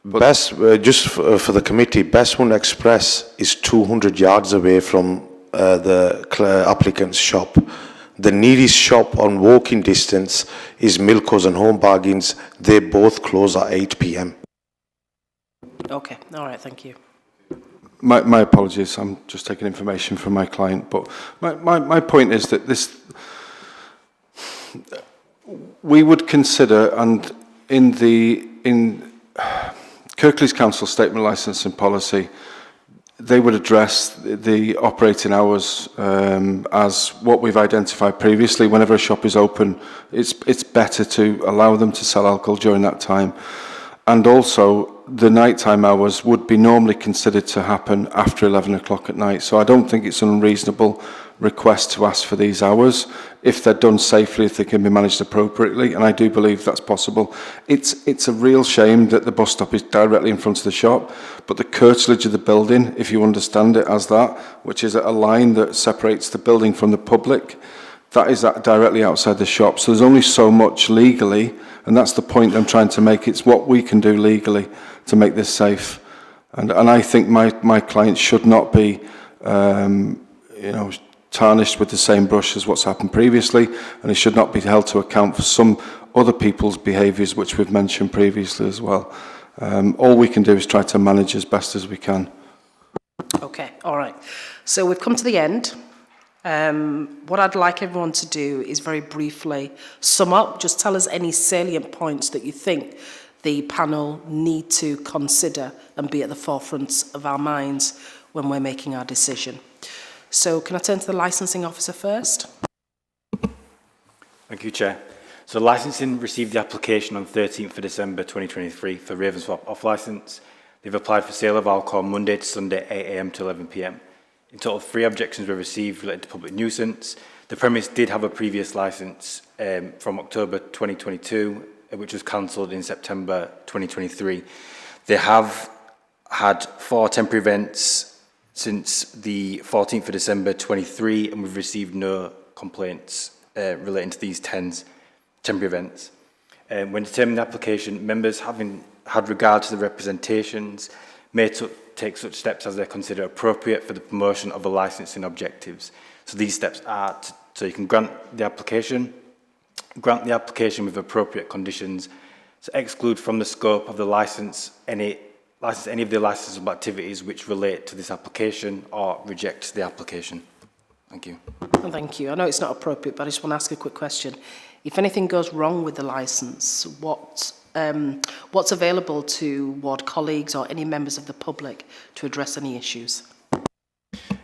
But Best, just for the committee, Best One Express is 200 yards away from the applicant's shop. The nearest shop on walking distance is Milko's and Home Bargains. They both close at 8 p.m. Okay, all right, thank you. My apologies, I'm just taking information from my client, but my point is that we would consider, and in Kirklees Council Statement Licensing Policy, they would address the operating hours as what we've identified previously. Whenever a shop is open, it's better to allow them to sell alcohol during that time. And also, the nighttime hours would be normally considered to happen after 11 o'clock at night. So I don't think it's an unreasonable request to ask for these hours if they're done safely, if they can be managed appropriately, and I do believe that's possible. It's a real shame that the bus stop is directly in front of the shop, but the curtilage of the building, if you understand it as that, which is a line that separates the building from the public, that is directly outside the shop. So there's only so much legally, and that's the point I'm trying to make. It's what we can do legally to make this safe. And I think my client should not be, tarnished with the same brush as what's happened previously, and it should not be held to account for some other people's behaviours, which we've mentioned previously as well. All we can do is try to manage as best as we can. Okay, all right. So we've come to the end. What I'd like everyone to do is very briefly sum up. Just tell us any salient points that you think the panel need to consider and be at the forefront of our minds when we're making our decision. So can I turn to the licensing officer first? Thank you, Chair. So licensing received the application on 13th of December 2023 for Ravensthorpe off licence. They've applied for sale of alcohol Monday to Sunday 8 a.m. to 11 p.m. In total, 3 objections were received related to public nuisance. The premise did have a previous licence from October 2022, which was cancelled in September 2023. They have had 4 temporary events since the 14th of December 23, and we've received no complaints relating to these temporary events. When determining the application, members having had regard to the representations may take such steps as they consider appropriate for the promotion of the licensing objectives. So these steps are so you can grant the application with appropriate conditions, to exclude from the scope of the license any of the licensable activities which relate to this application, or reject the application. Thank you. Thank you. I know it's not appropriate, but I just want to ask a quick question. If anything goes wrong with the licence, what's available to ward colleagues or any members of the public to address any issues?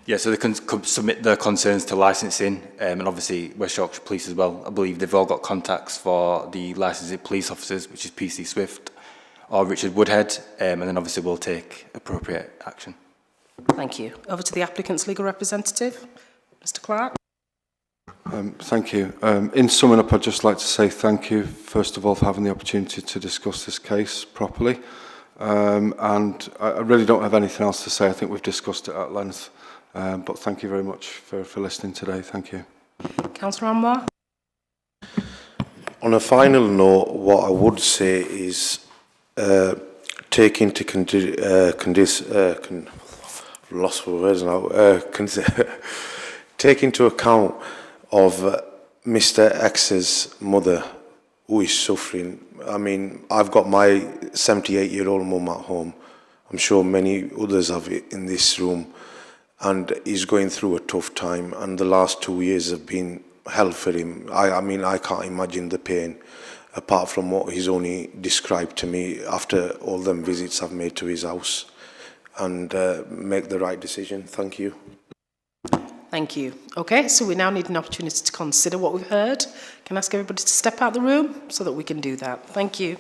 Yeah, so they can submit their concerns to licensing, and obviously West Yorkshire Police as well. I believe they've all got contacts for the licensing police officers, which is PC Swift or Richard Woodhead, and then obviously we'll take appropriate action. Thank you. Over to the applicant's legal representative, Mr. Clark. Thank you. In summing up, I'd just like to say thank you, first of all, for having the opportunity to discuss this case properly. And I really don't have anything else to say. I think we've discussed it at length. But thank you very much for listening today. Thank you. Councillor Anwar. On a final note, what I would say is take into take into account of Mr. X's mother, who is suffering. I mean, I've got my 78-year-old mum at home. I'm sure many others have it in this room, and he's going through a tough time, and the last 2 years have been hell for him. I mean, I can't imagine the pain, apart from what he's only described to me after all them visits I've made to his house, and make the right decision. Thank you. Thank you. Okay, so we now need an opportunity to consider what we've heard. Can I ask everybody to step out of the room so that we can do that? Thank you.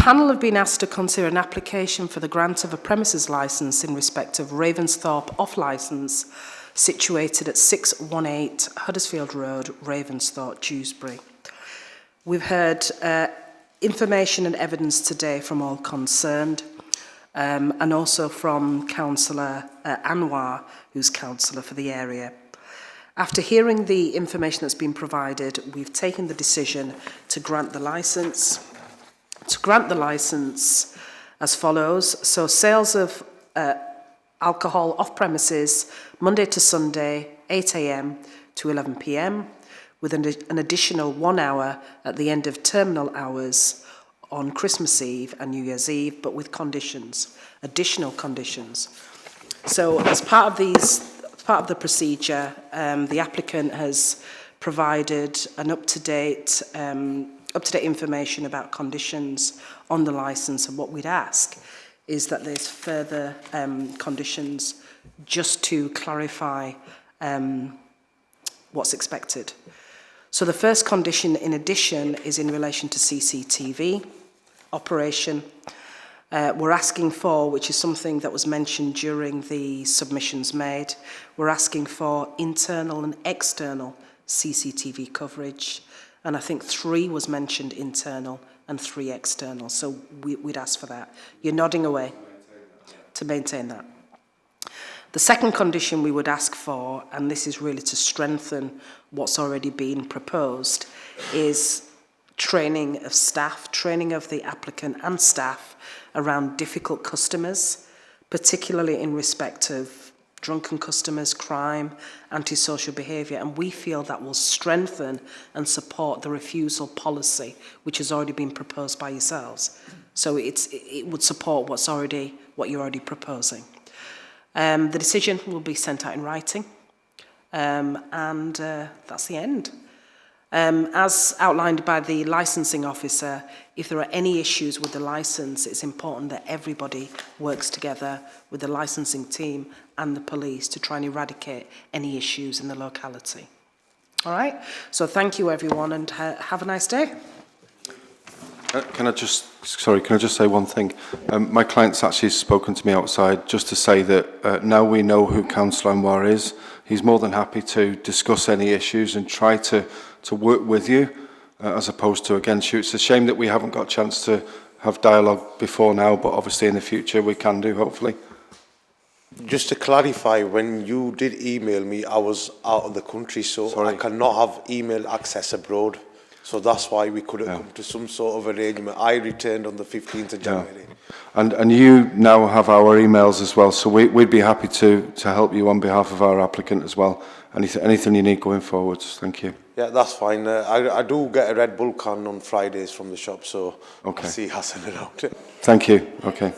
panel have been asked to consider an application for the grant of a premises licence in respect of Ravensthorpe off-licence situated at 618 Huddersfield Road, Ravensthorpe, Dewsbury. We've heard information and evidence today from all concerned, and also from Councillor Anwar, who's councillor for the area. After hearing the information that's been provided, we've taken the decision to grant the licence. To grant the licence as follows. So sales of alcohol off premises, Monday to Sunday, 8 a.m. to 11 p.m, with an additional 1 hour at the end of terminal hours on Christmas Eve and New Year's Eve, but with conditions, additional conditions. So as part of the procedure, the applicant has provided an up-to-date information about conditions on the licence, and what we'd ask is that there's further conditions just to clarify what's expected. So the first condition, in addition, is in relation to CCTV operation. We're asking for, which is something that was mentioned during the submissions made, we're asking for internal and external CCTV coverage. And I think 3 was mentioned internal and 3 external. So we'd ask for that. You're nodding away. To maintain that. The second condition we would ask for, and this is really to strengthen what's already been proposed, is training of staff, training of the applicant and staff around difficult customers, particularly in respect of drunken customers, crime, antisocial behaviour, and we feel that will strengthen and support the refusal policy, which has already been proposed by yourselves. So it would support what you're already proposing. The decision will be sent out in writing, and that's the end. As outlined by the licensing officer, if there are any issues with the licence, it's important that everybody works together with the licensing team and the police to try and eradicate any issues in the locality. All right? So thank you, everyone, and have a nice day. Can I just say one thing? My client's actually spoken to me outside just to say that now we know who Councillor Anwar is. He's more than happy to discuss any issues and try to work with you as opposed to against you. It's a shame that we haven't got a chance to have dialogue before now, but obviously in the future we can do, hopefully. Just to clarify, when you did email me, I was out of the country, so I cannot have email access abroad. So that's why we couldn't come to some sort of arrangement. I returned on the 15th of January. And you now have our emails as well, so we'd be happy to help you on behalf of our applicant as well. Anything you need going forwards, thank you. Yeah, that's fine. I do get a Red Bull can on Fridays from the shop, so I see Hassan around. Thank you. Okay.